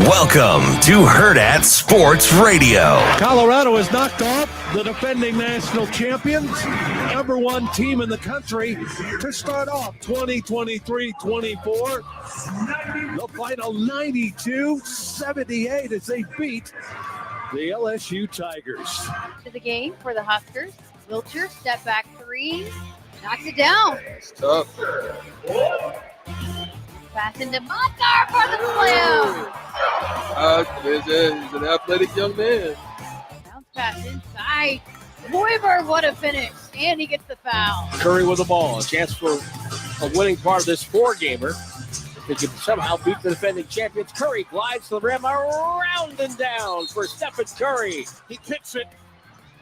Welcome to Hurrdat Sports Radio. Colorado has knocked off the defending national champions, number one team in the country, to start off 2023-24. They'll final 92-78 as they beat the LSU Tigers. To the game for the Huskers. Wilcher, step back three, knocks it down. It's tough. Pass into Montgar for the slam. He's an athletic young man. Bounce pass inside. Hoiberg, what a finish. And he gets the foul. Curry with the ball. A chance for a winning part of this four-gamer. If they can somehow beat the defending champions, Curry glides to the rim, around and down for Stephen Curry. He kicks it.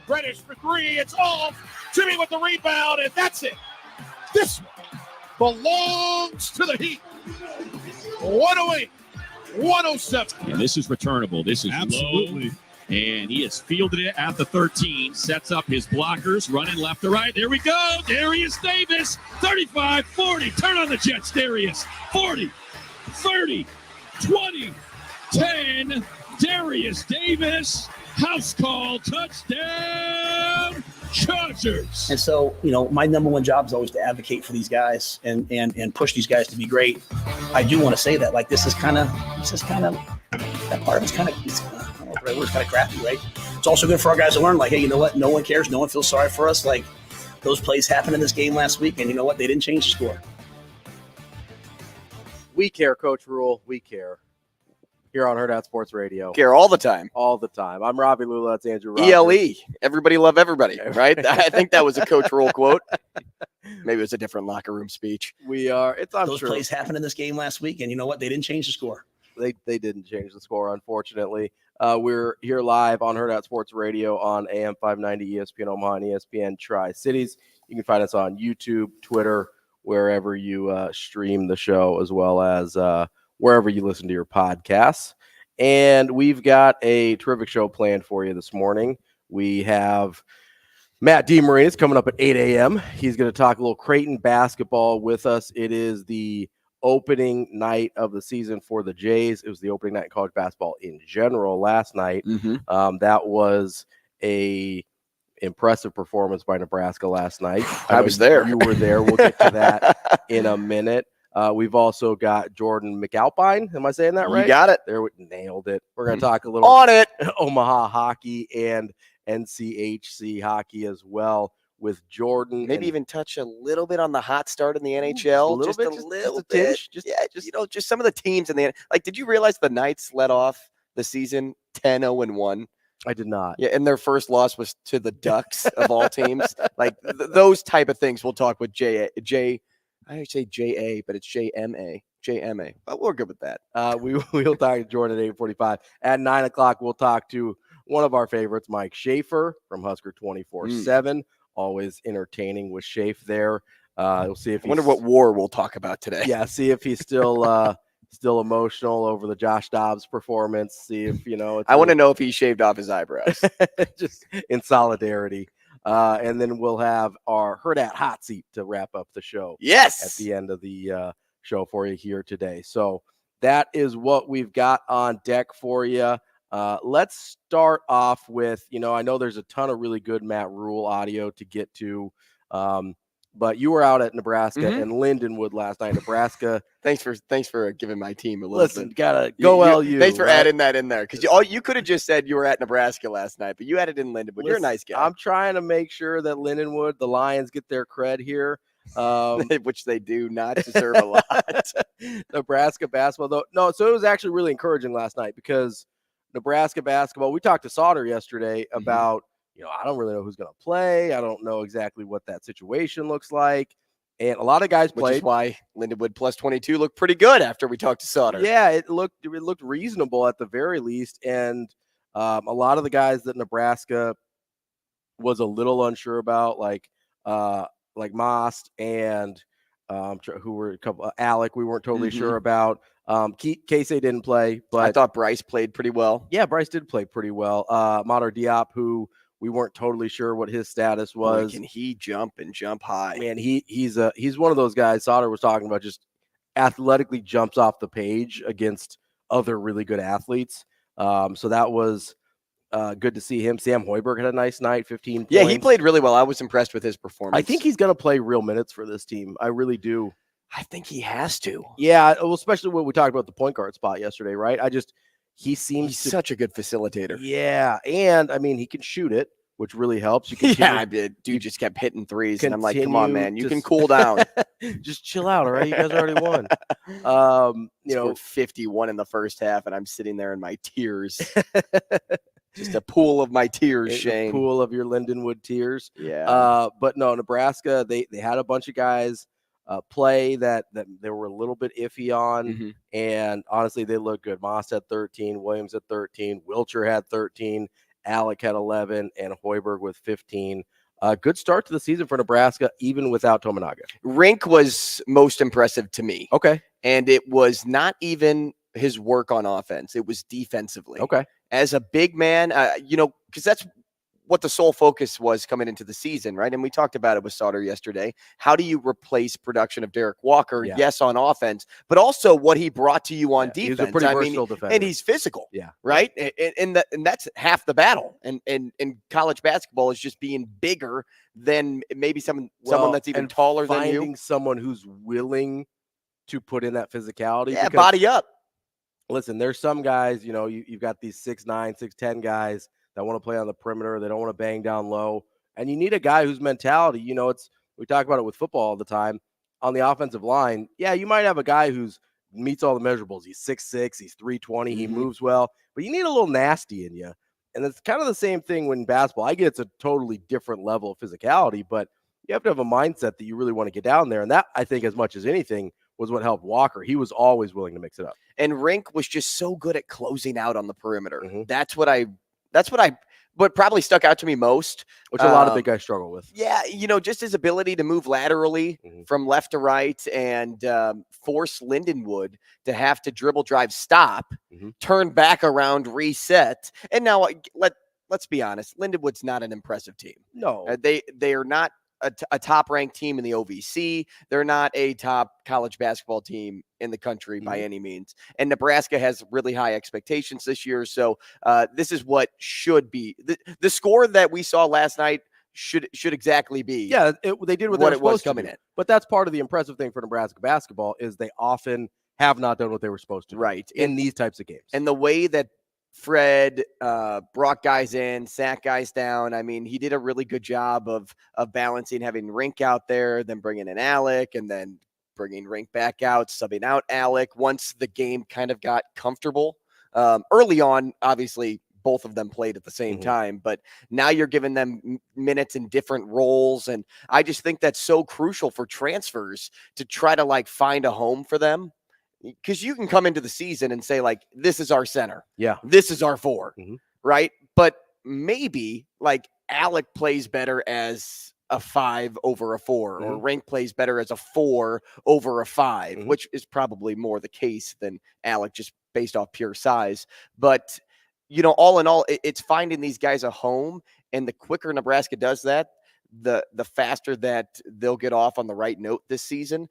Reddish for three. It's off. Jimmy with the rebound, and that's it. This one belongs to the Heat. 108-107. And this is returnable. This is Absolutely low. And he has fielded it at the 13. Sets up his blockers, running left to right. There we go. Darius Davis, 35-40. Turn on the Jets, Darius. 40, 30, 20, 10. Darius Davis, house call, touchdown, Chargers. And so, my number one job is always to advocate for these guys and push these guys to be great. I do want to say that, this is kind of, that part of it's kind of, I don't know if the right word is kind of crappy, right? It's also good for our guys to learn, hey, you know what? No one cares. No one feels sorry for us. Those plays happened in this game last week, and you know what? They didn't change the score. We care, Coach Rule. We care. Here on Hurrdat Sports Radio. Care all the time. All the time. I'm Ravi Lulla. That's Andrew Rogers. ELE. Everybody love everybody, right? I think that was a Coach Rule quote. Maybe it was a different locker room speech. Those plays happened in this game last week, and you know what? They didn't change the score. They didn't change the score, unfortunately. We're here live on Hurrdat Sports Radio on AM 590, ESPN Omaha, and ESPN Tri-Cities. You can find us on YouTube, Twitter, wherever you stream the show, as well as wherever you listen to your podcasts. And we've got a terrific show planned for you this morning. We have Matt DeMarinis coming up at 8 a.m. He's going to talk a little Creighton basketball with us. It is the opening night of the season for the Jays. It was the opening night in college basketball in general last night. Mm-hmm. That was a impressive performance by Nebraska last night. I was there. You were there. We'll get to that in a minute. We've also got Jordan McAlpine. Am I saying that right? You got it. There, nailed it. We're going to talk a little on it. Omaha hockey and NCHC hockey as well with Jordan. Maybe even touch a little bit on the hot start in the NHL. Just a little bit. Just some of the teams in the did you realize the Knights led off the season 10-0-1? I did not. Yeah, and their first loss was to the Ducks of all teams. Those type of things we'll talk with I say J-A, but it's J-M-A. J-M-A. But we're good with that. We'll talk to Jordan at 8:45. At 9 o'clock, we'll talk to one of our favorites, Mike Schaefer from Husker 24/7. Always entertaining with Schaefer there. We'll see if I wonder what war we'll talk about today. Yeah, see if he's still emotional over the Josh Dobbs performance. See if, I want to know if he shaved off his eyebrows. Just in solidarity. And then we'll have our Hurrdat hot seat to wrap up the show. Yes. At the end of the show for you here today. So that is what we've got on deck for you. Let's start off with, I know there's a ton of really good Matt Rule audio to get to. But you were out at Nebraska and Lindenwood last night. Nebraska. Thanks for giving my team a little bit. Gotta go LU. Thanks for adding that in there, because you could have just said you were at Nebraska last night, but you added in Lindenwood. You're a nice guy. I'm trying to make sure that Lindenwood, the Lions, get their cred here, which they do not deserve a lot. Nebraska basketball, though. No, so it was actually really encouraging last night because Nebraska basketball. We talked to Sauter yesterday about. I don't really know who's going to play. I don't know exactly what that situation looks like. And a lot of guys played. Which is why Lindenwood plus 22 looked pretty good after we talked to Sauter. Yeah, it looked reasonable at the very least. And a lot of the guys that Nebraska was a little unsure about, like Most and who were a couple, Alec, we weren't totally sure about. Casey didn't play, but I thought Bryce played pretty well. Yeah, Bryce did play pretty well. Matar Diop, who we weren't totally sure what his status was. Boy, can he jump and jump high? Man, he's one of those guys Sauter was talking about, just athletically jumps off the page against other really good athletes. So that was good to see him. Sam Hoiberg had a nice night, 15 points. Yeah, he played really well. I was impressed with his performance. I think he's going to play real minutes for this team. I really do. I think he has to. Yeah, well, especially when we talked about the point guard spot yesterday, right? He's such a good facilitator. Yeah, and I mean, he can shoot it, which really helps. Dude just kept hitting threes, and I'm like, come on, man, you can cool down. Just chill out, all right? You guys already won. Scored 51 in the first half, and I'm sitting there in my tears. Just a pool of my tears, Shane. A pool of your Lindenwood tears. Yeah. But no, Nebraska, they had a bunch of guys play that they were a little bit iffy on, and honestly, they look good. Moss had 13, Williams had 13, Wilcher had 13, Alec had 11, and Hoiberg with 15. Good start to the season for Nebraska, even without Tominaga. Rink was most impressive to me. Okay. And it was not even his work on offense. It was defensively. Okay. As a big man, because that's what the sole focus was coming into the season, right? And we talked about it with Sauter yesterday. How do you replace production of Derek Walker? Yeah. Yes, on offense, but also what he brought to you on defense. He's a pretty versatile defender. And he's physical. Yeah. Right. And that's half the battle. And college basketball is just being bigger than maybe someone that's even taller than you. Finding someone who's willing to put in that physicality. Yeah, body up. Listen, there's some guys, you've got these 6'9", 6'10" guys that want to play on the perimeter. They don't want to bang down low. And you need a guy whose mentality, we talk about it with football all the time. On the offensive line, yeah, you might have a guy who's meets all the measurables. He's 6'6", he's 320, he moves well, but you need a little nasty in you. And it's kind of the same thing when basketball. I get it's a totally different level of physicality, but you have to have a mindset that you really want to get down there. And that, I think, as much as anything, was what helped Walker. He was always willing to mix it up. And Rink was just so good at closing out on the perimeter. What probably stuck out to me most. Which a lot of big guys struggle with. Yeah, just his ability to move laterally from left to right and force Lindenwood to have to dribble, drive, stop, turn back around, reset. And now let's be honest, Lindenwood's not an impressive team. No. They are not a top-ranked team in the OVC. They're not a top college basketball team in the country by any means. And Nebraska has really high expectations this year. So this is what should be. The score that we saw last night should exactly be. Yeah, they did what it was coming in. in. But that's part of the impressive thing for Nebraska basketball is they often have not done what they were supposed to. Right. In these types of games. And the way that Fred brought guys in, sat guys down. I mean, he did a really good job of balancing, having Rink out there, then bringing in Alec, and then bringing Rink back out, subbing out Alec once the game kind of got comfortable. Early on, obviously, both of them played at the same time, but now you're giving them minutes in different roles. And I just think that's so crucial for transfers to try to find a home for them. Because you can come into the season and say, this is our center. Yeah. This is our 4, right? But maybe, Alec plays better as a 5 over a 4, or Rink plays better as a 4 over a 5, which is probably more the case than Alec just based off pure size. But, all in all, it's finding these guys a home. And the quicker Nebraska does that, the faster that they'll get off on the right note this season.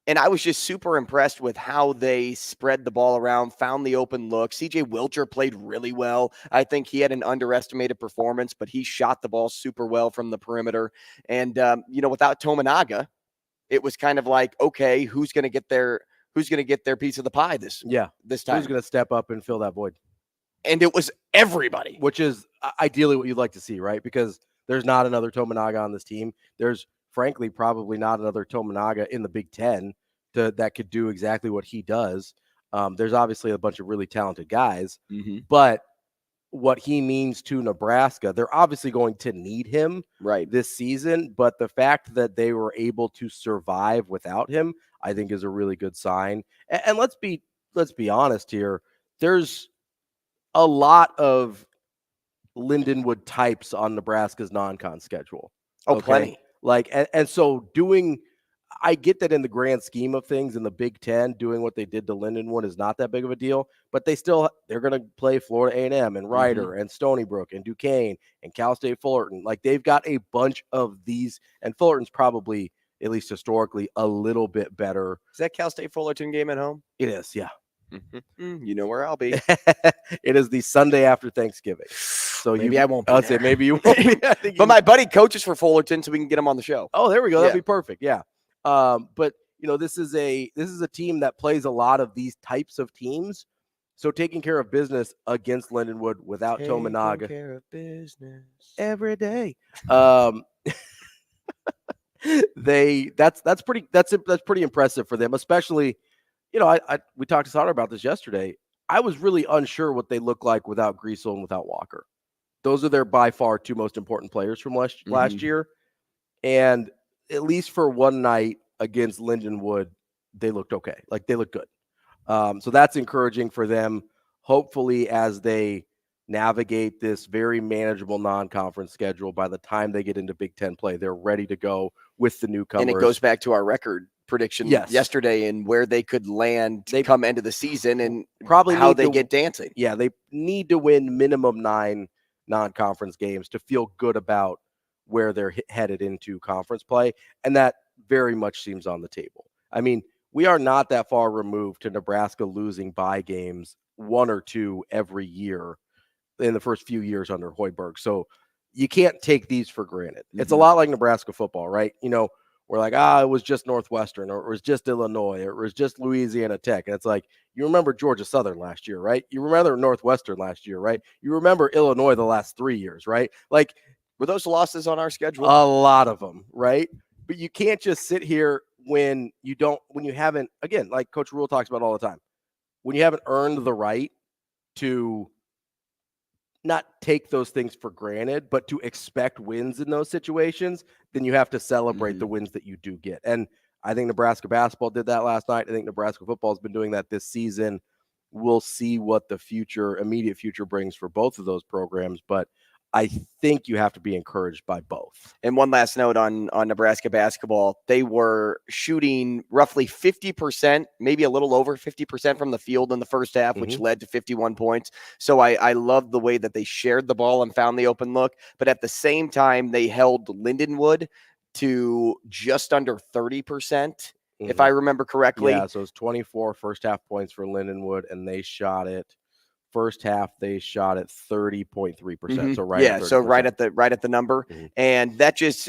And I was just super impressed with how they spread the ball around, found the open look. CJ Wilcher played really well. I think he had an underestimated performance, but he shot the ball super well from the perimeter. And, without Tominaga, it was kind of okay, who's going to get their piece of the pie this time? Who's going to step up and fill that void? And it was everybody. Which is ideally what you'd like to see, right? Because there's not another Tominaga on this team. There's, frankly, probably not another Tominaga in the Big Ten that could do exactly what he does. There's obviously a bunch of really talented guys, but what he means to Nebraska, they're obviously going to need him this season, but the fact that they were able to survive without him, I think is a really good sign. And let's be honest here. There's a lot of Lindenwood types on Nebraska's non-con schedule. Oh, plenty. And so I get that in the grand scheme of things in the Big Ten, doing what they did to Lindenwood is not that big of a deal, but they're going to play Florida A&M and Rider and Stony Brook and Duquesne and Cal State Fullerton. They've got a bunch of these, and Fullerton's probably, at least historically, a little bit better. Is that Cal State Fullerton game at home? It is, yeah. You know where I'll be. It is the Sunday after Thanksgiving. So maybe I won't be I'll there. say maybe you won't be. But my buddy coaches for Fullerton, so we can get him on the show. Oh, there we go. That'd be perfect. Yeah. But this is a team that plays a lot of these types of teams. So taking care of business against Lindenwood without Tominaga. Taking care of business every day. That's pretty impressive for them, especially, we talked to Sauter about this yesterday. I was really unsure what they look like without Griesel and without Walker. Those are their by far two most important players from last year. And at least for one night against Lindenwood, they looked okay. Like, they looked good. So that's encouraging for them. Hopefully, as they navigate this very manageable non-conference schedule, by the time they get into Big Ten play, they're ready to go with the newcomers. And it goes back to our record prediction yesterday and where they could land come end of the season and probably how they get dancing. Yeah, they need to win minimum 9 non-conference games to feel good about where they're headed into conference play. And that very much seems on the table. I mean, we are not that far removed to Nebraska losing bye games 1 or 2 every year in the first few years under Hoiberg. So you can't take these for granted. It's a lot like Nebraska football, right? We're like, it was just Northwestern, or it was just Illinois, or it was just Louisiana Tech. And it's like, you remember Georgia Southern last year, right? You remember Northwestern last year, right? You remember Illinois the last 3 years, right? Like, were those losses on our schedule? A lot of them, right? But you can't just sit here when you haven't, again, like Coach Rule talks about all the time, when you haven't earned the right to not take those things for granted, but to expect wins in those situations, then you have to celebrate the wins that you do get. And I think Nebraska basketball did that last night. I think Nebraska football has been doing that this season. We'll see what the immediate future brings for both of those programs, but I think you have to be encouraged by both. And one last note on Nebraska basketball. They were shooting roughly 50%, maybe a little over 50% from the field in the first half, which led to 51 points. So I love the way that they shared the ball and found the open look. But at the same time, they held Lindenwood to just under 30%, if I remember correctly. Yeah, so it's 24 first half points for Lindenwood, and they shot it. First half, they shot at 30.3%. So right, at 30%. So right at the number, and that's just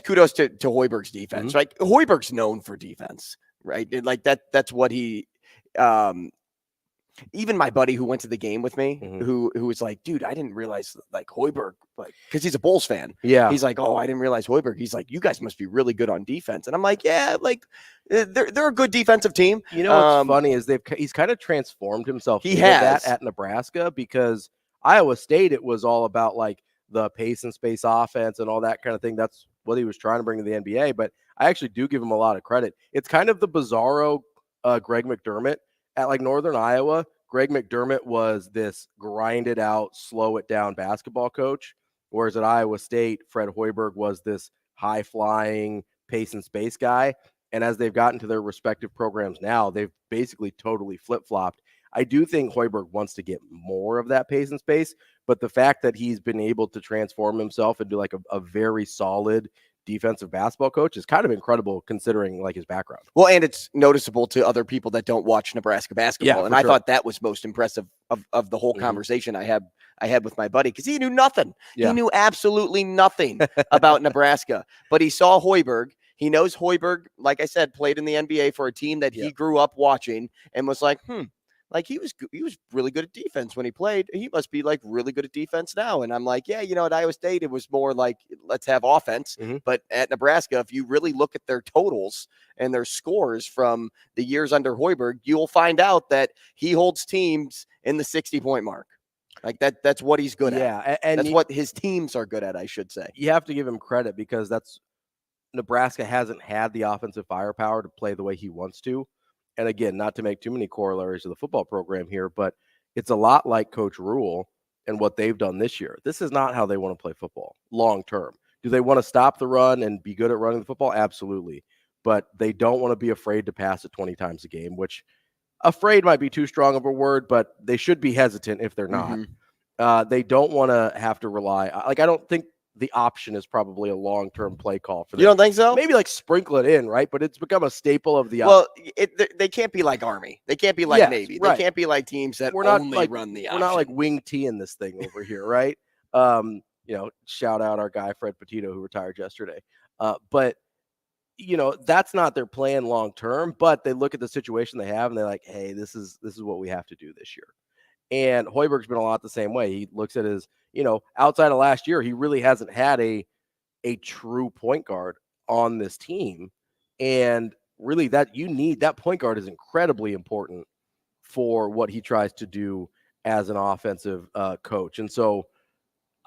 kudos to Hoiberg's defense. Right, Hoiberg's known for defense, right? Like that's what he. Even my buddy who went to the game with me, who was like, dude, I didn't realize like Hoiberg, like, because he's a Bulls fan. Yeah. He's like, oh, I didn't realize Hoiberg. He's like, you guys must be really good on defense. And I'm like, yeah, like they're a good defensive team. You know what's funny is he's kind of transformed himself. He has that at Nebraska, because Iowa State, it was all about like the pace and space offense and all that kind of thing. That's what he was trying to bring to the NBA. But I actually do give him a lot of credit. It's kind of the bizarro Greg McDermott. At like Northern Iowa, Greg McDermott was this grinded out, slow it down basketball coach. Whereas at Iowa State, Fred Hoiberg was this high flying pace and space guy. And as they've gotten to their respective programs now, they've basically totally flip flopped. I do think Hoiberg wants to get more of that pace and space, but the fact that he's been able to transform himself into like a very solid defensive basketball coach is kind of incredible considering like his background. Well, and it's noticeable to other people that don't watch Nebraska basketball. Yeah, and I thought that was most impressive of the whole conversation I had with my buddy, because he knew nothing. Yeah. He knew absolutely nothing about Nebraska, but he saw Hoiberg. He knows Hoiberg, like I said, played in the NBA for a team that he grew up watching, and was like, like he was really good at defense when he played. He must be like really good at defense now. And I'm like, yeah, at Iowa State, it was more like, let's have offense. But at Nebraska, if you really look at their totals and their scores from the years under Hoiberg, you'll find out that he holds teams in the 60-point mark. Like that's what he's good at. Yeah. And that's what his teams are good at, I should say. You have to give him credit, because Nebraska hasn't had the offensive firepower to play the way he wants to. And again, not to make too many corollaries to the football program here, but it's a lot like Coach Rule and what they've done this year. This is not how they want to play football long term. Do they want to stop the run and be good at running the football? Absolutely. But they don't want to be afraid to pass it 20 times a game, which afraid might be too strong of a word, but they should be hesitant if they're not. They don't want to have to rely. Like, I don't think the option is probably a long-term play call for them. You don't think so? Maybe like sprinkle it in, right? But it's become a staple of the. Well, they can't be like Army. They can't be like Navy. Right. They can't be like teams that we're not only like, run the we're option. not like wing T in this thing over here, right? Shout out our guy Fred Petito who retired yesterday. But that's not their plan long term. But they look at the situation they have and they're like, hey, this is what we have to do this year. And Hoiberg's been a lot the same way. He looks at his, outside of last year, he really hasn't had a true point guard on this team. And really that point guard is incredibly important for what he tries to do as an offensive coach. And so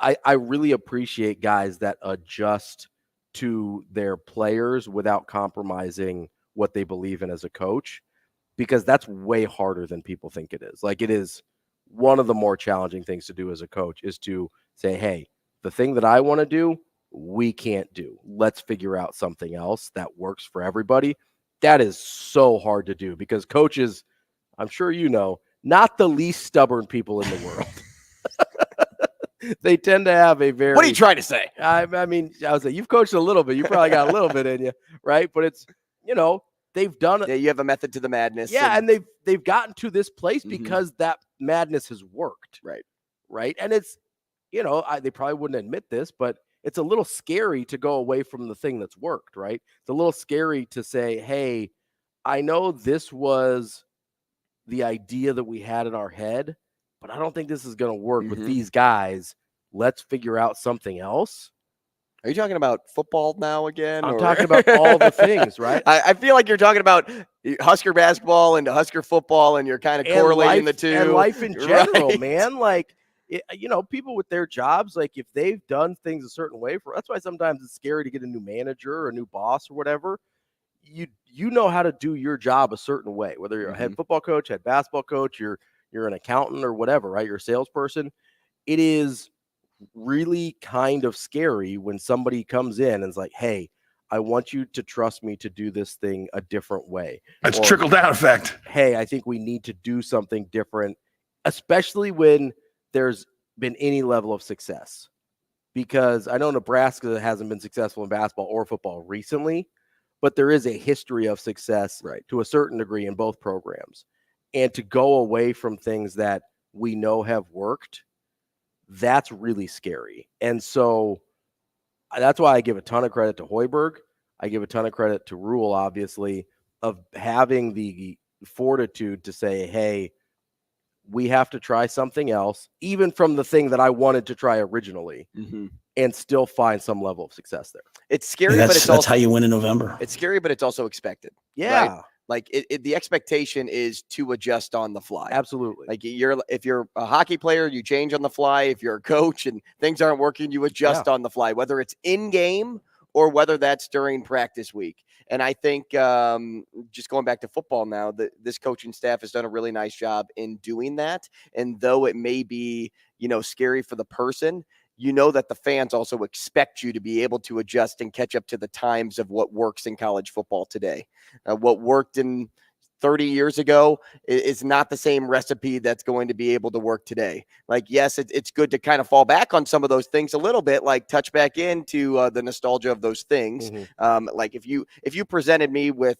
I really appreciate guys that adjust to their players without compromising what they believe in as a coach, because that's way harder than people think it is. Like, it is one of the more challenging things to do as a coach is to say, hey, the thing that I want to do, we can't do. Let's figure out something else that works for everybody. That is so hard to do because coaches, I'm sure not the least stubborn people in the world. They tend to have a very... What are you trying to say? I mean, I was like, you've coached a little bit. You probably got a little bit in you, right? But it's, they've done it. Yeah, you have a method to the madness. Yeah, and they've gotten to this place because that madness has worked. Right. And it's, they probably wouldn't admit this, but it's a little scary to go away from the thing that's worked, right? It's a little scary to say, hey, I know this was the idea that we had in our head, but I don't think this is going to work with these guys. Let's figure out something else. Are you talking about football now again? I'm talking about all the things, right? I feel like you're talking about Husker basketball and Husker football, and you're kind of correlating the two. And life in general, man. Like, people with their jobs, like if they've done things a certain way, that's why sometimes it's scary to get a new manager or a new boss or whatever. You know how to do your job a certain way, whether you're a head football coach, head basketball coach, you're an accountant or whatever, right? You're a salesperson. It is really kind of scary when somebody comes in and is like, hey, I want you to trust me to do this thing a different way. That's trickle-down effect. Hey, I think we need to do something different, especially when there's been any level of success. Because I know Nebraska hasn't been successful in basketball or football recently, but there is a history of success to a certain degree in both programs. And to go away from things that we know have worked, that's really scary. And so that's why I give a ton of credit to Hoiberg. I give a ton of credit to Rule, obviously, of having the fortitude to say, hey, we have to try something else, even from the thing that I wanted to try originally, and still find some level of success there. It's scary, but it's that's also how you win in November. It's scary, but it's also expected. Yeah. Right? Like the expectation is to adjust on the fly. Absolutely. Like if you're a hockey player, you change on the fly. If you're a coach and things aren't working, you adjust on the fly, whether it's in game or whether that's during practice week. And I think just going back to football now, this coaching staff has done a really nice job in doing that. And though it may be, scary for the person, that the fans also expect you to be able to adjust and catch up to the times of what works in college football today. What worked in 30 years ago is not the same recipe that's going to be able to work today. Like, yes, it's good to kind of fall back on some of those things a little bit, like touch back into the nostalgia of those things. Like if you presented me with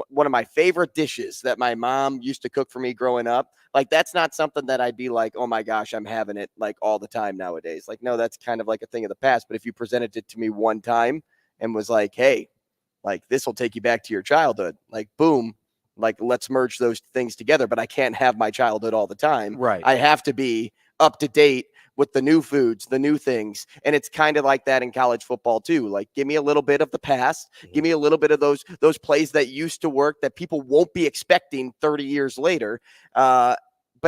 one of my favorite dishes that my mom used to cook for me growing up, like that's not something that I'd be like, oh my gosh, I'm having it like all the time nowadays. Like, no, that's kind of like a thing of the past. But if you presented it to me one time and was like, hey, like this will take you back to your childhood, like boom, like let's merge those things together. But I can't have my childhood all the time. Right. I have to be up to date with the new foods, the new things. And it's kind of like that in college football too. Like, give me a little bit of the past, give me a little bit of those plays that used to work that people won't be expecting 30 years later. But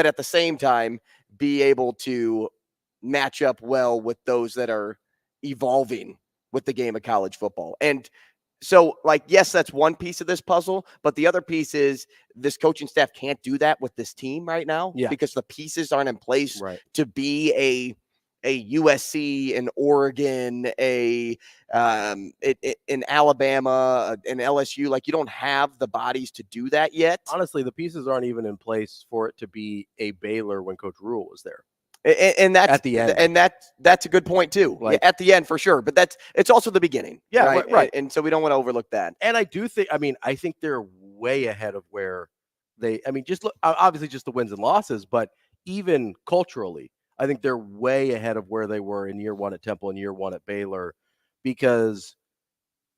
at the same time, be able to match up well with those that are evolving with the game of college football. And so, like, yes, that's one piece of this puzzle, but the other piece is this coaching staff can't do that with this team right now because the pieces aren't in place to be a USC, an Oregon, an Alabama, an LSU. Like, you don't have the bodies to do that yet. Honestly, the pieces aren't even in place for it to be a Baylor when Coach Rule was there. And that's at the end, and that's a good point too. Like, at the end for sure, but it's also the beginning. Yeah, right. And so we don't want to overlook that. And I do think, I think they're way ahead of where just look, obviously just the wins and losses, but even culturally, I think they're way ahead of where they were in year one at Temple and year one at Baylor, because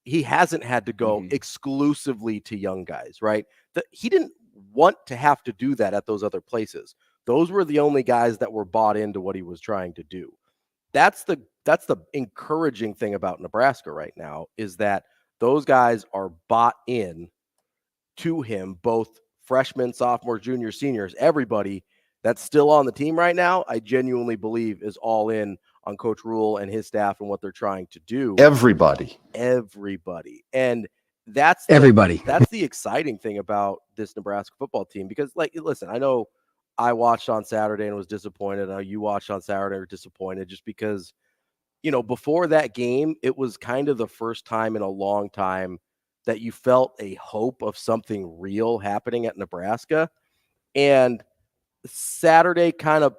he hasn't had to go exclusively to young guys, right? He didn't want to have to do that at those other places. Those were the only guys that were bought into what he was trying to do. That's the encouraging thing about Nebraska right now, is that those guys are bought in to him, both freshmen, sophomores, juniors, seniors, everybody that's still on the team right now, I genuinely believe is all in on Coach Rule and his staff and what they're trying to do. Everybody. And that's the exciting thing about this Nebraska football team, because, like, listen, I know I watched on Saturday and was disappointed. I know you watched on Saturday and were disappointed, just because, before that game, it was kind of the first time in a long time that you felt a hope of something real happening at Nebraska. And Saturday kind of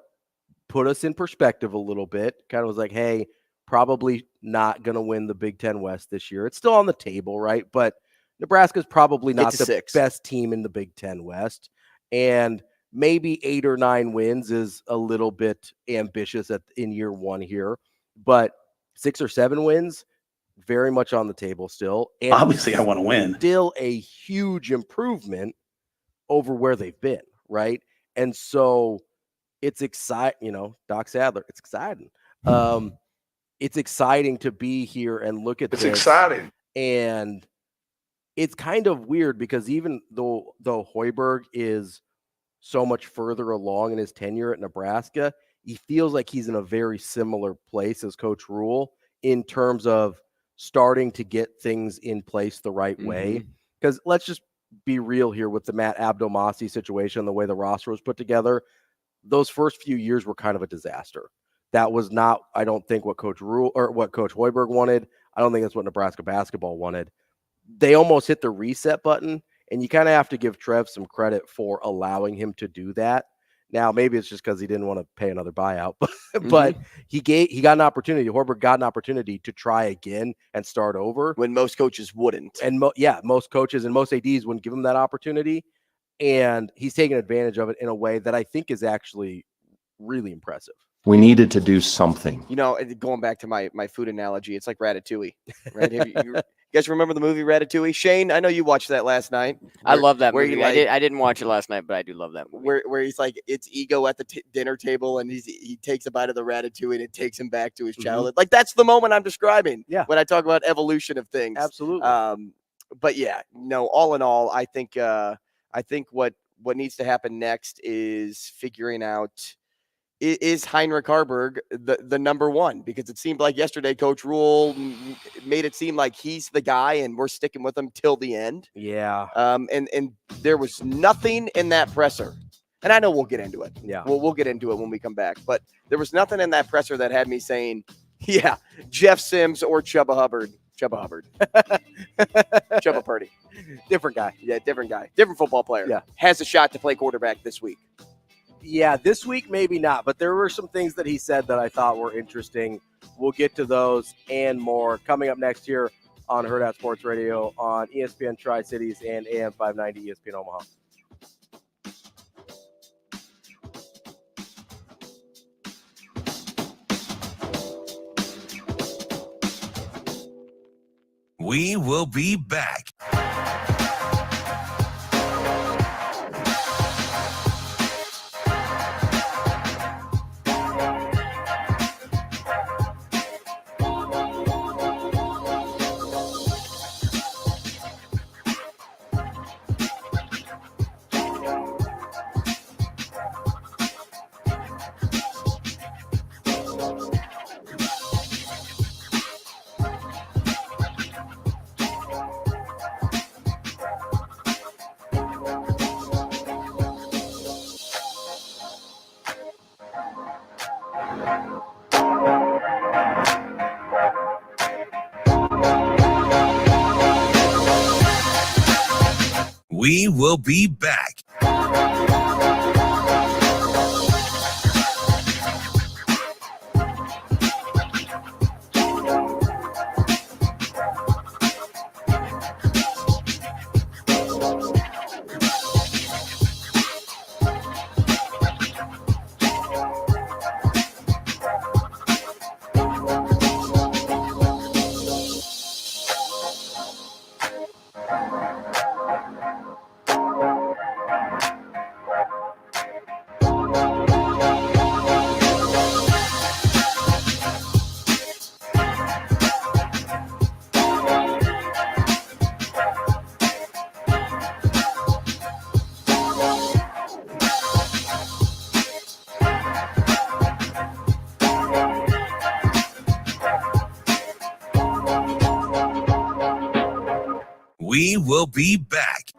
put us in perspective a little bit. Kind of was like, hey, probably not going to win the Big Ten West this year. It's still on the table, right? But Nebraska's probably not the best team in the Big Ten West. And maybe 8 or 9 wins is a little bit ambitious in year one here. But 6 or 7 wins, very much on the table still. And obviously, I want to win. Still a huge improvement over where they've been, right? And so it's exciting, Doc Sadler, it's exciting. It's exciting to be here and look at this. It's exciting. And it's kind of weird, because even though Hoiberg is so much further along in his tenure at Nebraska, he feels like he's in a very similar place as Coach Rule in terms of starting to get things in place the right way. Because let's just be real here with the Matt Abdelmassih situation, the way the roster was put together. Those first few years were kind of a disaster. That was not, I don't think, what Coach Rule or what Coach Hoiberg wanted. I don't think that's what Nebraska basketball wanted. They almost hit the reset button, and you kind of have to give Trev some credit for allowing him to do that. Now, maybe it's just because he didn't want to pay another buyout, but he got an opportunity. Hoiberg got an opportunity to try again and start over when most coaches wouldn't. And most coaches and most ADs wouldn't give him that opportunity. And he's taken advantage of it in a way that I think is actually really impressive. We needed to do something. Going back to my food analogy, it's like Ratatouille, right? You guys remember the movie Ratatouille? Shane, I know you watched that last night. I love that movie. I didn't watch it last night, but I do love that movie. Where he's like, it's ego at the dinner table, and he takes a bite of the Ratatouille, and it takes him back to his childhood. Like, that's the moment I'm describing when I talk about evolution of things. Absolutely. But yeah, all in all, I think what needs to happen next is figuring out, is Heinrich Haarberg the number one? Because it seemed like yesterday Coach Rule made it seem like he's the guy and we're sticking with him till the end. Yeah. And there was nothing in that presser. And I know we'll get into it. Yeah. We'll get into it when we come back. But there was nothing in that presser that had me saying, yeah, Jeff Sims or Chubba Hubbard. Chubba Purdy. Different guy. Yeah, different guy. Different football player. Yeah. Has a shot to play quarterback this week. Yeah, this week maybe not, but there were some things that he said that I thought were interesting. We'll get to those and more coming up next year on Hurrdat Sports Radio on ESPN Tri-Cities and AM 590 ESPN Omaha. We will be back. We will be back. We will be back.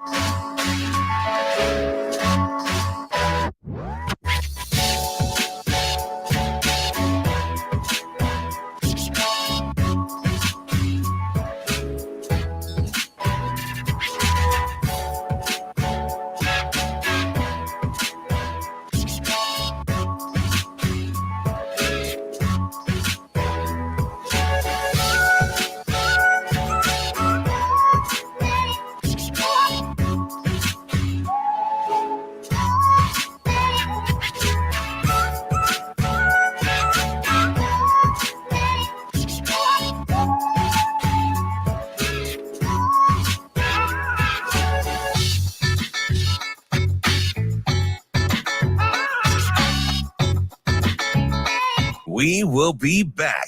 We will be back.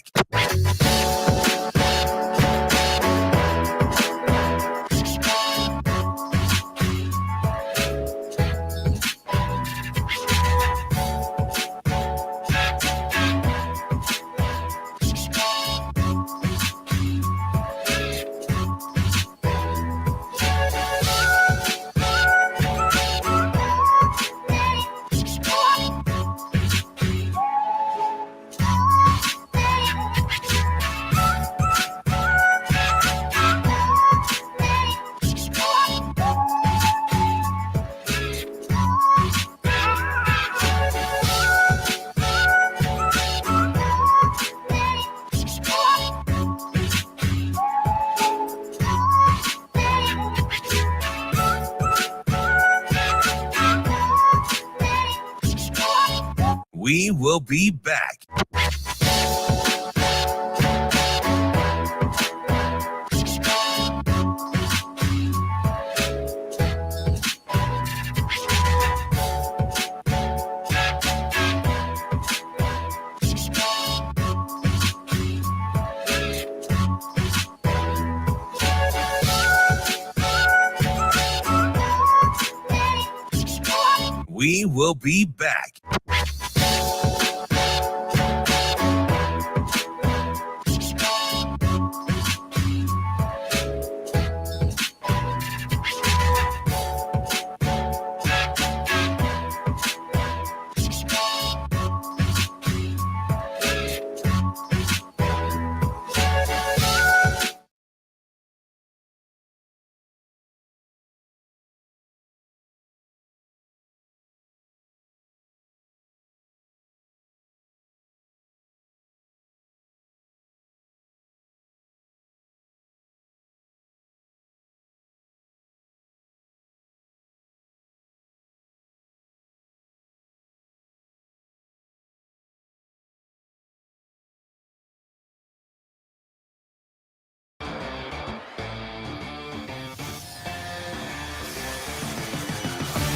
We will be back. We will be back.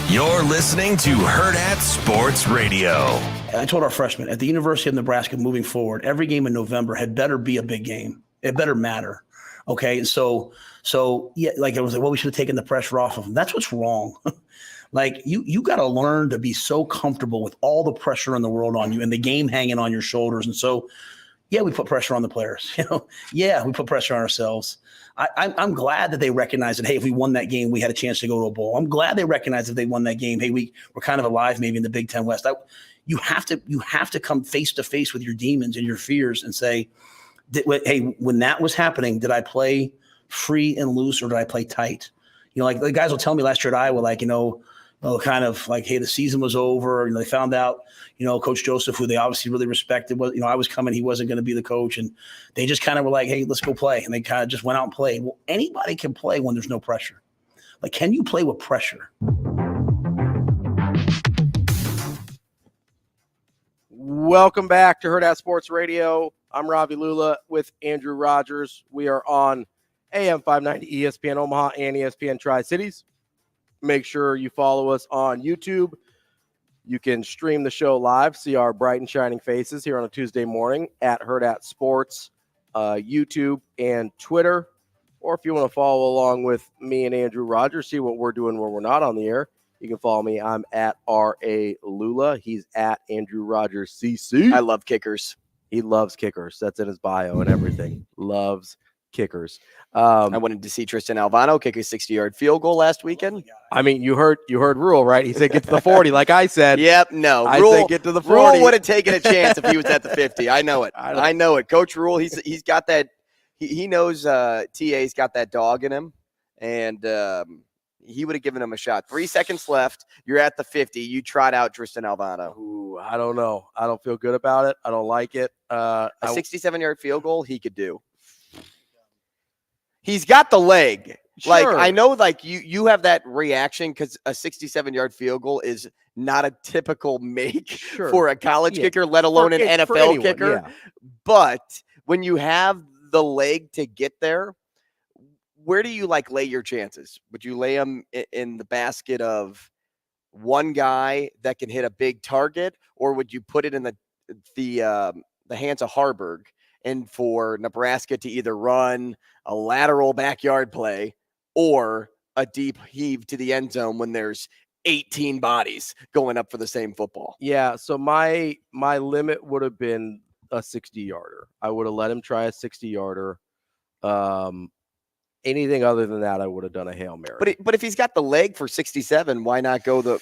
You're listening to Hurrdat Sports Radio. I told our freshmen at the University of Nebraska moving forward, every game in November had better be a big game. It better matter. Okay. And so yeah, like it was like, well, we should have taken the pressure off of them. That's what's wrong. Like you got to learn to be so comfortable with all the pressure in the world on you and the game hanging on your shoulders. And so, yeah, we put pressure on the players. Yeah, we put pressure on ourselves. I'm glad that they recognize that, hey, if we won that game, we had a chance to go to a bowl. I'm glad they recognize if they won that game, hey, we're kind of alive maybe in the Big Ten West. You have to come face to face with your demons and your fears and say, hey, when that was happening, did I play free and loose or did I play tight? Like the guys will tell me last year at Iowa, kind of like, hey, the season was over. They found out, Coach Joseph, who they obviously really respected, was, I was coming, he wasn't going to be the coach. And they just kind of were like, hey, let's go play. And they kind of just went out and played. Well, anybody can play when there's no pressure. Like, can you play with pressure? Welcome back to Hurrdat Sports Radio. I'm Ravi Lulla with Andrew Rogers. We are on AM 590 ESPN Omaha and ESPN Tri-Cities. Make sure you follow us on YouTube. You can stream the show live, see our bright and shining faces here on a Tuesday morning at Hurrdat Sports, YouTube, and Twitter. Or if you want to follow along with me and Andrew Rogers, see what we're doing when we're not on the air, you can follow me. I'm at Ravi Lulla. He's at Andrew Rogers CC. I love kickers. He loves kickers. That's in his bio and everything. Loves kickers. I wanted to see Tristan Alvano kick a 60-yard field goal last weekend. I mean, you heard Rule, right? He said get to the 40, like I said. Yep, no. I Rule, said get to the 40. Rule would have taken a chance if he was at the 50. I know it. I know it. Coach Rule, he's got that. He knows TA's got that dog in him, and he would have given him a shot. 3 seconds left. You're at the 50. You tried out Tristan Alvano. Ooh, I don't know. I don't feel good about it. I don't like it. A 67-yard field goal he could do. He's got the leg. Sure. Like, I know, like, you have that reaction because a 67-yard field goal is not a typical make for a college kicker, let alone an NFL kicker. Yeah. But when you have the leg to get there, where do you lay your chances? Would you lay them in the basket of one guy that can hit a big target, or would you put it in the hands of Harburg and for Nebraska to either run a lateral backyard play or a deep heave to the end zone when there's 18 bodies going up for the same football? Yeah, so my limit would have been a 60-yarder. I would have let him try a 60-yarder. Anything other than that, I would have done a Hail Mary. But if he's got the leg for 67, why not go the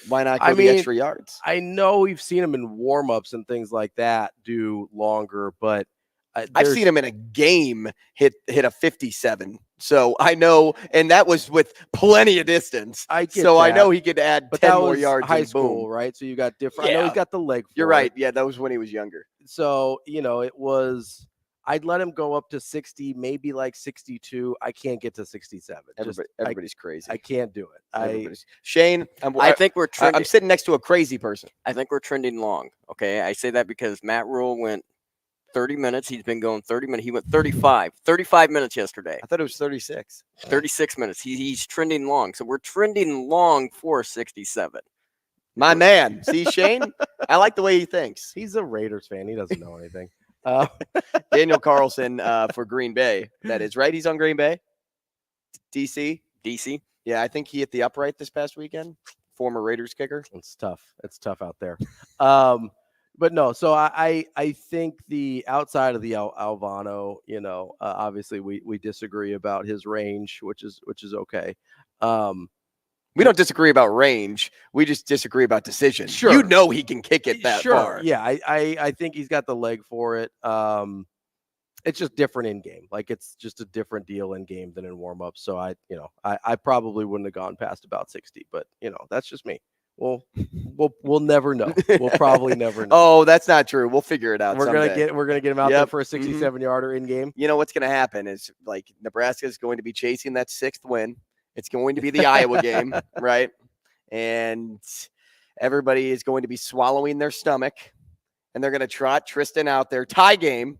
extra yards? I know we've seen him in warm-ups and things like that do longer, but I've seen him in a game hit a 57. So I know, and that was with plenty of distance. I know he could add 10 more yards. High school, right? So you got different. Yeah. I know he's got the leg. You're right. Yeah, that was when he was younger. So it was. I'd let him go up to 60, maybe like 62. I can't get to 67. Everybody's crazy. I can't do it. Shane, I think we're trending. I'm sitting next to a crazy person. I think we're trending long. Okay, I say that because Matt Rule went 30 minutes. He's been going 30 minutes. He went 35 minutes yesterday. I thought it was 36. 36 minutes. He's trending long. So we're trending long for 67. My man. See, Shane, I like the way he thinks. He's a Raiders fan. He doesn't know anything. Daniel Carlson for Green Bay. That is right. He's on Green Bay. DC. Yeah, I think he hit the upright this past weekend. Former Raiders kicker. It's tough. It's tough out there. But no, so I think the outside of the Alvano, obviously we disagree about his range, which is okay. We don't disagree about range. We just disagree about decision. Sure. He can kick it that far. Yeah, I think he's got the leg for it. It's just different in game. Like, it's just a different deal in game than in warm-up. So I probably wouldn't have gone past about 60, but that's just me. We'll never know. We'll probably never know. Oh, that's not true. We'll figure it out. We're gonna get him out there for a 67-yarder in game. You know what's gonna happen is Nebraska is going to be chasing that 6th win. It's going to be the Iowa game, right? And everybody is going to be swallowing their stomach, and they're going to trot Tristan out there. Tie game,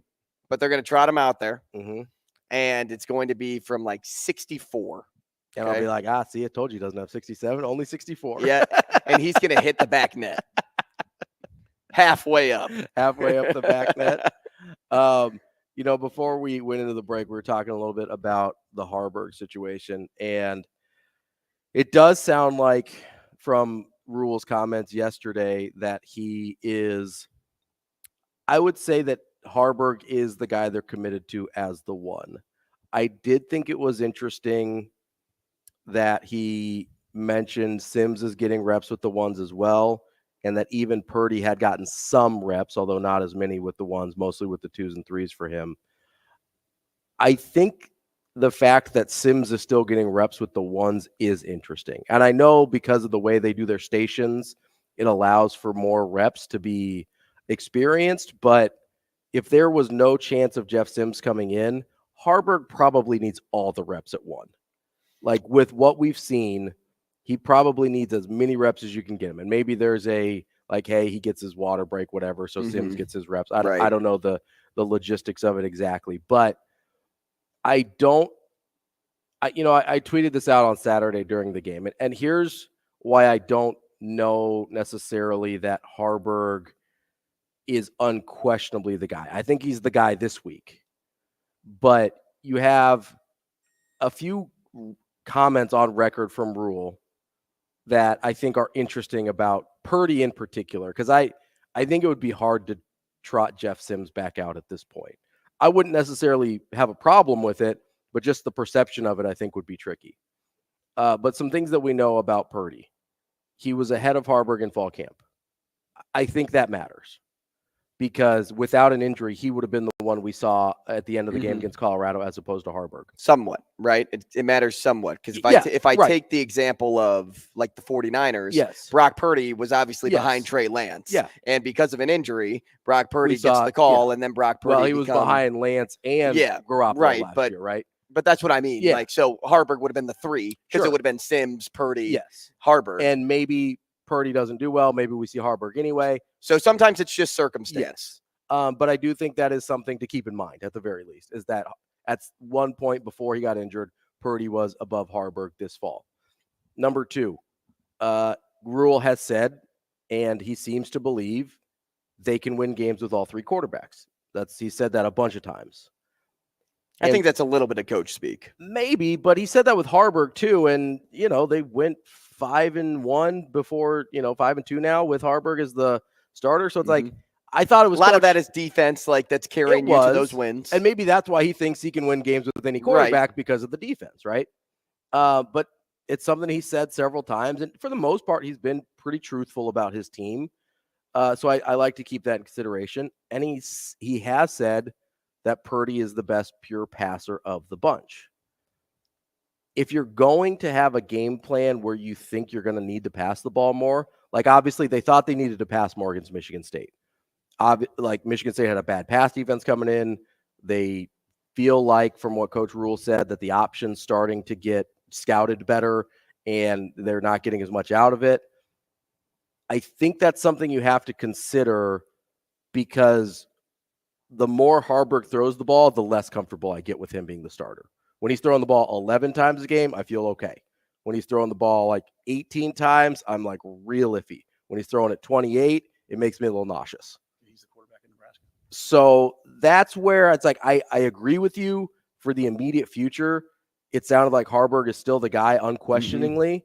but they're going to trot him out there. Mm-hmm. And it's going to be from 64. And I'll be like, see, I told you he doesn't have 67, only 64. Yeah, and he's going to hit the back net. Halfway up the back net. Before we went into the break, we were talking a little bit about the Harburg situation, and it does sound like from Rule's comments yesterday that he is, I would say that Harburg is the guy they're committed to as the one. I did think it was interesting that he mentioned Sims is getting reps with the ones as well, and that even Purdy had gotten some reps, although not as many with the ones, mostly with the 2s and 3s for him. I think the fact that Sims is still getting reps with the ones is interesting. And I know because of the way they do their stations, it allows for more reps to be experienced. But if there was no chance of Jeff Sims coming in, Harburg probably needs all the reps at one. Like, with what we've seen, he probably needs as many reps as you can get him. And maybe there's hey, he gets his water break, whatever, so Sims gets his reps. I don't know the logistics of it exactly, but I don't I tweeted this out on Saturday during the game, and here's why I don't know necessarily that Harburg is unquestionably the guy. I think he's the guy this week. But you have a few comments on record from Rule that I think are interesting about Purdy in particular, because I think it would be hard to trot Jeff Sims back out at this point. I wouldn't necessarily have a problem with it, but just the perception of it I think would be tricky. But some things that we know about Purdy. He was ahead of Harburg in fall camp. I think that matters. Because without an injury, he would have been the one we saw at the end of the game against Colorado as opposed to Harburg. Somewhat, right? It matters somewhat. Because if I take the example of like the 49ers, Brock Purdy was obviously behind Trey Lance. Yeah. And because of an injury, Brock Purdy gets the call, and then Brock Purdy he was behind Lance and Garoppolo last year, right? But that's what I mean. Yeah. Like, so Harburg would have been the 3 because it would have been Sims, Purdy, Harburg. And maybe Purdy doesn't do well. Maybe we see Harburg anyway. So sometimes it's just circumstance. Yes. But I do think that is something to keep in mind at the very least, is that at one point before he got injured, Purdy was above Harburg this fall. Number 2, Rule has said, and he seems to believe, they can win games with all 3 quarterbacks. He said that a bunch of times. I think that's a little bit of coach speak. Maybe, but he said that with Harburg too. And, they went 5-1 before, 5-2 now with Harburg as the starter. So it's like, I thought it was a lot of that is defense, like that's carrying you to those wins. And maybe that's why he thinks he can win games with any quarterback because of the defense, right? But it's something he said several times. And for the most part, he's been pretty truthful about his team. So I like to keep that in consideration. And he has said that Purdy is the best pure passer of the bunch. If you're going to have a game plan where you think you're going to need to pass the ball more, like obviously they thought they needed to pass more against Michigan State. Like Michigan State had a bad pass defense coming in. They feel like, from what Coach Rule said, that the option's starting to get scouted better and they're not getting as much out of it. I think that's something you have to consider, because the more Harburg throws the ball, the less comfortable I get with him being the starter. When he's throwing the ball 11 times a game, I feel okay. When he's throwing the ball like 18 times, I'm like real iffy. When he's throwing it 28, it makes me a little nauseous. He's the quarterback in Nebraska. So that's where it's like, I agree with you for the immediate future. It sounded like Harburg is still the guy unquestioningly.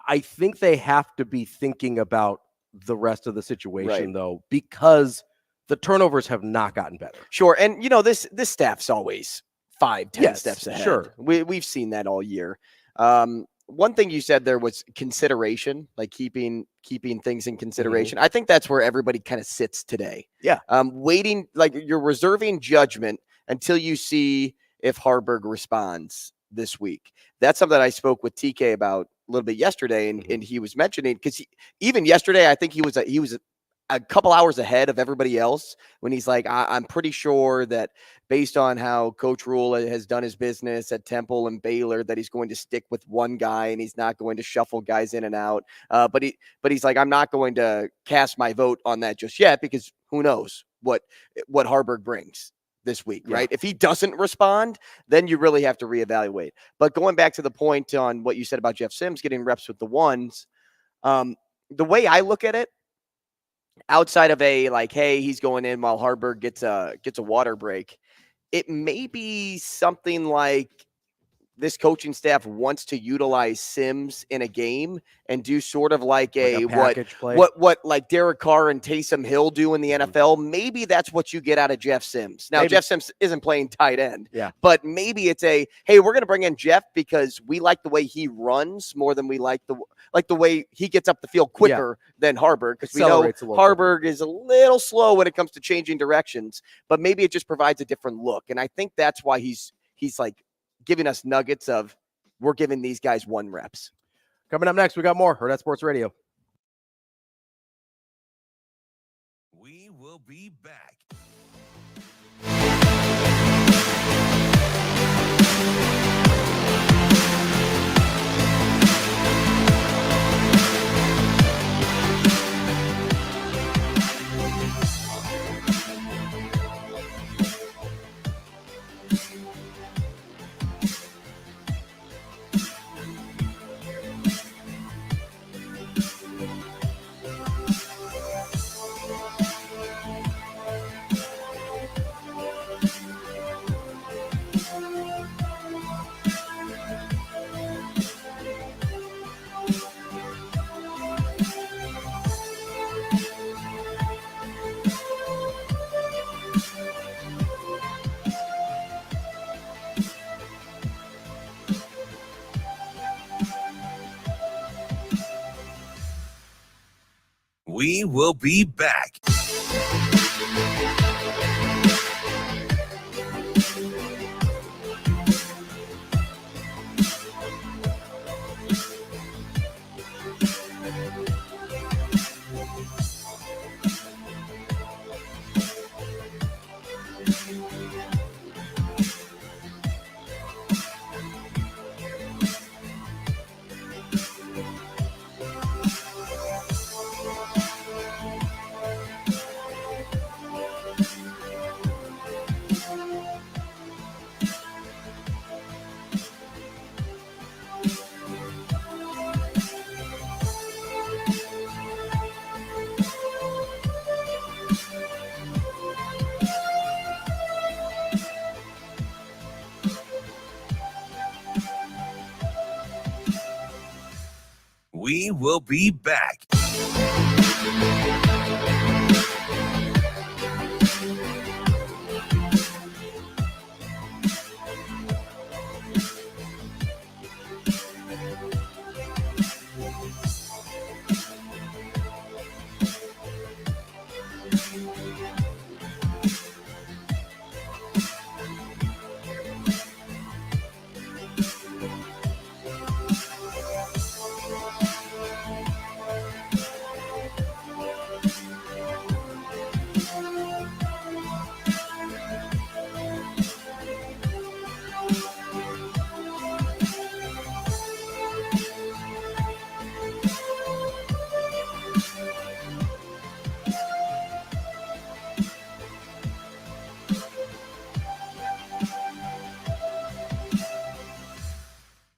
I think they have to be thinking about the rest of the situation though, because the turnovers have not gotten better. Sure. And this staff's always 5-10 steps ahead. Sure. We've seen that all year. One thing you said there was consideration, like keeping things in consideration. I think that's where everybody kind of sits today. Yeah. Waiting, like you're reserving judgment until you see if Harburg responds this week. That's something I spoke with TK about a little bit yesterday, and he was mentioning, because even yesterday, I think he was a couple hours ahead of everybody else when he's like, I'm pretty sure that based on how Coach Rule has done his business at Temple and Baylor, that he's going to stick with one guy and he's not going to shuffle guys in and out. But he's like, I'm not going to cast my vote on that just yet, because who knows what Harburg brings this week, right? If he doesn't respond, then you really have to reevaluate. But going back to the point on what you said about Jeff Sims getting reps with the ones, the way I look at it, outside of a like, hey, he's going in while Harburg gets a water break, it may be something like this coaching staff wants to utilize Sims in a game and do sort of like what like Derek Carr and Taysom Hill do in the NFL. Maybe that's what you get out of Jeff Sims. Now, Jeff Sims isn't playing tight end, but maybe it's hey, we're going to bring in Jeff because we like the way he runs more than we like the way he gets up the field quicker than Harburg, because we know Harburg is a little slow when it comes to changing directions, but maybe it just provides a different look. And I think that's why he's like giving us nuggets of, we're giving these guys 1 reps. Coming up next, we got more Hurrdat Sports Radio. We will be back. We will be back. We will be back.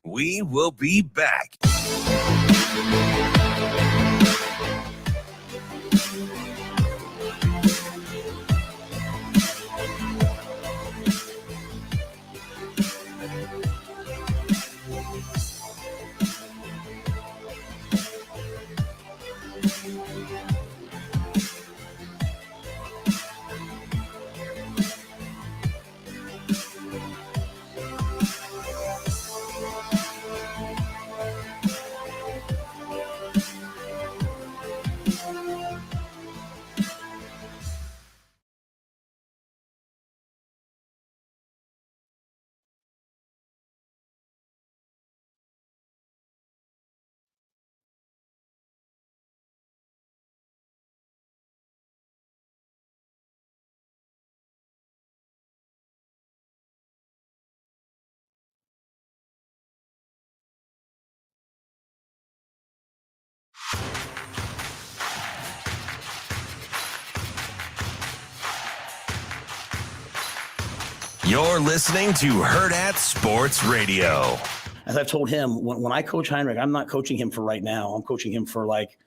We will be back. You're listening to Hurrdat Sports Radio. As I've told him, when I coach Heinrich, I'm not coaching him for right now. I'm coaching him for like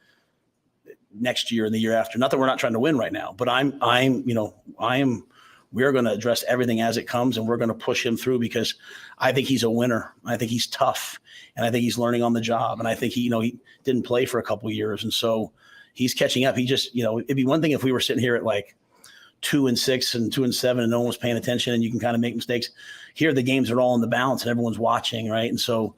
next year and the year after. Not that we're not trying to win right now, but we're going to address everything as it comes, and we're going to push him through because I think he's a winner. I think he's tough, and I think he's learning on the job. And I think he didn't play for a couple of years, and so he's catching up. He just, it'd be one thing if we were sitting here at like 2-6 and 2-7 and no one was paying attention and you can kind of make mistakes. Here, the games are all in the balance and everyone's watching, right? And so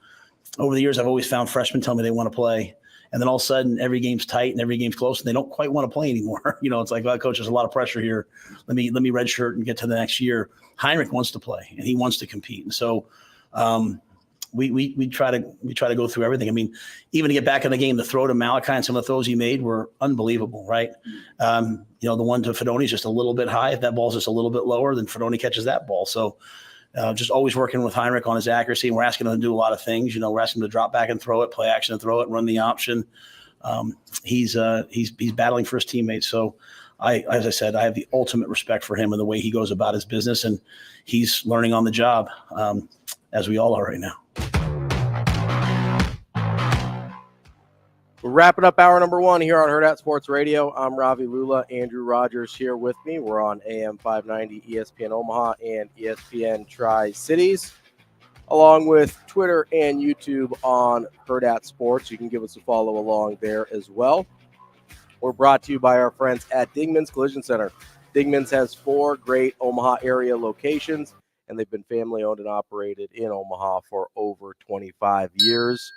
over the years, I've always found freshmen tell me they want to play. And then all of a sudden, every game's tight and every game's close and they don't quite want to play anymore. It's like, well, coach, there's a lot of pressure here. Let me redshirt and get to the next year. Heinrich wants to play and he wants to compete. And so we try to go through everything. I mean, even to get back in the game, the throw to Malachi and some of the throws he made were unbelievable, right? The one to Fedoni is just a little bit high. If that ball's just a little bit lower, then Fedoni catches that ball. So just always working with Heinrich on his accuracy. And we're asking him to do a lot of things. We're asking him to drop back and throw it, play action and throw it, run the option. He's battling for his teammates. So as I said, I have the ultimate respect for him and the way he goes about his business, and he's learning on the job, as we all are right now. We're wrapping up hour number one here on Hurrdat Sports Radio. I'm Ravi Lulla. Andrew Rogers here with me. We're on AM 590 ESPN Omaha and ESPN Tri-Cities, along with Twitter and YouTube on Hurrdat Sports. You can give us a follow along there as well. We're brought to you by our friends at Dingman's Collision Center. Dingman's has 4 great Omaha area locations, and they've been family owned and operated in Omaha for over 25 years.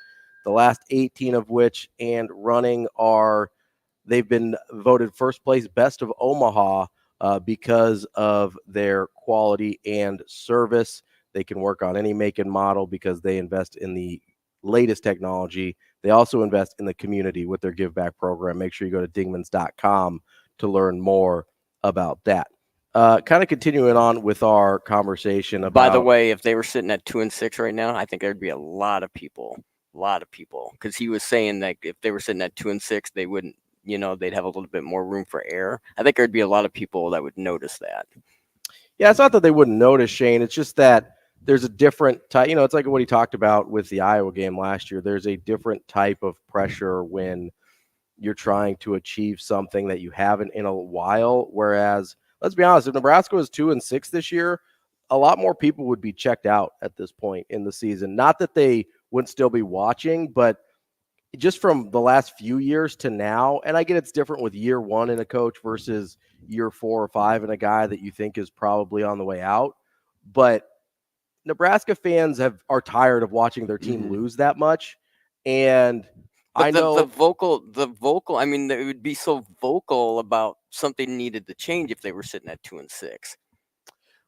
The last 18 of which and running are they've been voted first place best of Omaha because of their quality and service. They can work on any make and model because they invest in the latest technology. They also invest in the community with their give back program. Make sure you go to dingmans.com to learn more about that. Kind of continuing on with our conversation about. By the way, if they were sitting at 2-6 right now, I think there'd be a lot of people, because he was saying that if they were sitting at 2-6, they wouldn't, they'd have a little bit more room for error. I think there'd be a lot of people that would notice that. Yeah, it's not that they wouldn't notice, Shane. It's just that there's a different type. It's like what he talked about with the Iowa game last year. There's a different type of pressure when you're trying to achieve something that you haven't in a while. Whereas, let's be honest, if Nebraska was 2-6 this year, a lot more people would be checked out at this point in the season. Not that they wouldn't still be watching, but just from the last few years to now, and I get it's different with year one in a coach versus year 4 or 5 in a guy that you think is probably on the way out. But Nebraska fans are tired of watching their team lose that much. And but I know the vocal, I mean, they would be so vocal about something needed to change if they were sitting at 2-6.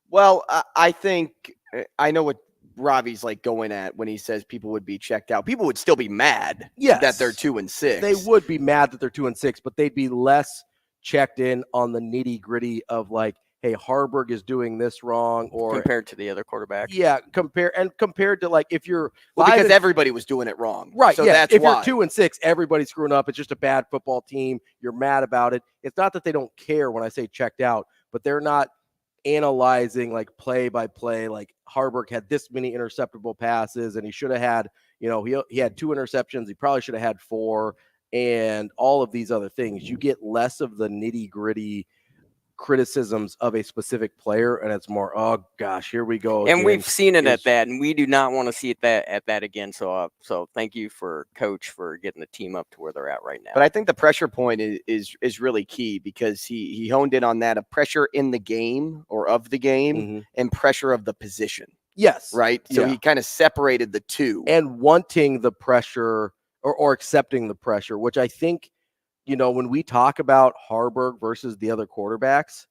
Well, I think I know what Ravi's like going at when he says people would be checked out. People would still be mad that they're 2-6. They would be mad that they're 2-6, but they'd be less checked in on the nitty gritty of like, hey, Harburg is doing this wrong, or compared to the other quarterback. Yeah, compared to like if you're because everybody was doing it wrong, right? So yeah, that's if why. You're 2-6, everybody's screwing up. It's just a bad football team. You're mad about it. It's not that they don't care when I say checked out, but they're not analyzing like play by play. Like Harburg had this many interceptable passes, and he should have had, he had 2 interceptions. He probably should have had 4, and all of these other things. You get less of the nitty gritty criticisms of a specific player, and it's more, oh gosh, here we go and again. We've seen it at that, and we do not want to see it at that again. So thank you for Coach for getting the team up to where they're at right now. But I think the pressure point is really key, because he honed in on that, of pressure in the game or of the game and pressure of the position. Yes, right. So he kind of separated the two, and wanting the pressure or accepting the pressure, which I think, when we talk about Harburg versus the other quarterbacks,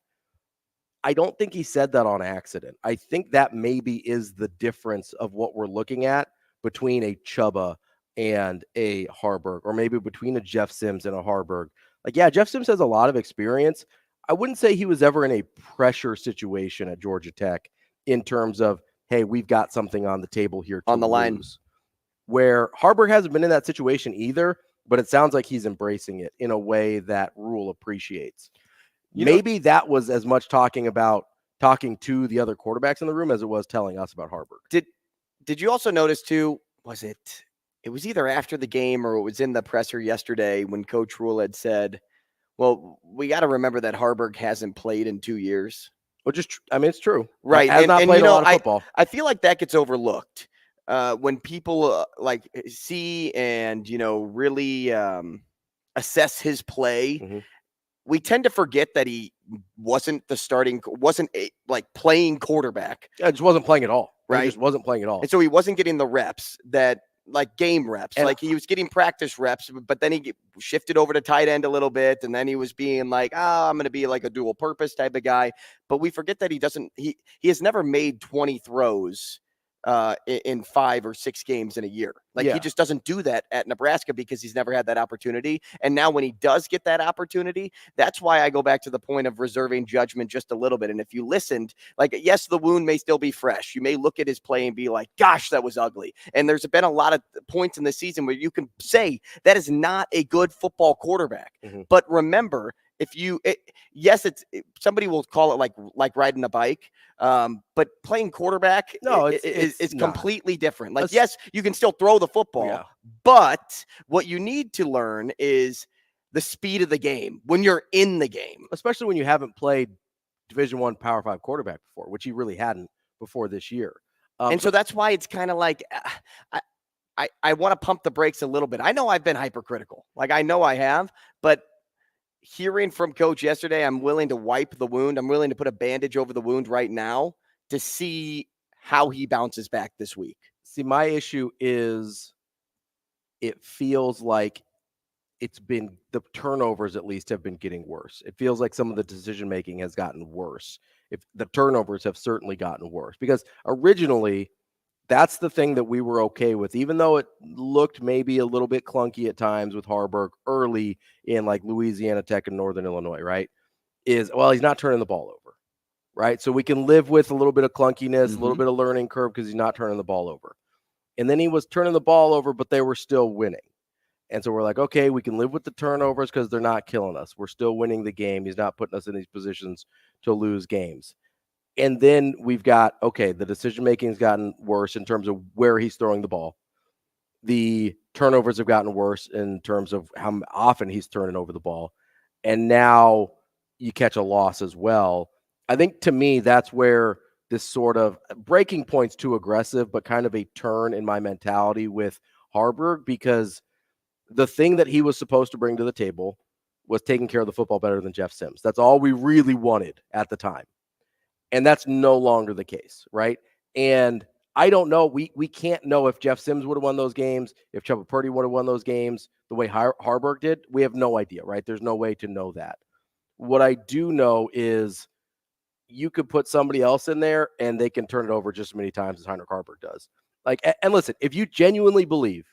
I don't think he said that on accident. I think that maybe is the difference of what we're looking at between a Chuba and a Harburg, or maybe between a Jeff Sims and a Harburg. Like, yeah, Jeff Sims has a lot of experience. I wouldn't say he was ever in a pressure situation at Georgia Tech in terms of, hey, we've got something on the table here to on the line. Lose. Where Harburg hasn't been in that situation either, but it sounds like he's embracing it in a way that Rule appreciates. Maybe that was as much talking to the other quarterbacks in the room as it was telling us about Harburg. Did you also notice too, it was either after the game or it was in the presser yesterday when Coach Rule had said, well, we got to remember that Harburg hasn't played in 2 years. Well, it's true. Right. Has not played a lot of football. I feel like that gets overlooked. When people see and, really assess his play, we tend to forget that he wasn't playing quarterback. Yeah, just wasn't playing at all. Right. He just wasn't playing at all. And so he wasn't getting the reps that, like, game reps. And he was getting practice reps, but then he shifted over to tight end a little bit, and then he was being like, I'm going to be like a dual purpose type of guy. But we forget that he has never made 20 throws in 5 or 6 games in a year. He just doesn't do that at Nebraska because he's never had that opportunity. And now when he does get that opportunity, that's why I go back to the point of reserving judgment just a little bit. And if you listened, yes, the wound may still be fresh. You may look at his play and be like, gosh, that was ugly. And there's been a lot of points in the season where you can say that is not a good football quarterback. But remember, somebody will call it like riding a bike, but playing quarterback is completely different. Yes, you can still throw the football, but what you need to learn is the speed of the game when you're in the game, especially when you haven't played Division I Power 5 quarterback before, which he really hadn't before this year. And so that's why it's kind of like I want to pump the brakes a little bit. I know I've been hypercritical, I know I have, but hearing from Coach yesterday, I'm willing to wipe the wound. I'm willing to put a bandage over the wound right now to see how he bounces back this week. See, my issue is it feels like the turnovers at least have been getting worse. It feels like some of the decision making has gotten worse. If the turnovers have certainly gotten worse, because originally that's the thing that we were okay with, even though it looked maybe a little bit clunky at times with Harburg early in like Louisiana Tech and Northern Illinois, right? He's not turning the ball over, right? So we can live with a little bit of clunkiness, a little bit of learning curve because he's not turning the ball over. And then he was turning the ball over, but they were still winning. And so we're like, okay, we can live with the turnovers because they're not killing us. We're still winning the game. He's not putting us in these positions to lose games. And then we've got, okay, the decision-making has gotten worse in terms of where he's throwing the ball. The turnovers have gotten worse in terms of how often he's turning over the ball. And now you catch a loss as well. I think to me, that's where this sort of breaking point's too aggressive, but kind of a turn in my mentality with Harburg, because the thing that he was supposed to bring to the table was taking care of the football better than Jeff Sims. That's all we really wanted at the time. And that's no longer the case, right? And I don't know. We can't know if Jeff Sims would have won those games, if Chubba Purdy would have won those games the way Harburg did. We have no idea, right? There's no way to know that. What I do know is you could put somebody else in there and they can turn it over just as many times as Heinrich Harburg does. And listen, if you genuinely believe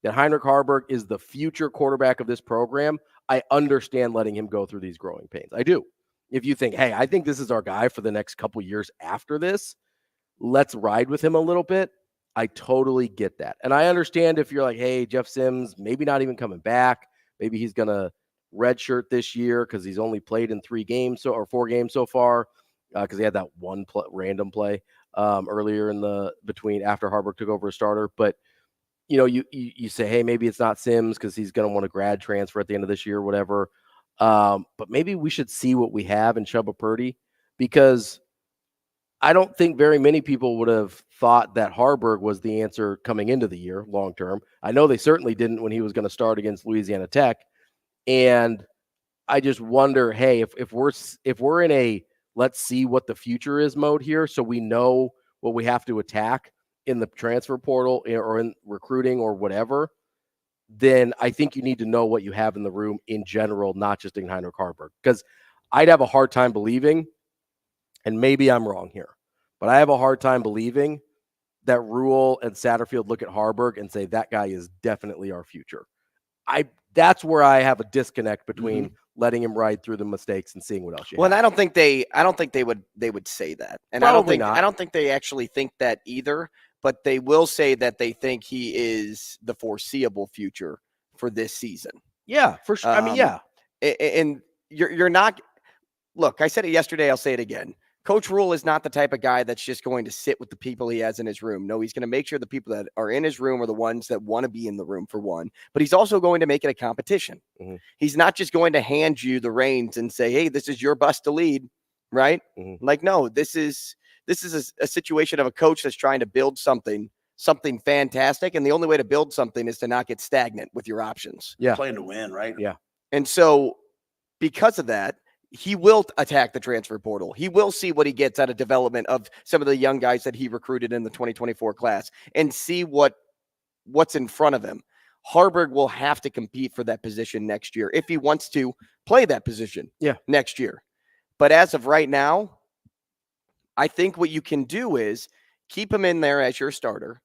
that Heinrich Harburg is the future quarterback of this program, I understand letting him go through these growing pains. I do. If you think, hey, I think this is our guy for the next couple years after this, let's ride with him a little bit. I totally get that. And I understand if you're like, hey, Jeff Sims, maybe not even coming back. Maybe he's going to redshirt this year because he's only played in 4 games so far, because he had that one random play earlier after Harburg took over as starter. But, you say, hey, maybe it's not Sims because he's going to want a grad transfer at the end of this year or whatever. But maybe we should see what we have in Chubba Purdy, because I don't think very many people would have thought that Harburg was the answer coming into the year long term. I know they certainly didn't when he was going to start against Louisiana Tech. And I just wonder, hey, if we're in a let's see what the future is mode here, so we know what we have to attack in the transfer portal or in recruiting or whatever, then I think you need to know what you have in the room in general, not just in Heinrich Harburg. Because I'd have a hard time believing, and maybe I'm wrong here, but I have a hard time believing that Rule and Satterfield look at Harburg and say, that guy is definitely our future. That's where I have a disconnect between letting him ride through the mistakes and seeing what else you have. And I don't think they would say that. And Probably I don't think they actually think that either. But they will say that they think he is the foreseeable future for this season. Yeah, for sure. I mean, yeah. And you're not – look, I said it yesterday. I'll say it again. Coach Rule is not the type of guy that's just going to sit with the people he has in his room. No, he's going to make sure the people that are in his room are the ones that want to be in the room, for one. But he's also going to make it a competition. Mm-hmm. He's not just going to hand you the reins and say, hey, this is your bus to lead, right? Mm-hmm. Like, no, this is a situation of a coach that's trying to build something fantastic. And the only way to build something is to not get stagnant with your options. Yeah. Playing to win, right? Yeah. And so because of that, he will attack the transfer portal. He will see what he gets out of development of some of the young guys that he recruited in the 2024 class and see what's in front of him. Harburg will have to compete for that position next year if he wants to play that position next year. But as of right now, I think what you can do is keep him in there as your starter,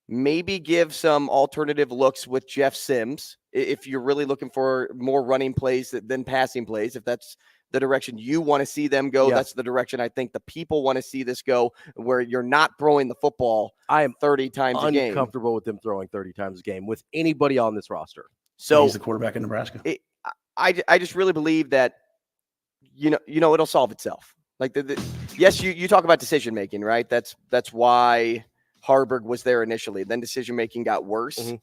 maybe give some alternative looks with Jeff Sims if you're really looking for more running plays than passing plays. If that's the direction you want to see them go, that's the direction I think the people want to see this go, where you're not throwing the football 30 times a game. I'm uncomfortable with them throwing 30 times a game with anybody on this roster. So he's the quarterback in Nebraska. I just really believe that, it'll solve itself. Like yes, you talk about decision making, right? That's why Harburg was there initially. Then decision making got worse. Mm-hmm.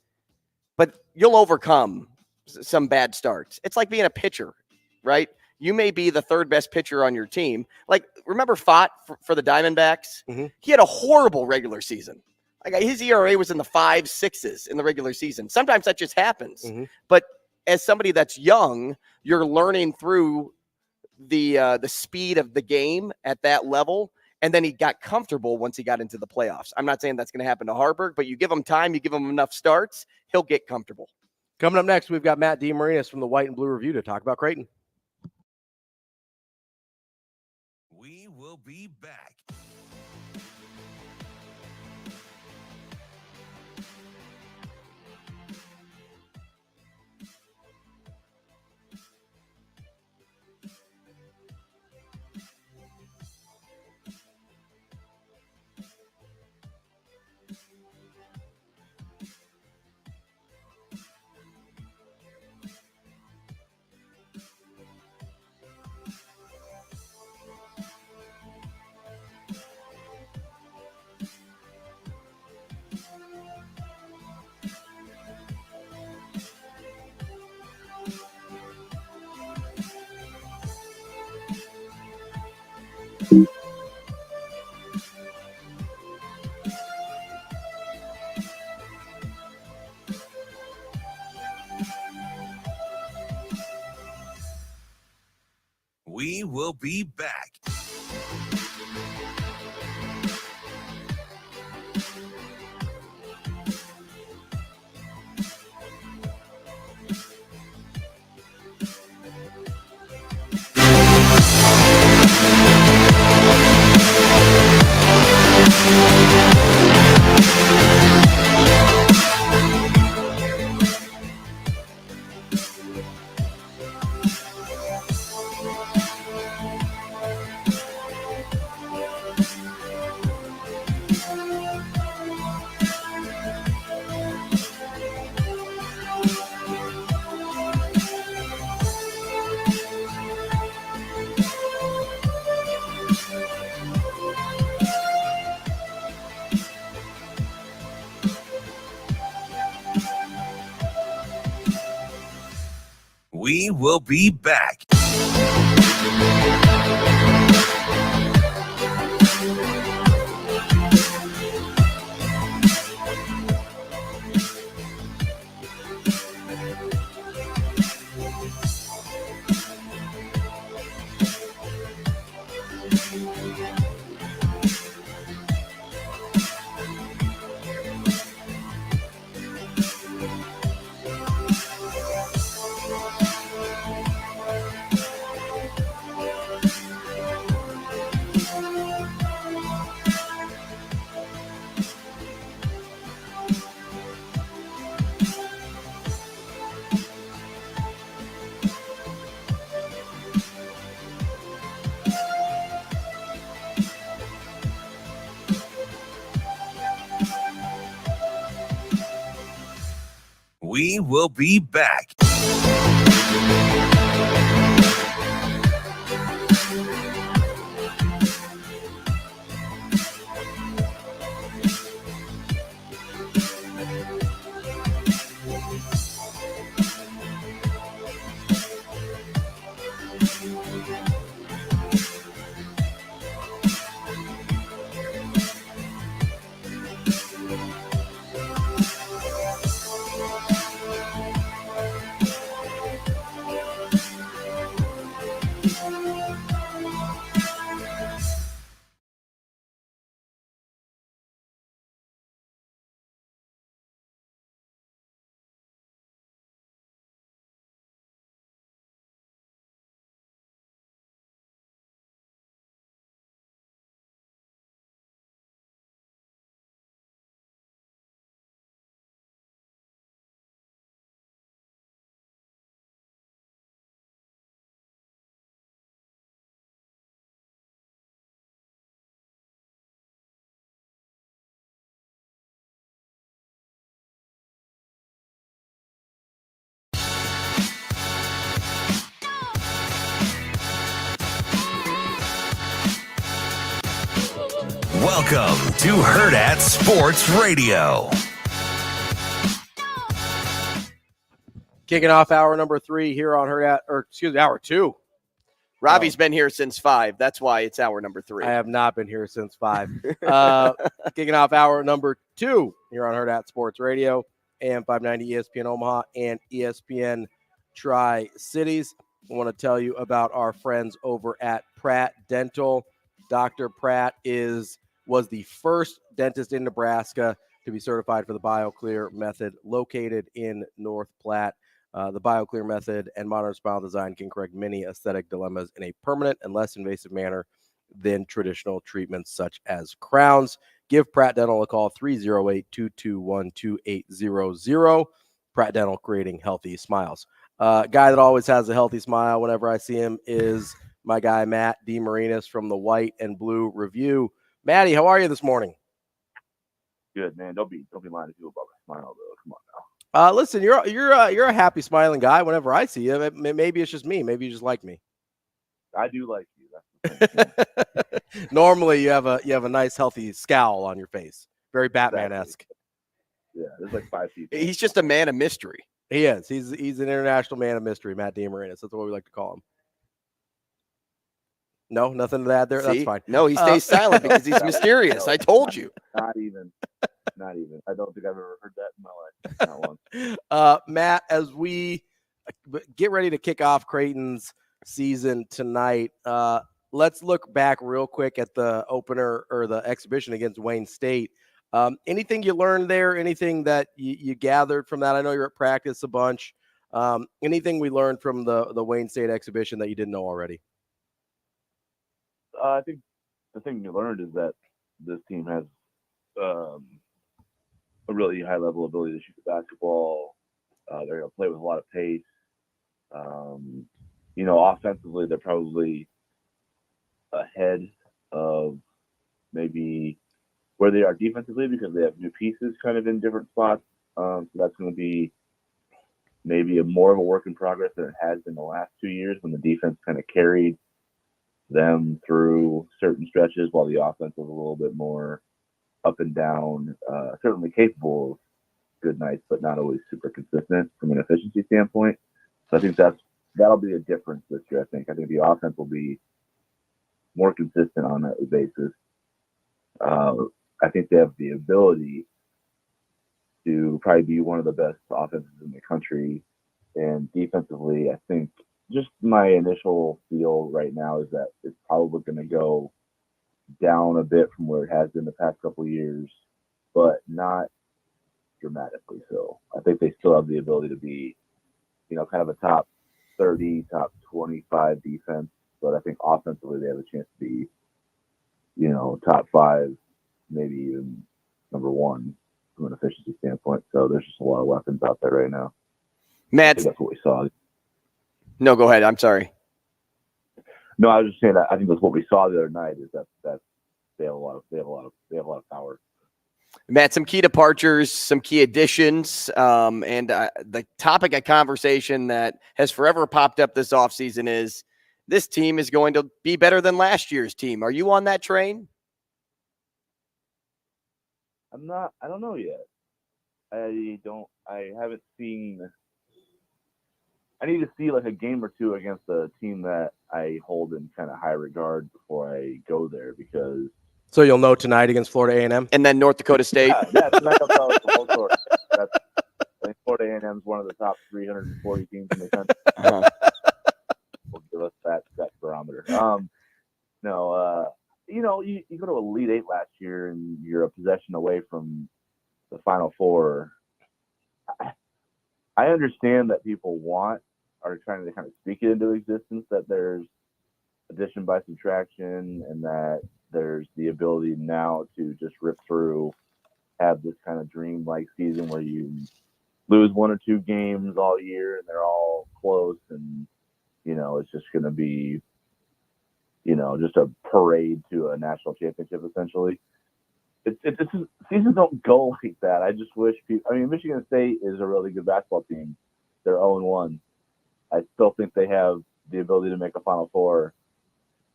But you'll overcome some bad starts. It's like being a pitcher, right? You may be the third best pitcher on your team. Like, remember Fott for the Diamondbacks? Mm-hmm. He had a horrible regular season. Like, his ERA was in the 5.6s in the regular season. Sometimes that just happens. Mm-hmm. But as somebody that's young, you're learning through the speed of the game at that level. And then he got comfortable once he got into the playoffs. I'm not saying that's going to happen to Harburg, but you give him time, you give him enough starts, he'll get comfortable. Coming up next, we've got Matt DeMarinis from the White and Blue Review to talk about Creighton. We will be back. We will be back. We will be back. We will be back. Welcome to Hurrdat Sports Radio. Kicking off hour number 3 here on hour 2. Ravi's been here since 5. That's why it's hour number 3. I have not been here since 5. Kicking off hour number 2 here on Hurrdat Sports Radio, AM 590 ESPN Omaha and ESPN Tri-Cities. I want to tell you about our friends over at Pratt Dental. Dr. Pratt was the first dentist in Nebraska to be certified for the BioClear method, located in North Platte. The BioClear method and modern smile design can correct many aesthetic dilemmas in a permanent and less invasive manner than traditional treatments such as crowns. Give Pratt Dental a call, 308-221-2800. Pratt Dental, creating healthy smiles. Guy that always has a healthy smile whenever I see him is my guy, Matt DeMarinis from the White and Blue Review. Matty, how are you this morning? Good, man. Don't be lying to people about my smile, though. Come on now. Listen, you're a happy, smiling guy whenever I see you. Maybe it's just me. Maybe you just like me. I do like you. Normally, you have a nice, healthy scowl on your face. Very Batman-esque. Yeah, there's like 5 people. He's just a man of mystery. He is. He's an international man of mystery, Matt DeMarinis. That's what we like to call him. No, nothing to add there. See? That's fine. No, he stays silent because he's mysterious. I told you. Not even. I don't think I've ever heard that in my life. Not once. Matt, as we get ready to kick off Creighton's season tonight, let's look back real quick at the opener or the exhibition against Wayne State. Anything you learned there? Anything that you gathered from that? I know you're at practice a bunch. Anything we learned from the Wayne State exhibition that you didn't know already? I think the thing you learned is that this team has a really high level ability to shoot the basketball. They're going to play with a lot of pace. Offensively, they're probably ahead of maybe where they are defensively because they have new pieces kind of in different spots. So that's going to be maybe more of a work in progress than it has been the last 2 years when the defense kind of carried them through certain stretches while the offense was a little bit more up and down, certainly capable of good nights, but not always super consistent from an efficiency standpoint. So I think that'll be a difference this year. I think the offense will be more consistent on that basis. I think they have the ability to probably be one of the best offenses in the country. And defensively, I think just my initial feel right now is that it's probably going to go down a bit from where it has been the past couple of years, but not dramatically so. I think they still have the ability to be, kind of a top 30, top 25 defense, but I think offensively they have a chance to be, top 5, maybe even number 1 from an efficiency standpoint. So there's just a lot of weapons out there right now. Matt, that's what we saw. No, go ahead. I'm sorry. No, I was just saying that I think that's what we saw the other night is that they have a lot of power. Matt, some key departures, some key additions, and the topic of conversation that has forever popped up this offseason is this team is going to be better than last year's team. Are you on that train? I'm not. I don't know yet. I haven't seen. I need to see like a game or two against a team that I hold in kind of high regard before I go there because. So you'll know tonight against Florida A&M? And then North Dakota State? Yeah, tonight I'll tell the whole story. I think Florida A&M is one of the top 340 teams in the country. Will give us that barometer. You go to Elite Eight last year and you're a possession away from the Final Four. I understand that people are trying to kind of speak it into existence that there's addition by subtraction and that there's the ability now to just rip through, have this kind of dream-like season where you lose 1 or 2 games all year and they're all close and, it's just going to be, just a parade to a national championship essentially. Seasons don't go like that. I just wish Michigan State is a really good basketball team. They're 0-1. I still think they have the ability to make a Final Four.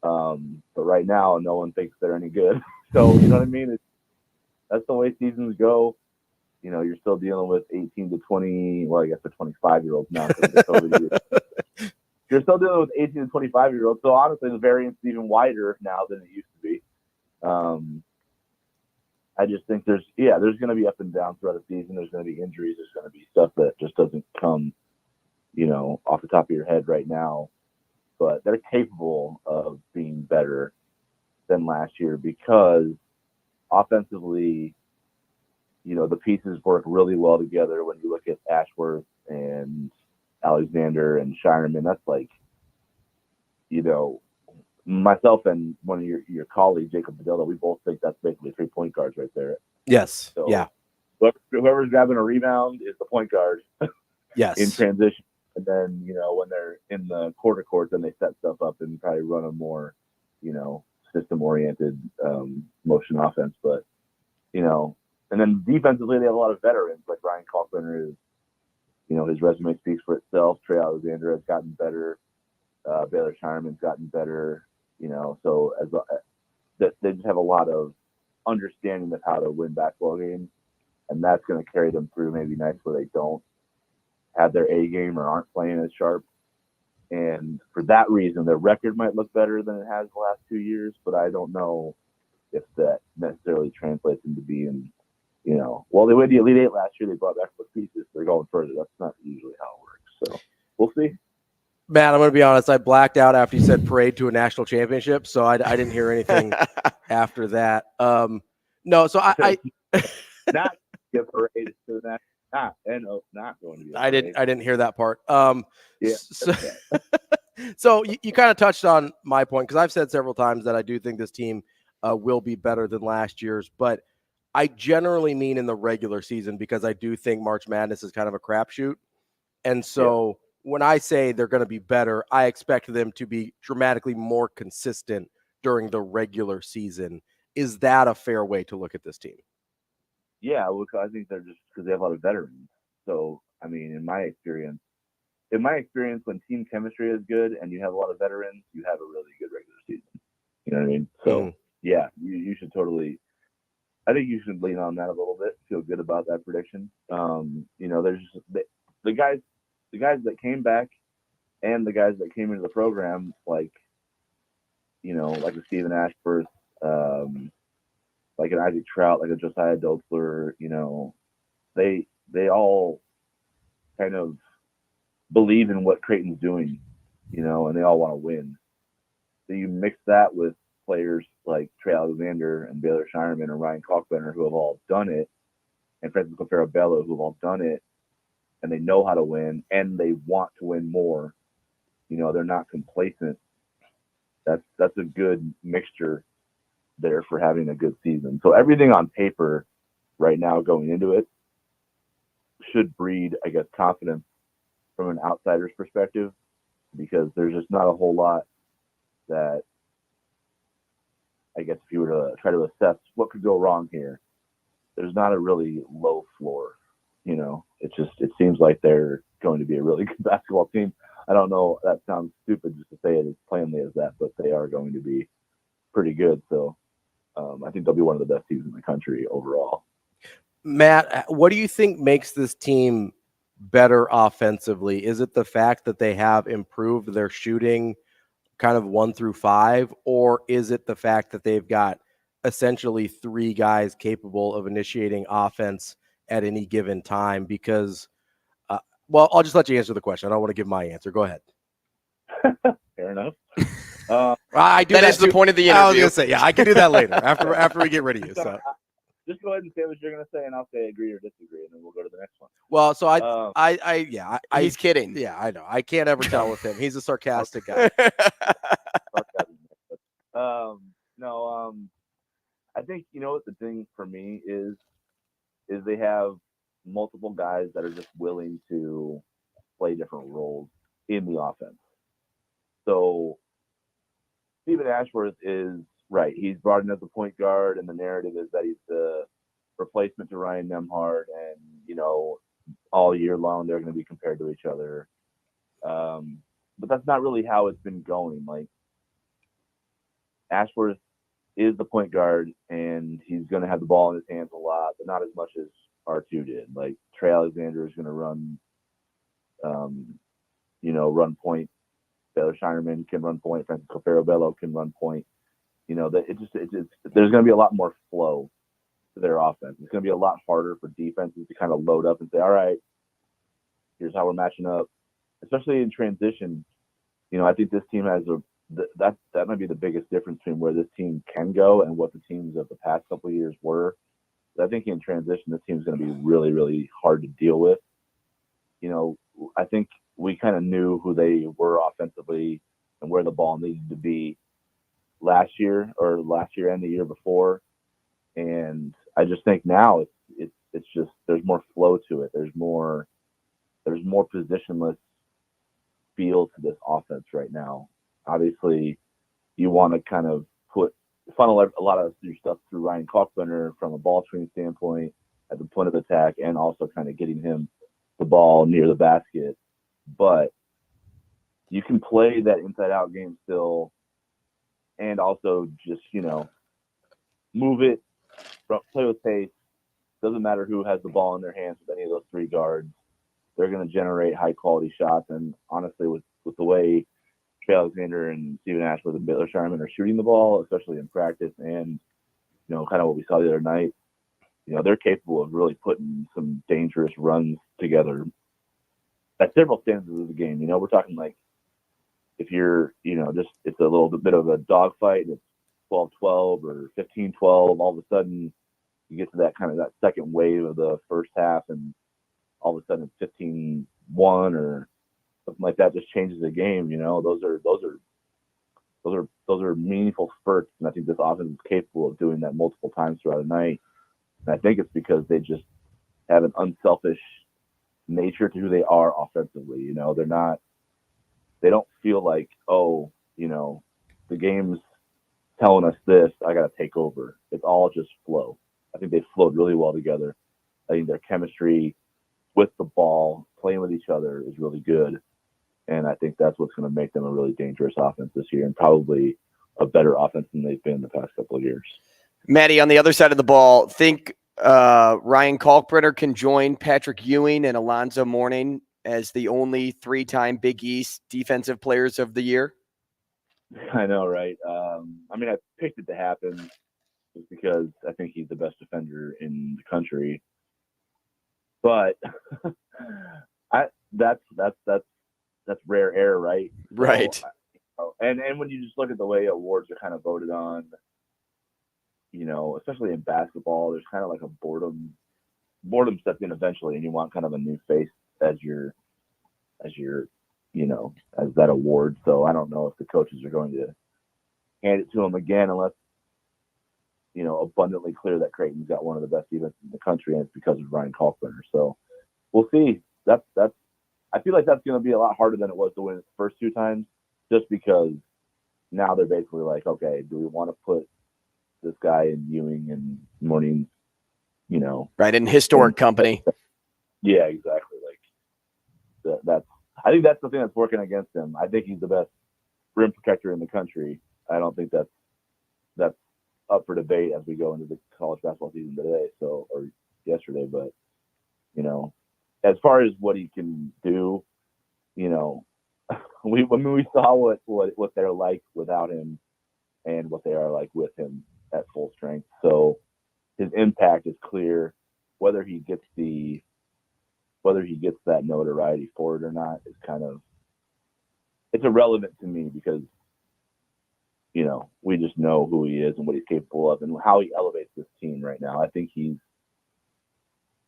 But right now, no one thinks they're any good. So, you know what I mean? That's the way seasons go. You're still dealing with 18 to 20, well, I guess the 25-year-olds now. You're still dealing with 18 to 25-year-olds. So, honestly, the variance is even wider now than it used to be. I just think there's going to be up and down throughout the season. There's going to be injuries. There's going to be stuff that just doesn't come, off the top of your head right now. But they're capable of being better than last year because offensively the pieces work really well together. When you look at Ashworth and Alexander and Shireman, that's like, myself and one of your colleagues, Jacob Padilla, we both think that's basically 3 point guards right there. Yes. So yeah. Whoever's grabbing a rebound is the point guard. Yes. In transition. And then, when they're in the quarter court, then they set stuff up and probably run a more, system-oriented motion offense. But, and then defensively, they have a lot of veterans. Like Ryan Kalkbrenner is, his resume speaks for itself. Trey Alexander has gotten better. Baylor Shireman's gotten better. So they just have a lot of understanding of how to win basketball games. And that's going to carry them through maybe nights where they don't have their A game or aren't playing as sharp. And for that reason, their record might look better than it has the last 2 years, but I don't know if that necessarily translates into being, well, they went the Elite Eight last year. They brought back the pieces. They're going further. That's not usually how it works. So we'll see. Matt, I'm going to be honest. I blacked out after you said parade to a national championship, so I didn't hear anything after that. No, so I not get parade to that. Not going to be. I didn't hear that part. Yeah. So you kind of touched on my point, because I've said several times that I do think this team will be better than last year's, but I generally mean in the regular season, because I do think March Madness is kind of a crapshoot. And so when I say they're going to be better, I expect them to be dramatically more consistent during the regular season. Is that a fair way to look at this team? Yeah, well, I think they're just because they have a lot of veterans. So, I mean, in my experience, when team chemistry is good and you have a lot of veterans, you have a really good regular season. You know what I mean? So, yeah, you should totally. I think you should lean on that a little bit. Feel good about that prediction. There's the guys that came back and the guys that came into the program, like a Stephen Ashworth, like an Isaac Trout, like a Josiah Dotzler, they all kind of believe in what Creighton's doing, and they all want to win. So you mix that with players like Trey Alexander and Baylor Shireman and Ryan Kalkbrenner, who have all done it, and Francisco Farabello, who have all done it, and they know how to win, and they want to win more. They're not complacent. That's a good mixture there for having a good season. So everything on paper right now going into it should breed, I guess, confidence from an outsider's perspective, because there's just not a whole lot that, I guess, if you were to try to assess what could go wrong here, there's not a really low floor. It seems like they're going to be a really good basketball team. I don't know, that sounds stupid just to say it as plainly as that, but they are going to be pretty good. So I think they'll be one of the best teams in the country overall. Matt, what do you think makes this team better offensively? Is it the fact that they have improved their shooting kind of 1 through 5, or is it the fact that they've got essentially 3 guys capable of initiating offense at any given time? Because, I'll just let you answer the question. I don't want to give my answer. Go ahead. Fair enough. I do that is the point of the interview. I was going to say, yeah, I can do that later after we get rid of you. So just go ahead and say what you're going to say, and I'll say agree or disagree, and then we'll go to the next one. Well, so he's kidding. Yeah, I know. I can't ever tell with him. He's a sarcastic guy. I think what the thing for me is they have multiple guys that are just willing to play different roles in the offense. So Stephen Ashworth is right. He's brought in as a point guard, and the narrative is that he's the replacement to Ryan Nembhard, and all year long they're going to be compared to each other. But that's not really how it's been going. Like, Ashworth is the point guard, and he's going to have the ball in his hands a lot, but not as much as R2 did. Like, Trey Alexander is going to run, run point. Baylor Shireman can run point. Francisco Farabello can run point. There's going to be a lot more flow to their offense. It's going to be a lot harder for defenses to kind of load up and say, all right, here's how we're matching up, especially in transition. I think this team has that might be the biggest difference between where this team can go and what the teams of the past couple of years were. I think in transition, this team's going to be really, really hard to deal with. You know, I think we kind of knew who they were offensively and where the ball needed to be last year and the year before. And I just think now it's just there's more flow to it. There's more positionless feel to this offense right now. Obviously, you want to kind of funnel a lot of your stuff through Ryan Kalkbrenner from a ball screen standpoint at the point of attack, and also kind of getting him the ball near the basket. But you can play that inside-out game still, and also just move it, play with pace. Doesn't matter who has the ball in their hands with any of those three guards. They're going to generate high-quality shots. And honestly, with the way Trey Alexander and Steven Ashworth and Baylor Sharman are shooting the ball, especially in practice, and kind of what we saw the other night, they're capable of really putting some dangerous runs together at several stanzas of the game. We're talking like if you're, just it's a little bit of a dogfight, it's 12-12 or 15-12, all of a sudden you get to that second wave of the first half, and all of a sudden it's 15-1 or something like that. Just changes the game. Those are meaningful spurts, and I think this offense is capable of doing that multiple times throughout the night. And I think it's because they just have an unselfish nature to who they are offensively. They don't feel like, the game's telling us this, I got to take over. It's all just flow. I think they flowed really well together. I think their chemistry with the ball, playing with each other, is really good. And I think that's what's going to make them a really dangerous offense this year, and probably a better offense than they've been the past couple of years. Maddie, on the other side of the ball, think Ryan Kalkbrenner can join Patrick Ewing and Alonzo Mourning as the only 3-time Big East Defensive Players of the Year? I know, right? I picked it to happen just because I think he's the best defender in the country. But that's rare air, right? Right. So, and when you just look at the way awards are kind of voted on, especially in basketball, there's kind of like a boredom steps in eventually, and you want kind of a new face as that award. So I don't know if the coaches are going to hand it to him again unless abundantly clear that Creighton's got one of the best defenses in the country, and it's because of Ryan Kalkbrenner. So we'll see. I feel like that's going to be a lot harder than it was to win it the first 2 times, just because now they're basically like, okay, do we want to put this guy in Ewing and Mourning, right, in historic company? Yeah, exactly. Like that's. I think that's the thing that's working against him. I think he's the best rim protector in the country. I don't think that's up for debate as we go into the college basketball season today, or yesterday. But as far as what he can do, we saw what they're like without him, and what they are like with him at full strength. So his impact is clear. Whether he gets that notoriety for it or not is it's irrelevant to me, because we just know who he is and what he's capable of and how he elevates this team right now. I think he's,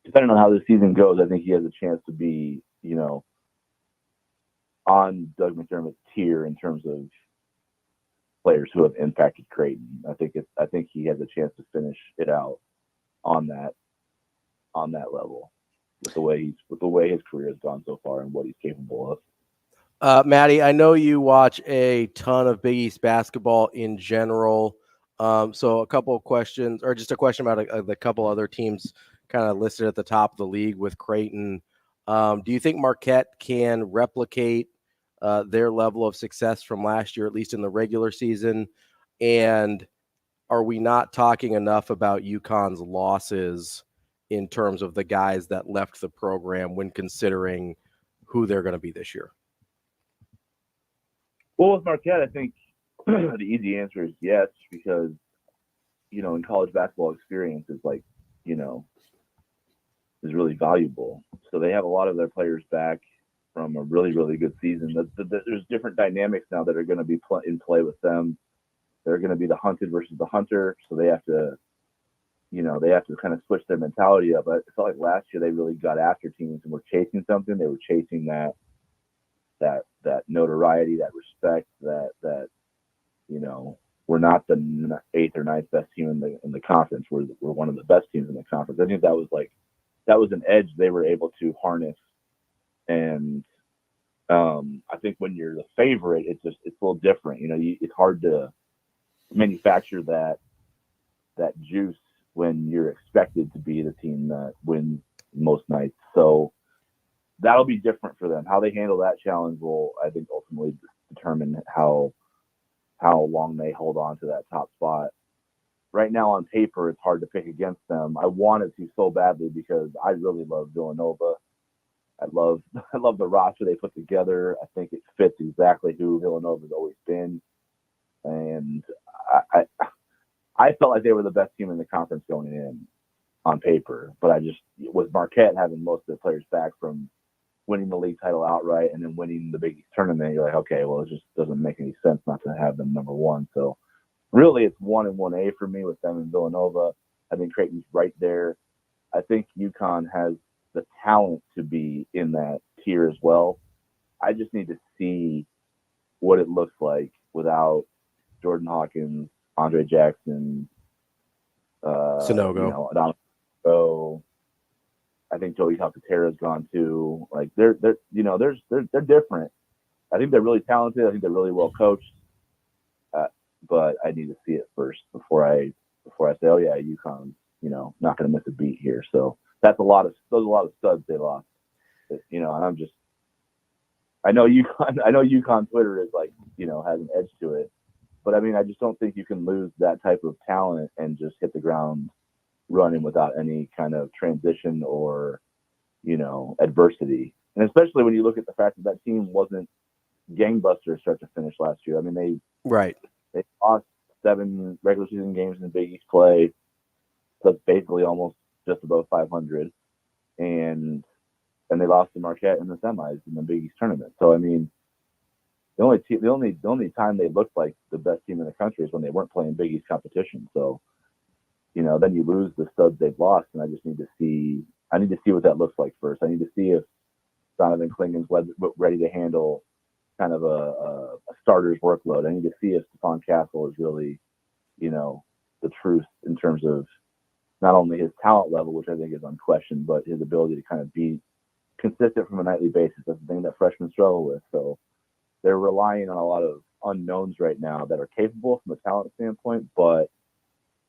depending on how this season goes, I think he has a chance to be, on Doug McDermott's tier in terms of players who have impacted Creighton. I think he has a chance to finish it out on that level with the way his career has gone so far and what he's capable of. Maddie, I know you watch a ton of Big East basketball in general. So a couple of questions, or just a question about a couple other teams kind of listed at the top of the league with Creighton. Do you think Marquette can replicate their level of success from last year, at least in the regular season? And are we not talking enough about UConn's losses in terms of the guys that left the program when considering who they're going to be this year? Well, with Marquette, I think the easy answer is yes, because, in college basketball, experience is is really valuable. So they have a lot of their players back from a really, really good season. There's different dynamics now that are going to be in play with them. They're going to be the hunted versus the hunter. So they have to, they have to kind of switch their mentality up. But it felt like last year they really got after teams and were chasing something. They were chasing that notoriety, that respect, that we're not the 8th or 9th best team in the conference. We're one of the best teams in the conference. I think that was an edge they were able to harness. And I think when you're the favorite, it's a little different. It's hard to manufacture that juice when you're expected to be the team that wins most nights. So that'll be different for them. How they handle that challenge will, I think, ultimately determine how long they hold on to that top spot. Right now on paper, it's hard to pick against them. I wanted to so badly because I really love Villanova. I love the roster they put together. I think it fits exactly who Villanova's always been. And I felt like they were the best team in the conference going in on paper, but with Marquette having most of their players back from winning the league title outright and then winning the Big East tournament, you're like, okay, well, it just doesn't make any sense not to have them number one. So really it's 1 and 1A for me with them and Villanova. I think Creighton's right there. I think UConn has the talent to be in that tier as well. I just need to see what it looks like without Jordan Hawkins, Andre Jackson, Sonogo. So I think Joey Calcaterra's gone too. Like they're different. I think they're really talented. I think they're really well coached. But I need to see it first before I say, oh yeah, UConn's not going to miss a beat here. So that's a lot of studs they lost. And I know UConn Twitter is like has an edge to it. But I mean, I just don't think you can lose that type of talent and just hit the ground running without any kind of transition or, adversity. And especially when you look at the fact that team wasn't gangbusters start to finish last year. I mean, they lost 7 regular season games in Big East play. So it's basically almost just above 500. And they lost to Marquette in the semis in the Big East tournament. So, I mean, the only time they looked like the best team in the country is when they weren't playing Big East competition. So, then you lose the studs they've lost, and I just need to see what that looks like first. I need to see if Donovan Klingen's ready to handle kind of a starter's workload. I need to see if Stephon Castle is really, the truth in terms of not only his talent level, which I think is unquestioned, but his ability to kind of be consistent from a nightly basis. That's the thing that freshmen struggle with. So they're relying on a lot of unknowns right now that are capable from a talent standpoint, but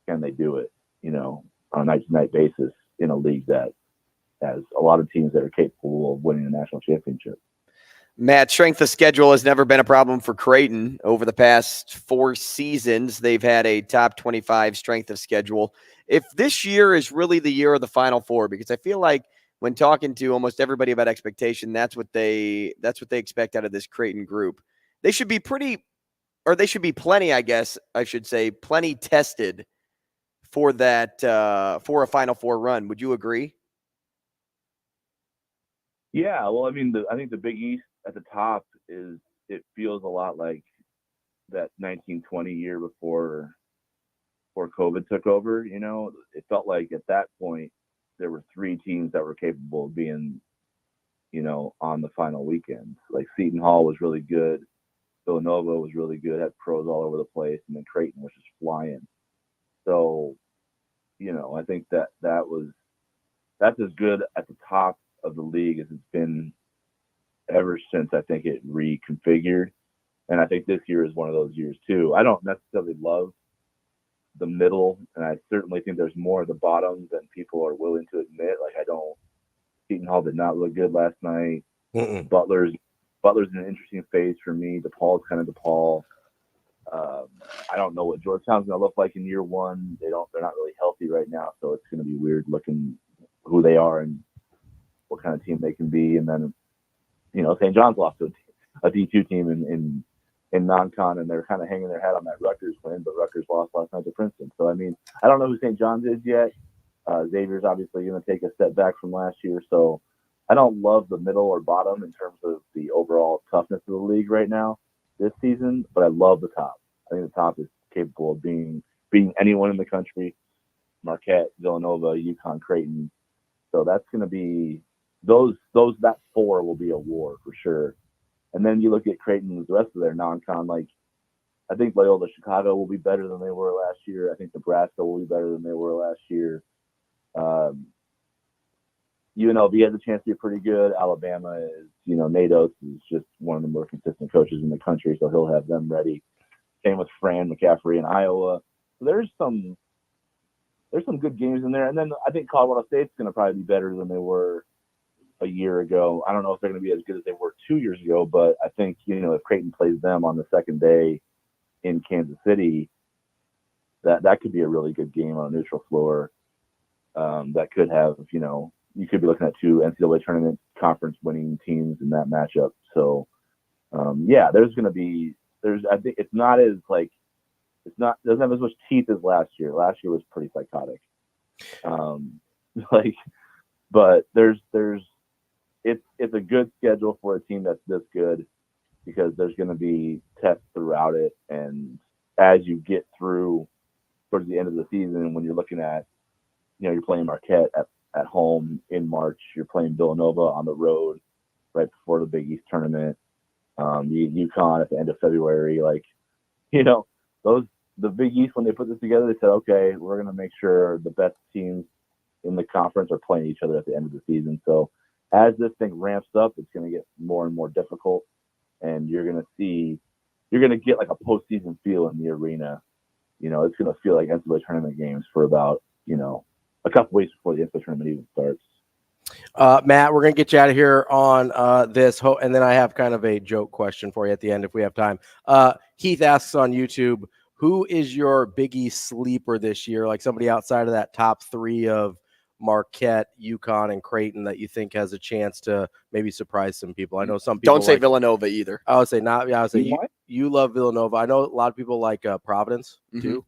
can they do it, on a night-to-night basis in a league that has a lot of teams that are capable of winning a national championship? Matt, strength of schedule has never been a problem for Creighton. Over the past 4 seasons, they've had a top 25 strength of schedule. If this year is really the year of the Final Four, because I feel like when talking to almost everybody about expectation, that's what they expect out of this Creighton group. They should be plenty, I guess I should say, plenty tested for that for a Final Four run. Would you agree? Yeah, well, I mean, I think the Big East at the top it feels a lot like that 1920 year before COVID took over. It felt like at that point there were 3 teams that were capable of being, on the final weekend. Like Seton Hall was really good, Villanova was really good, had pros all over the place, and then Creighton was just flying. So, I think that's as good at the top of the league as it's been ever since I think it reconfigured. And I think this year is one of those years too. I don't necessarily love the middle, and I certainly think there's more at the bottom than people are willing to admit. Like Seton Hall did not look good last night. Butler's in an interesting phase for me. DePaul's kind of DePaul. I don't know what Georgetown's going to look like in year one. They're not really healthy right now, so it's going to be weird looking who they are and what kind of team they can be. And then, St. John's lost to a D2 team in non-con, and they're kind of hanging their hat on that Rutgers win, but Rutgers lost last night to Princeton. So, I mean, I don't know who St. John's is yet. Xavier's obviously going to take a step back from last year. So I don't love the middle or bottom in terms of the overall toughness of the league right now this season, but I love the top. I think the top is capable of being anyone in the country. Marquette, Villanova, UConn, Creighton. So that's going to be that 4 will be a war for sure. And then you look at Creighton with the rest of their non-con, like I think Loyola Chicago will be better than they were last year. I think Nebraska will be better than they were last year. UNLV has a chance to be pretty good. Alabama is, Nate Oates is just one of the more consistent coaches in the country, so he'll have them ready. Same with Fran McCaffrey in Iowa. So there's some good games in there. And then I think Colorado State's going to probably be better than they were a year ago. I don't know if they're going to be as good as they were 2 years ago, but I think, if Creighton plays them on the second day in Kansas City, that could be a really good game on a neutral floor. That could have, you could be looking at 2 NCAA tournament conference winning teams in that matchup. So, I think it's not as doesn't have as much teeth as last year. Last year was pretty psychotic. But it's a good schedule for a team that's this good because there's going to be tests throughout it. And as you get through towards the end of the season, when you're looking at, you're playing Marquette at home in March, you're playing Villanova on the road right before the Big East tournament. UConn at the end of February, the Big East, when they put this together, they said, okay, we're going to make sure the best teams in the conference are playing each other at the end of the season. So as this thing ramps up, it's going to get more and more difficult, and you're going to get like a postseason feel in the arena. It's going to feel like NCAA tournament games for about, a couple weeks before the NCAA tournament even starts. Matt, we're going to get you out of here on this, and then I have kind of a joke question for you at the end if we have time. Heath asks on YouTube, who is your Big East sleeper this year, like somebody outside of that top 3 of Marquette, UConn, and Creighton that you think has a chance to maybe surprise some people? I know some people don't say Villanova either. I would say not. Yeah, I would say you love Villanova. I know a lot of people like Providence too.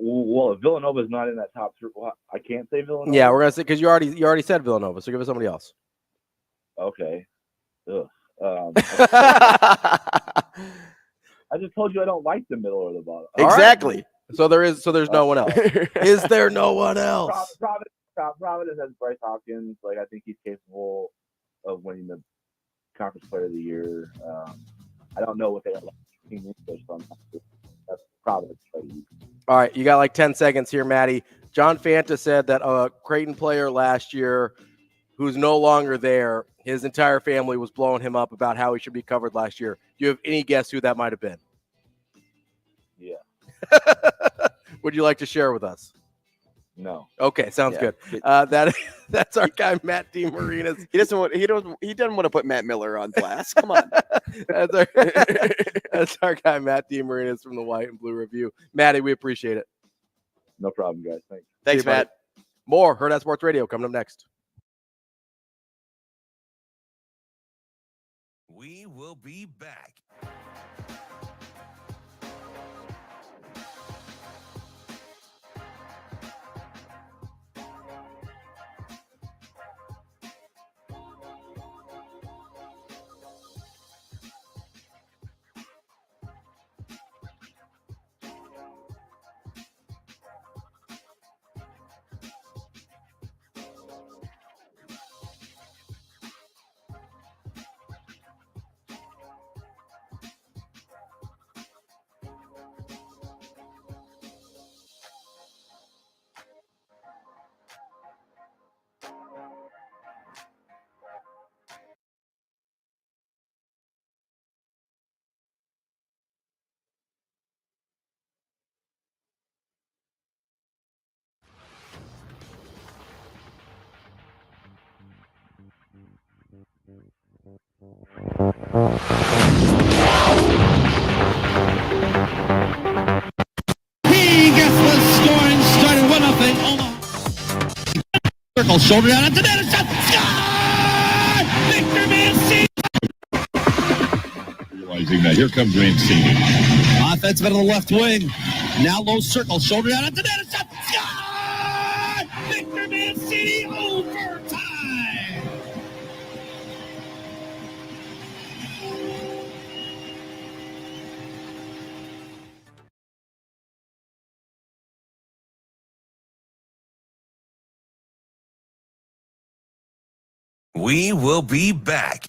Well, if Villanova is not in that top 3, I can't say Villanova. Yeah, we're gonna say because you already said Villanova, so give us somebody else. Okay. Ugh. I just told you I don't like the middle or the bottom. Exactly. Right. So there's no one else. Is there no one else? Providence has Bryce Hopkins. I think he's capable of winning the Conference Player of the Year. I don't know what they are like team English, so that's Providence. All right, you got like 10 seconds here, Maddie. John Fanta said that a Creighton player last year who's no longer there, his entire family was blowing him up about how he should be covered last year. Do you have any guess who that might have been? Yeah. Would you like to share with us? No. Okay, sounds good. That's our guy Matt DeMarinis. He doesn't want to put Matt Miller on blast. Come on. That's our guy Matt DeMarinis from the White and Blue Review. Maddie, we appreciate it. No problem, guys. Thanks. Thanks, Matt. More Hurrdat Sports Radio coming up next. We will be back. He gets the scoring started 1-0 Omaha. Circle, shoulder down at the net, shot, score! Victor Mancini. Realizing that here comes Mancini. Offensive out of the left wing. Now low circle, shoulder down at the net, shot, score! Victor Mancini overtime. We will be back.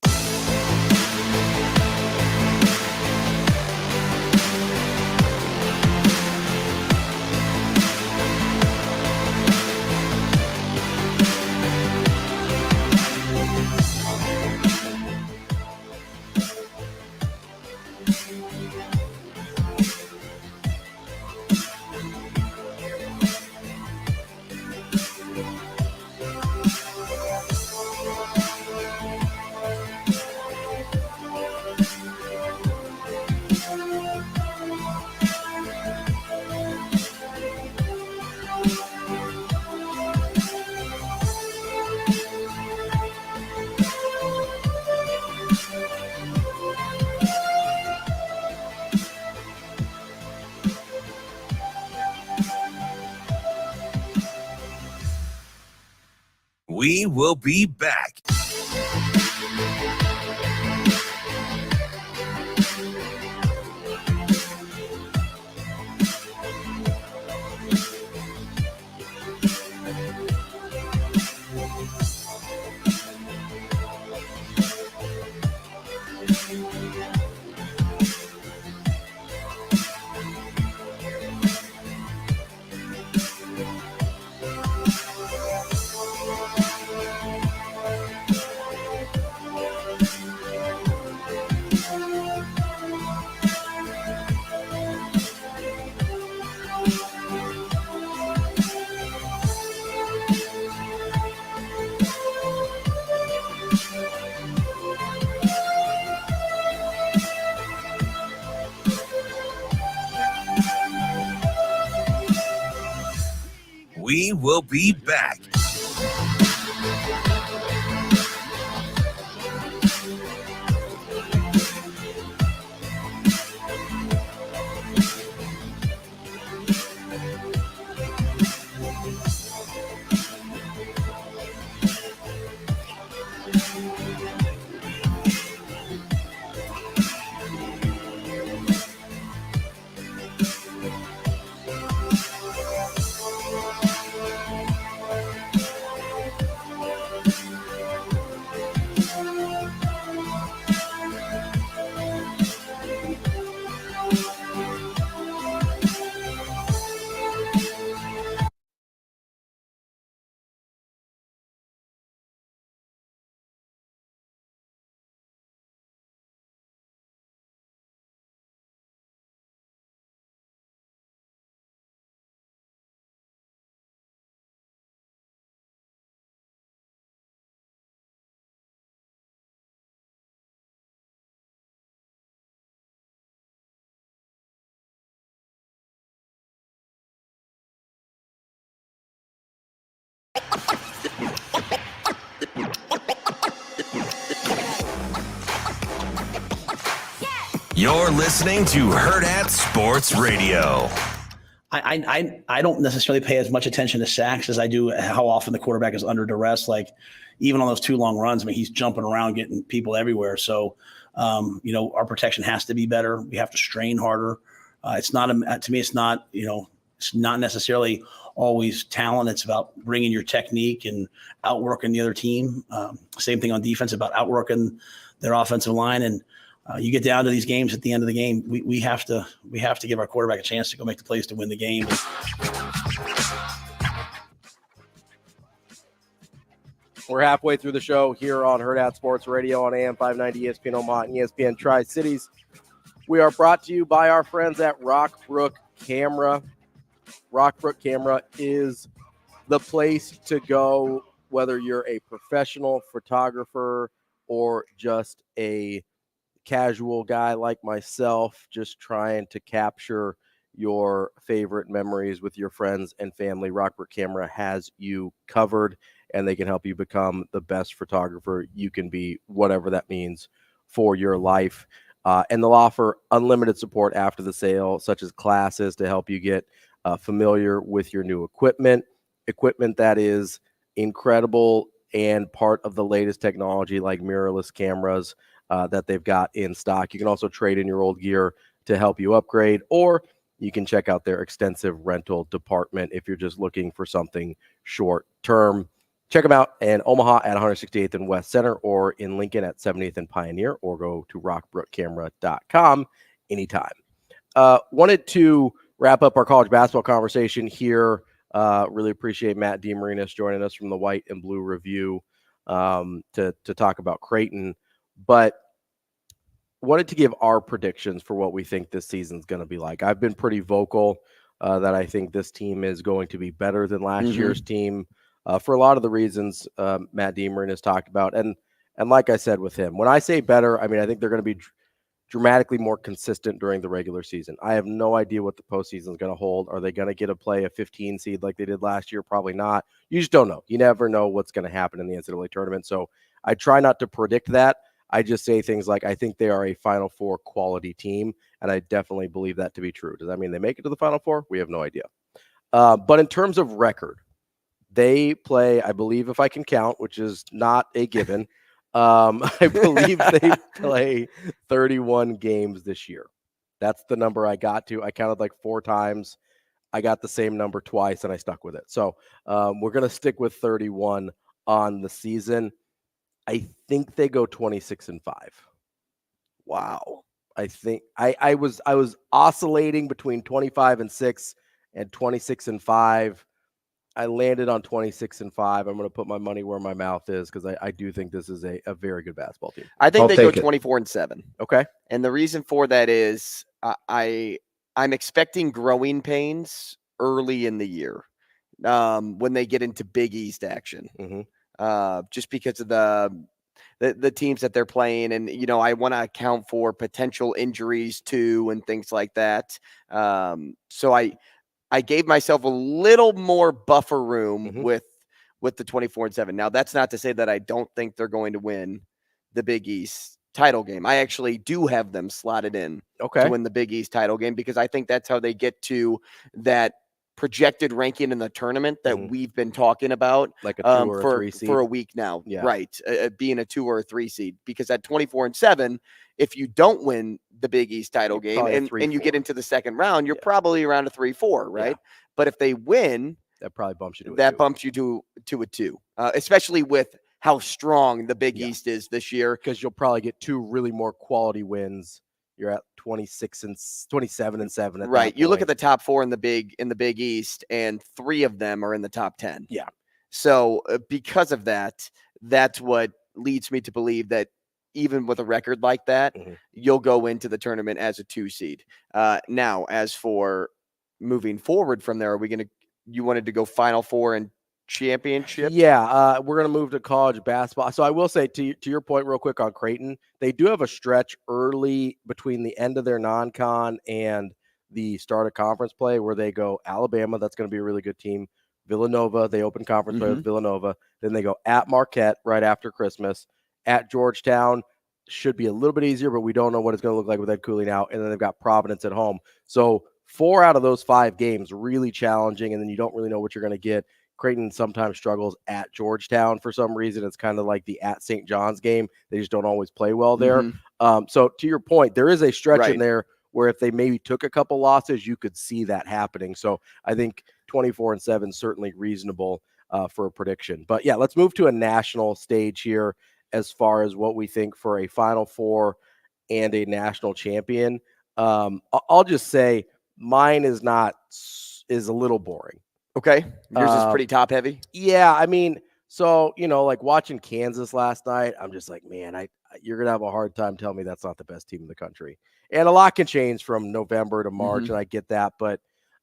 We will be back. We will be back. You're listening to Hurrdat Sports Radio. I don't necessarily pay as much attention to sacks as I do how often the quarterback is under duress. Like even on those 2 long runs, I mean, he's jumping around, getting people everywhere. So, our protection has to be better. We have to strain harder. It's not, to me, it's not, it's not necessarily always talent. It's about bringing your technique and outworking the other team. Same thing on defense, about outworking their offensive line. And you get down to these games at the end of the game, we have to give our quarterback a chance to go make the plays to win the game. We're halfway through the show here on Hurrdat Sports Radio on AM 590 ESPN Omaha and ESPN Tri-Cities. We are brought to you by our friends at Rockbrook Camera. Rockbrook Camera is the place to go, whether you're a professional photographer or just a casual guy like myself, just trying to capture your favorite memories with your friends and family. Rockbrook Camera has you covered, and they can help you become the best photographer you can be, whatever that means for your life. And they'll offer unlimited support after the sale, such as classes to help you get familiar with your new equipment that is incredible and part of the latest technology like mirrorless cameras that they've got in stock. You can also trade in your old gear to help you upgrade, or you can check out their extensive rental department if you're just looking for something short term. Check them out in Omaha at 168th and West Center, or in Lincoln at 70th and Pioneer, or go to rockbrookcamera.com anytime. Wanted to wrap up our college basketball conversation here. Really appreciate Matt DeMarinis joining us from the White and Blue Review to talk about Creighton, but wanted to give our predictions for what we think this season's going to be like. I've been pretty vocal that I think this team is going to be better than last year's team for a lot of the reasons Matt DeMarinis talked about. And like I said with him, when I say better, I mean, I think they're going to be dramatically more consistent during the regular season. I have no idea what the postseason is going to hold. Are they going to get to play a 15 seed like they did last year? Probably not. You just don't know. You never know what's going to happen in the NCAA tournament. So I try not to predict that. I just say things like, I think they are a Final Four quality team, and I definitely believe that to be true. Does that mean they make it to the Final Four? We have no idea. But in terms of record, they play, I believe, if I can count, which is not a given, I believe they play 31 games this year. That's the number I got to. I counted like 4 times. I got the same number twice, and I stuck with it. So we're going to stick with 31 on the season. I think they go 26-5. Wow. I think I was oscillating between 25-6 and 26-5. I landed on 26-5. I'm going to put my money where my mouth is because I do think this is a very good basketball team. I think they go 24-7. Okay. And the reason for that is I'm expecting growing pains early in the year when they get into Big East action. Just because of the teams that they're playing. And, you know, I want to account for potential injuries too and things like that. So I gave myself a little more buffer room with the 24-7. Now, that's not to say that I don't think they're going to win the Big East title game. I actually do have them slotted in to win the Big East title game because I think that's how they get to that projected ranking in the tournament that we've been talking about, like a 2 or a 3 seed for a week now. Yeah. Right. Being a 2 or a 3 seed, because at 24-7, if you don't win the Big East title game and you get into the second round, you're probably around a 3-4, right? Yeah. But if they win, that probably bumps you to that bumps you to a 2, especially with how strong the Big East is this year, because you'll probably get 2 really more quality wins. You're at 27-7. Right. You look at the top 4 in the Big East, and 3 of them are in the top 10. Yeah. So because of that, that's what leads me to believe that even with a record like that, you'll go into the tournament as a 2 seed. Now, as for moving forward from there, you wanted to go Final Four and championship? Yeah, we're going to move to college basketball. So I will say to your point real quick on Creighton, they do have a stretch early between the end of their non-con and the start of conference play where they go Alabama. That's going to be a really good team. Villanova, they open conference play with Villanova. Then they go at Marquette right after Christmas. At Georgetown, should be a little bit easier, but we don't know what it's going to look like with that cooling out. And then they've got Providence at home. So 4 out of those 5 games really challenging, and then you don't really know what you're going to get. Creighton sometimes struggles at Georgetown for some reason. It's kind of like the at St. John's game. They just don't always play well there. So to your point, there is a stretch in there where if they maybe took a couple losses, you could see that happening. So I think 24-7 is certainly reasonable for a prediction. But yeah, let's move to a national stage here as far as what we think for a Final Four and a national champion. I'll just say mine is a little boring. Okay. Yours is pretty top heavy. Yeah. I mean, so, you know, like watching Kansas last night, I'm just like, man, you're going to have a hard time telling me that's not the best team in the country. And a lot can change from November to March, and I get that. But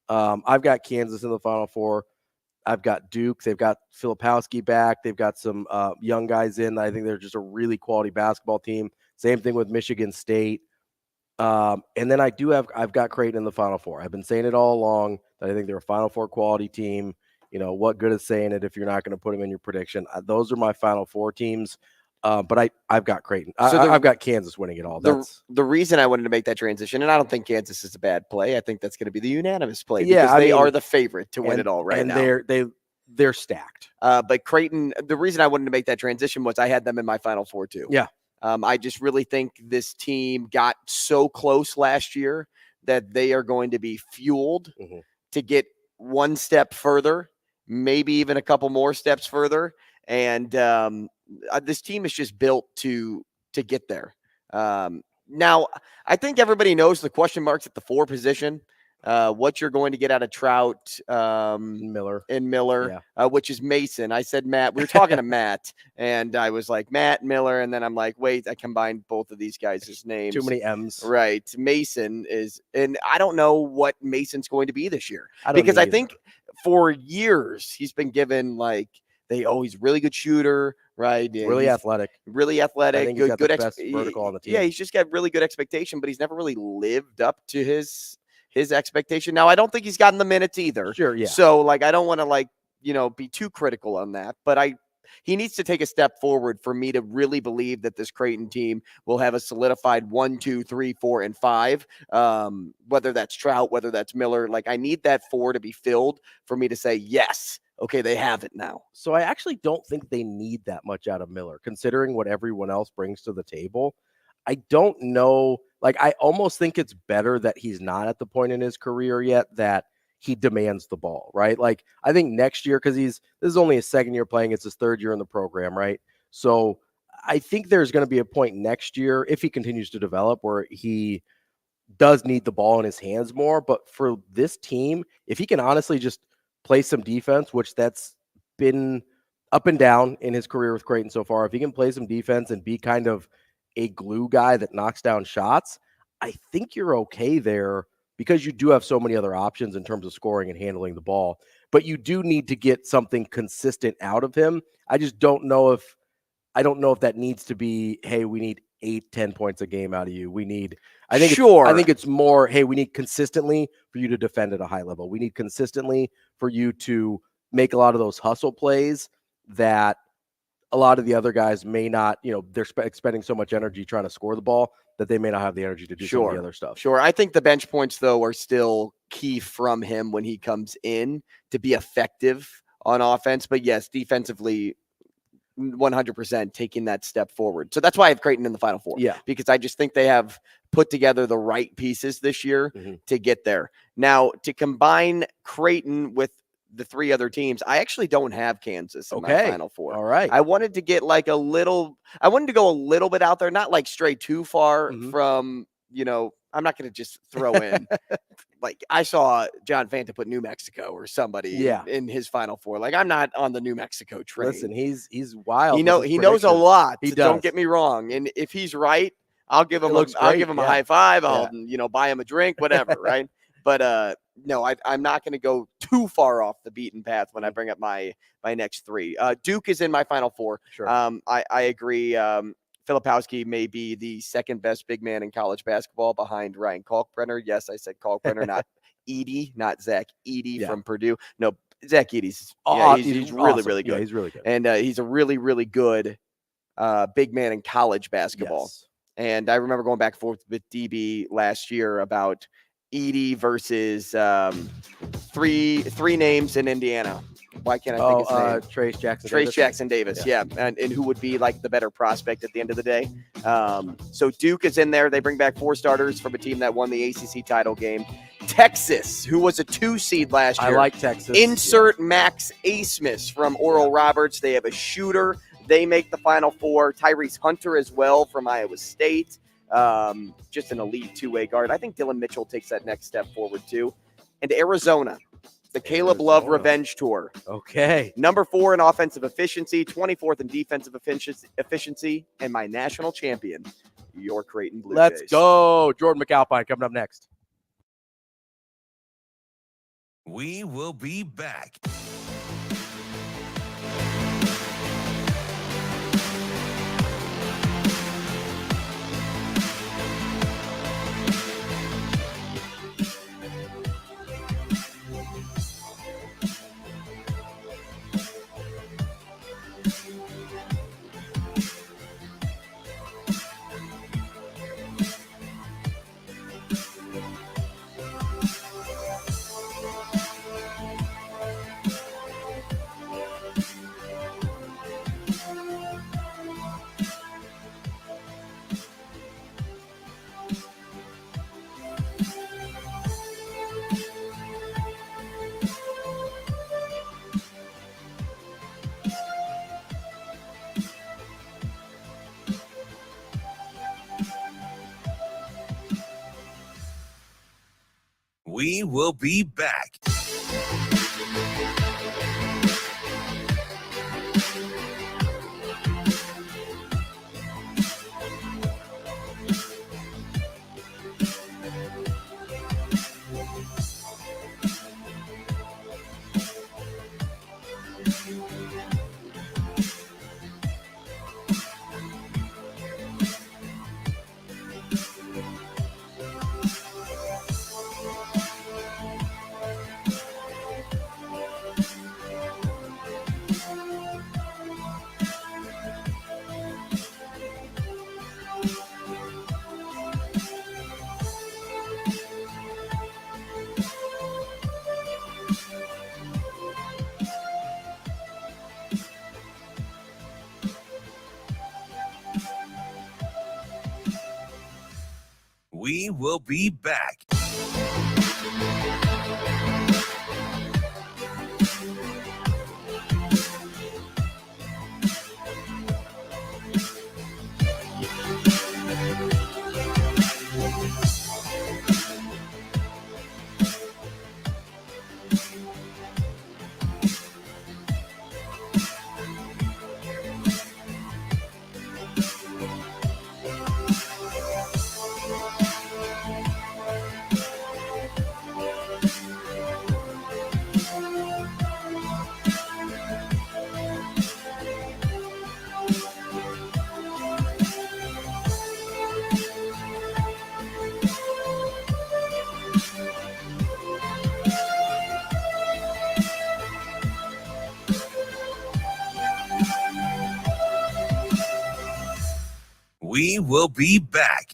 I've got Kansas in the Final Four. I've got Duke. They've got Filipowski back. They've got some young guys in. I think they're just a really quality basketball team. Same thing with Michigan State. And then I've got Creighton in the Final Four. I've been saying it all along that I think they're a Final Four quality team. You know, what good is saying it if you're not going to put them in your prediction? Those are my Final Four teams. But I've got Creighton. I've got Kansas winning it all. The reason I wanted to make that transition, and I don't think Kansas is a bad play. I think that's going to be the unanimous play because they are the favorite to win it all right now. And they're stacked. But Creighton, the reason I wanted to make that transition was I had them in my Final Four too. Yeah. I just really think this team got so close last year that they are going to be fueled to get one step further, maybe even a couple more steps further. And this team is just built to get there. Now, I think everybody knows the question marks at the 4 position. What you're going to get out of Trout, Miller, which is Mason. I said Matt. We were talking to Matt, and I was like Matt Miller, and then I'm like, wait, I combined both of these guys' names. Too many M's. Right. Mason is, and I don't know what Mason's going to be this year, because I think for years he's been given like he's really good shooter, right? Yeah, really athletic. I think good best vertical on the team. Yeah, he's just got really good expectation, but he's never really lived up to his expectation. Now, I don't think he's gotten the minutes either. Sure, yeah. So, like, I don't want to, be too critical on that, but he needs to take a step forward for me to really believe that this Creighton team will have a solidified 1, 2, 3, 4, and 5. Whether that's Trout, whether that's Miller, like, I need that 4 to be filled for me to say, yes, okay, they have it now. So I actually don't think they need that much out of Miller, considering what everyone else brings to the table. I don't know. Like, I almost think it's better that he's not at the point in his career yet that he demands the ball, right? Like, I think next year, because this is only his 2nd year playing, it's his 3rd year in the program, right? So I think there's going to be a point next year, if he continues to develop, where he does need the ball in his hands more. But for this team, if he can honestly just play some defense, which that's been up and down in his career with Creighton so far, if he can play some defense and be kind of a glue guy that knocks down shots, I think you're okay there, because you do have so many other options in terms of scoring and handling the ball. But you do need to get something consistent out of him. I just don't know if that needs to be, hey, we need 8-10 points a game out of you. I think it's more, hey, we need consistently for you to defend at a high level. We need consistently for you to make a lot of those hustle plays that a lot of the other guys may not, they're expending so much energy trying to score the ball that they may not have the energy to do some of the other stuff. Sure. I think the bench points, though, are still key from him when he comes in to be effective on offense. But yes, defensively, 100% taking that step forward. So that's why I have Creighton in the Final Four. Yeah. Because I just think they have put together the right pieces this year to get there. Now, to combine Creighton with the 3 other teams, I actually don't have Kansas in my Final Four. All right. I wanted to get I wanted to go a little bit out there, not like stray too far from, I'm not going to just throw in, like, I saw John Fanta put New Mexico or somebody in his Final Four. Like, I'm not on the New Mexico train. Listen, he's wild. He knows a lot. He does. Don't get me wrong. And if he's right, I'll give him a high five. I'll, buy him a drink, whatever. Right. But no, I'm not going to go too far off the beaten path when I bring up my next 3. Duke is in my Final Four. Sure. I agree. Filipowski may be the 2nd best big man in college basketball behind Ryan Kalkbrenner. Yes, I said Kalkbrenner, not Edey, not Zach Edey from Purdue. No, Zach Edey's he's really, awesome. really good. Yeah, he's really good. And he's a really, really good big man in college basketball. Yes. And I remember going back and forth with DB last year about Edey versus 3 names in Indiana. Why can't I think his name? Trace Jackson Davis. Yeah. And who would be like the better prospect at the end of the day. So Duke is in there. They bring back 4 starters from a team that won the ACC title game. Texas, who was a 2 seed last year. I like Texas. Insert Max Asmus from Oral Roberts. They have a shooter. They make the Final Four. Tyrese Hunter as well from Iowa State. Just an elite 2-way guard. I think Dylan Mitchell takes that next step forward too. And Arizona, the Caleb Love Revenge Tour. Okay. Number 4 in offensive efficiency, 24th in defensive efficiency, and my national champion, your Creighton Blue Jays. Let's go. Jordan McAlpine coming up next. We will be back. We will be back. We will be back. We will be back.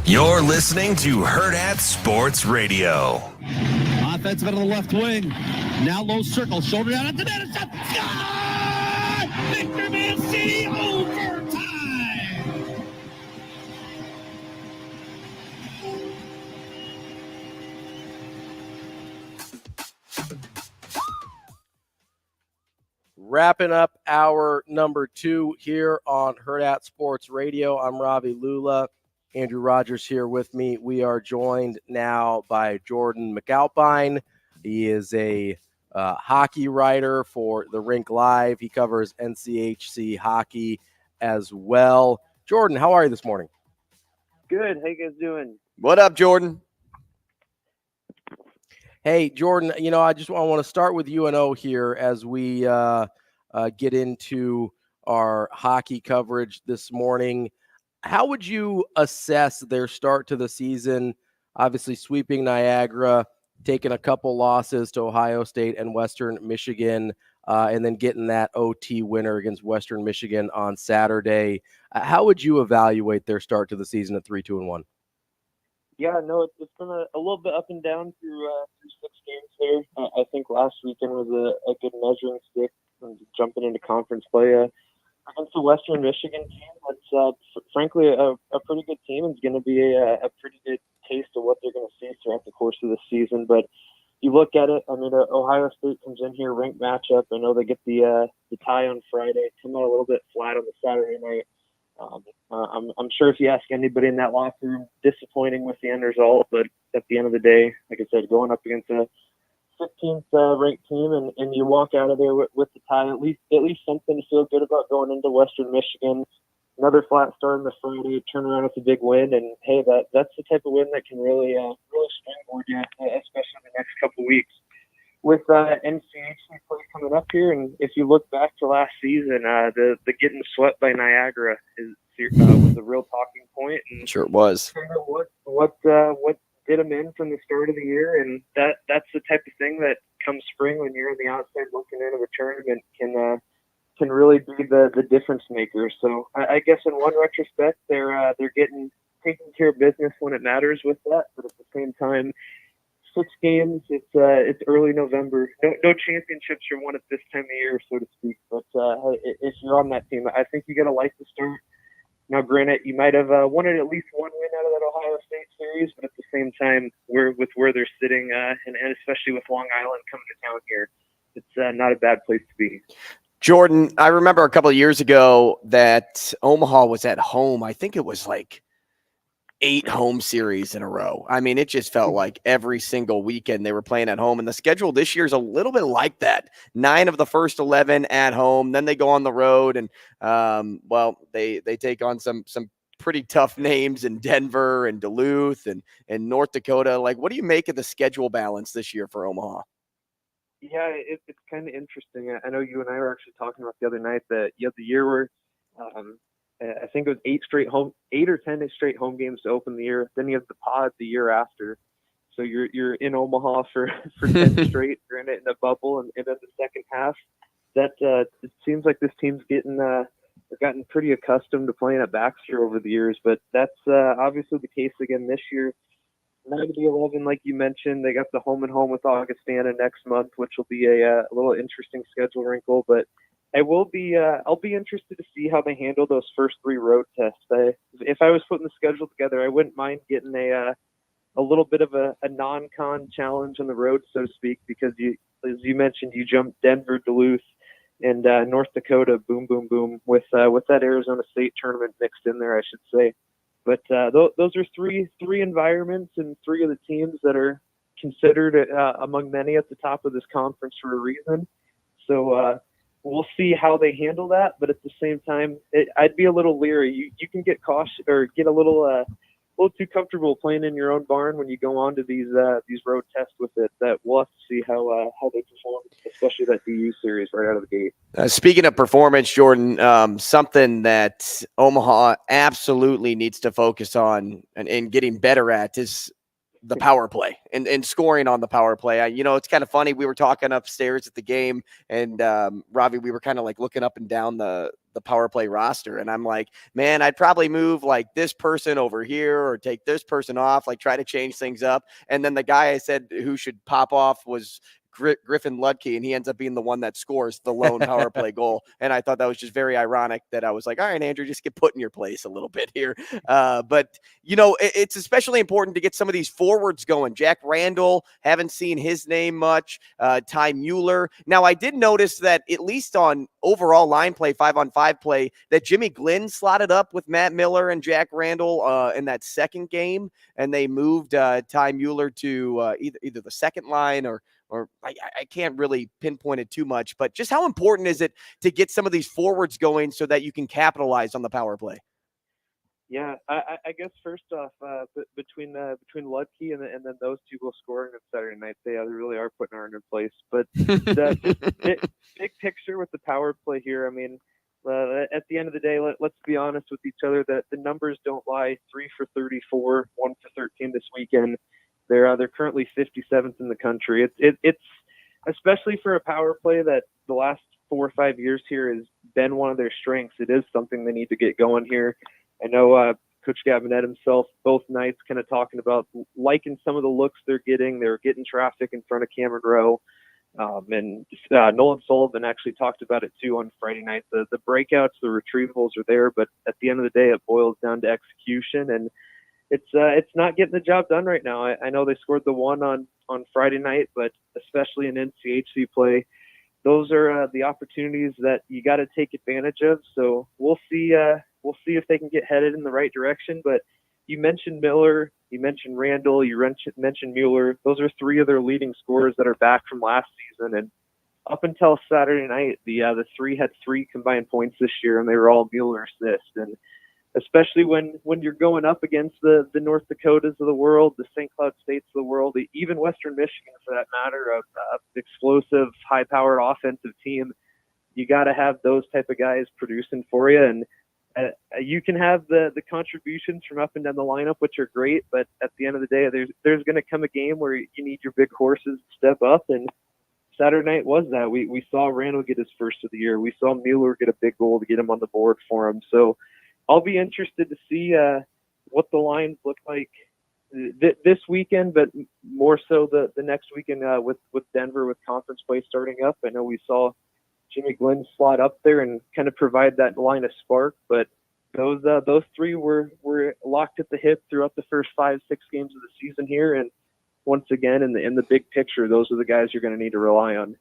You're listening to Hurrdat Sports Radio. Offensive out of the left wing. Now low circle. Shoulder down at the net. It's up. Sky! Victor Man City overtime. Wrapping up our number 2 here on Hurrdat Sports Radio. I'm Ravi Lulla. Andrew Rogers here with me. We are joined now by Jordan McAlpine. He is a hockey writer for the Rink Live. He covers NCHC hockey as well. Jordan, how are you this morning? Good. How you guys doing? What up, Jordan? Hey, Jordan, I want to start with UNO here as we get into our hockey coverage this morning. How would you assess their start to the season? Obviously sweeping Niagara, taking a couple losses to Ohio State and Western Michigan, and then getting that OT winner against Western Michigan on Saturday. How would you evaluate their start to the season at 3-2-1? Yeah, no, it's been a little bit up and down through 6 games there. I think last weekend was a good measuring stick and jumping into conference play. Against the Western Michigan team, that's frankly a pretty good team, and is going to be a pretty good taste of what they're going to see throughout the course of the season. But you look at it, I mean, Ohio State comes in here, ranked matchup. I know they get the tie on Friday, come out a little bit flat on the Saturday night. I'm sure if you ask anybody in that locker room, disappointing with the end result. But at the end of the day, like I said, going up against a 15th ranked team, and you walk out of there with the tie, at least something to feel good about going into Western Michigan. Another flat start on the Friday, turn around with a big win, and hey, that's the type of win that can really springboard you, especially in the next couple of weeks. With NCHC play coming up here, and if you look back to last season, the getting swept by Niagara was a real talking point. And sure it was. Kind of what did them in from the start of the year, and that's the type of thing that comes spring when you're on the outside looking into the tournament can really be the difference maker. So I guess in one retrospect, they're taking care of business when it matters with that, but at the same time, 6 games. It's early November. No championships are won at this time of year, so to speak. But if you're on that team, I think you got to like the start. Now, granted, you might have wanted at least one win out of that Ohio State series, but at the same time, where they're sitting, and especially with Long Island coming to town here, it's not a bad place to be. Jordan, I remember a couple of years ago that Omaha was at home. I think it was like 8 home series in a row. I mean, it just felt like every single weekend they were playing at home. And the schedule this year is a little bit like that. 9 of the first 11 at home. Then they go on the road and, they take on some pretty tough names in Denver and Duluth and North Dakota. Like, what do you make of the schedule balance this year for Omaha? Yeah, it's kind of interesting. I know you and I were actually talking about the other night that you had the year where I think it was 8 or 10 straight home games to open the year. Then you have the pod the year after. So you're in Omaha for 10 straight. You're in it in a bubble, and then the second half. That it seems like this team's gotten pretty accustomed to playing at Baxter over the years, but that's obviously the case again this year. 9 of the 11, like you mentioned, they got the home and home with Augustana next month, which will be a little interesting schedule wrinkle. But I'll be interested to see how they handle those first 3 road tests. If I was putting the schedule together, I wouldn't mind getting a little bit of a non-con challenge on the road, so to speak, because as you mentioned, you jumped Denver, Duluth, and North Dakota, boom, boom, boom, with that Arizona State tournament mixed in there, I should say. But those are three environments and 3 of the teams that are considered among many at the top of this conference for a reason. So we'll see how they handle that. But at the same time, I'd be a little leery. You can get cautious or get a little too comfortable playing in your own barn when you go on to these road tests with it. That we'll have to see how they perform, especially that DU series right out of the gate. Speaking of performance, Jordan, something that Omaha absolutely needs to focus on and getting better at is the power play and scoring on the power play. It's kind of funny. We were talking upstairs at the game, and Ravi, we were kind of like looking up and down the power play roster, and I'm like, man, I'd probably move like this person over here or take this person off, like try to change things up. And then the guy I said who should pop off was Griffin Ludke, and he ends up being the one that scores the lone power play goal. And I thought that was just very ironic that I was like, all right, Andrew, just get put in your place a little bit here. But it's especially important to get some of these forwards going. Jack Randall, haven't seen his name much. Ty Mueller. Now, I did notice that at least on overall line play, 5-on-5 play, that Jimmy Glynn slotted up with Matt Miller and Jack Randall in that second game, and they moved Ty Mueller to either the second line or I can't really pinpoint it too much, but just how important is it to get some of these forwards going so that you can capitalize on the power play? Yeah, I guess first off, between Ludke and then those 2 goal scoring on Saturday night, they really are putting Arn in place. But the big picture with the power play here, I mean, at the end of the day, let's be honest with each other that the numbers don't lie. 3 for 34, 1 for 13 this weekend. They're currently 57th in the country. It's especially for a power play that the last 4 or 5 years here has been one of their strengths. It is something they need to get going here. I know Coach Gabinet himself both nights kind of talking about liking some of the looks they're getting. They're getting traffic in front of Cameron Rowe. And Nolan Sullivan actually talked about it too on Friday night. The breakouts, the retrievals are there, but at the end of the day, it boils down to execution, and it's not getting the job done right now. I know they scored the 1 on Friday night, but especially in NCHC play, those are the opportunities that you got to take advantage of. So we'll see if they can get headed in the right direction. But you mentioned Miller, you mentioned Randall, you mentioned Mueller. Those are three of their leading scorers that are back from last season. And up until Saturday night, the three had 3 combined points this year, and they were all Mueller assists. And especially when you're going up against the North Dakotas of the world, the St. Cloud States of the world, even Western Michigan for that matter, of explosive, high-powered offensive team, you got to have those type of guys producing for you. And you can have the contributions from up and down the lineup, which are great, but at the end of the day, there's going to come a game where you need your big horses to step up, and Saturday night was that. We saw Randall get his first of the year. We saw Mueller get a big goal to get him on the board for him. So I'll be interested to see what the lines look like this weekend, but more so the next weekend with Denver, with conference play starting up. I know we saw Jimmy Glenn slot up there and kind of provide that line of spark, but those 3 were locked at the hip throughout the first 5-6 games of the season here. And once again, in the big picture, those are the guys you're going to need to rely on.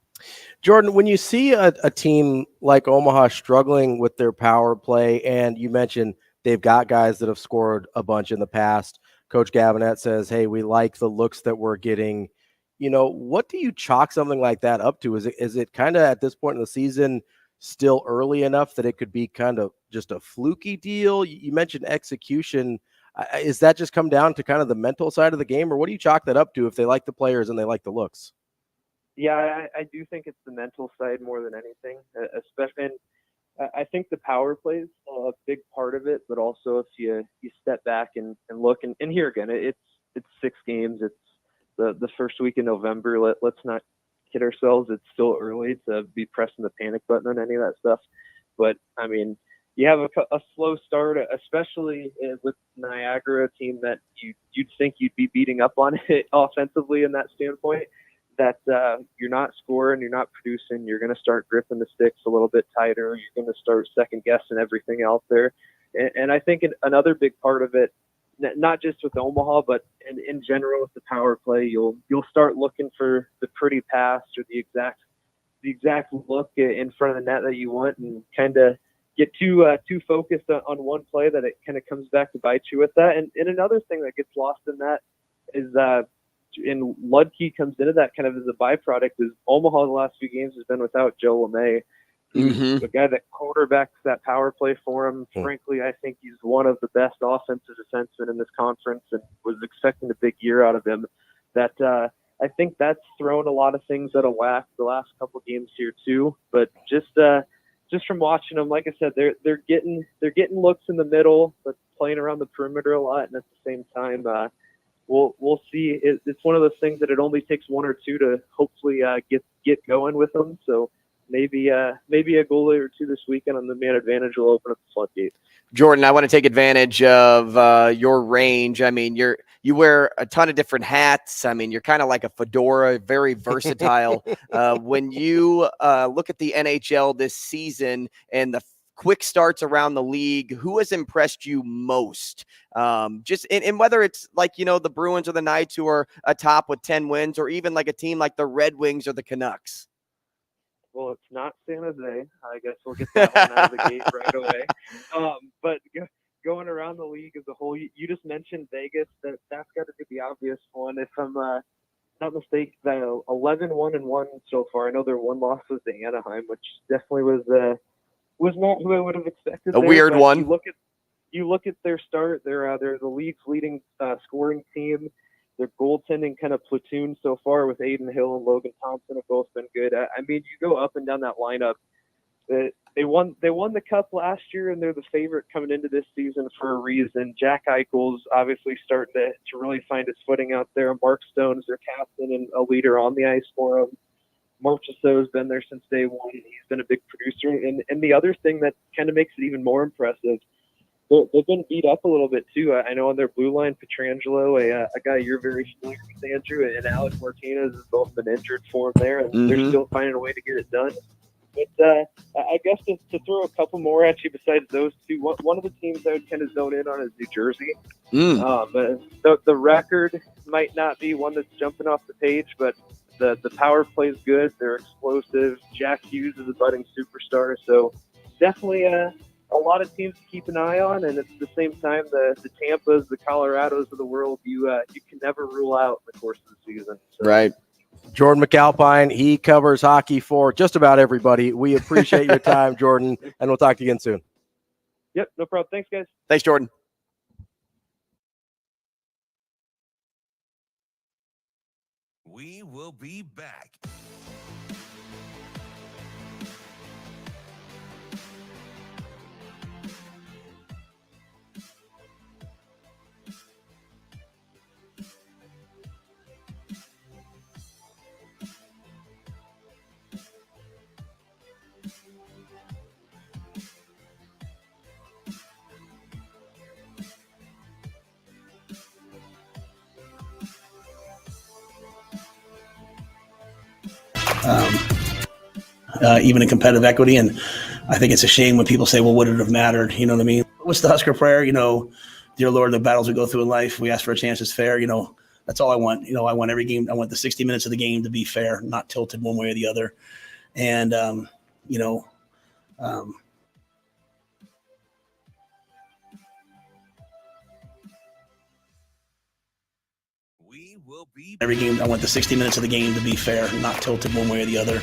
Jordan, when you see a team like Omaha struggling with their power play, and you mentioned they've got guys that have scored a bunch in the past, Coach Gabinet says, hey, we like the looks that we're getting. What do you chalk something like that up to? Is it kind of at this point in the season still early enough that it could be kind of just a fluky deal? You mentioned execution. Is that just come down to kind of the mental side of the game, or what do you chalk that up to if they like the players and they like the looks? Yeah, I do think it's the mental side more than anything, especially. And I think the power play is a big part of it, but also if you step back and look, and here again, it's 6 games. It's the first week in November. Let's not kid ourselves. It's still early to be pressing the panic button on any of that stuff. But, I mean, you have a slow start, especially with Niagara, a team that you'd think you'd be beating up on it offensively in that standpoint, that you're not scoring, you're not producing, you're going to start gripping the sticks a little bit tighter, you're going to start second-guessing everything out there. And I think another big part of it, not just with Omaha, but in general with the power play, you'll start looking for the pretty pass or the exact look in front of the net that you want, and kind of get too focused on one play that it kind of comes back to bite you with that. And another thing that gets lost in that is and Ludke comes into that kind of as a byproduct, is Omaha the last few games has been without Joe LeMay, the guy that quarterbacks that power play for him. Frankly, I think he's one of the best offensive defensemen in this conference, and was expecting a big year out of him. That I think that's thrown a lot of things out of whack the last couple of games here too. But just from watching them, like I said, they're getting looks in the middle, but playing around the perimeter a lot, and at the same time, we'll see. It's one of those things that it only takes 1 or 2 to hopefully get going with them. So maybe a goalie or 2 this weekend on the man advantage will open up the floodgates. Jordan, I want to take advantage of your range. I mean, you wear a ton of different hats. I mean, you're kind of like a fedora, very versatile. When you look at the NHL this season and the quick starts around the league, who has impressed you most? Just in whether it's like, the Bruins or the Knights, who are atop with 10 wins, or even like a team like the Red Wings or the Canucks. Well, it's not San Jose. I guess we'll get that one out of the gate right away. But going around the league as a whole, you just mentioned Vegas. That's got to be the obvious one. If I'm not mistaken, 11-1-1 so far. I know their one loss was to Anaheim, which definitely was not who I would have expected. A weird one. You look at their start. They're the league's leading scoring team. Their goaltending kind of platoon so far with Aiden Hill and Logan Thompson have both been good. I mean, you go up and down that lineup. They won the cup last year, and they're the favorite coming into this season for a reason. Jack Eichel's obviously starting to really find his footing out there. Mark Stone is their captain and a leader on the ice for them. Marchessault's been there since day one. He's been a big producer. And the other thing that kind of makes it even more impressive, they've been beat up a little bit too. I know on their blue line, Pietrangelo, a guy you're very familiar with, Andrew, and Alex Martinez has both been injured for him there, and they're still finding a way to get it done. But I guess to throw a couple more at you besides those two, one of the teams I would kind of zone in on is New Jersey. But the record might not be one that's jumping off the page, but the power play is good. They're explosive. Jack Hughes is a budding superstar, so definitely a a lot of teams to keep an eye on, and at the same time, the Tampas, the Colorados of the world, you can never rule out in the course of the season. So. Right. Jordan McAlpine, he covers hockey for just about everybody. We appreciate your time, Jordan, and we'll talk to you again soon. Yep, no problem. Thanks, guys. Thanks, Jordan. We will be back. Even in competitive equity. And I think it's a shame when people say, well, would it have mattered? You know what I mean? What's the Husker prayer? Dear Lord, the battles we go through in life, we ask for a chance that's fair. That's all I want. I want every game. I want the 60 minutes of the game to be fair, not tilted one way or the other. And, we will be every game. I want the 60 minutes of the game to be fair, not tilted one way or the other.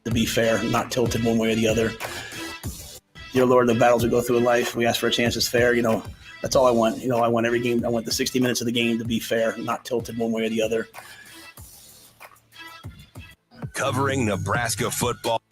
To be fair, not tilted one way or the other. Dear Lord, the battles we go through in life, we ask for a chance that's fair. That's all I want. I want every game. I want the 60 minutes of the game to be fair, not tilted one way or the other. covering Nebraska football.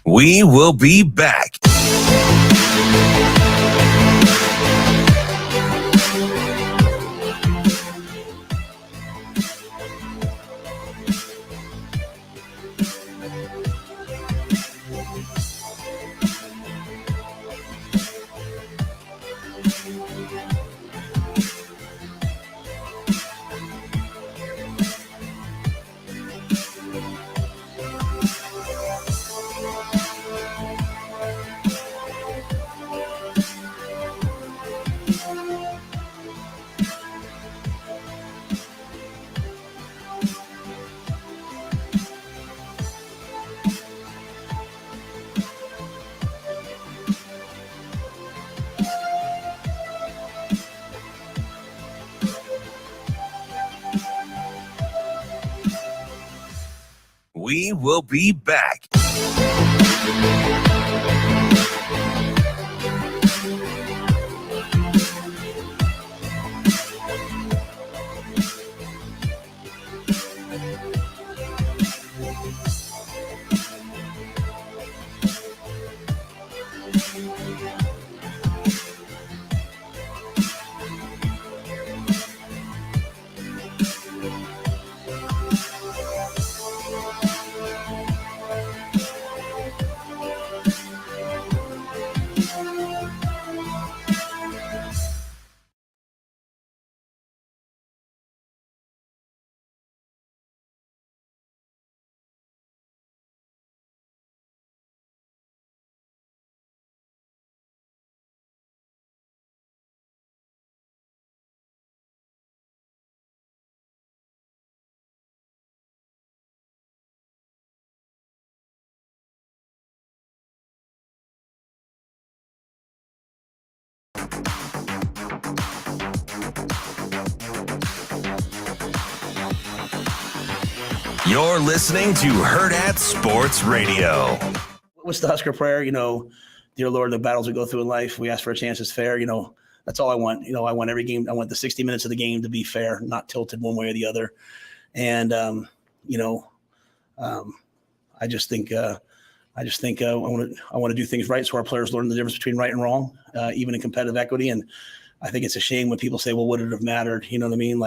We will be back. We will be back. You're listening to Hurrdat Sports Radio. What's the Husker prayer? Dear Lord, the battles we go through in life, we ask for a chance that's fair. That's all I want. I want every game. I want the 60 minutes of the game to be fair, not tilted one way or the other. And, I just think I want to do things right so our players learn the difference between right and wrong, even in competitive equity. And I think it's a shame when people say, well, would it have mattered? You know what I mean?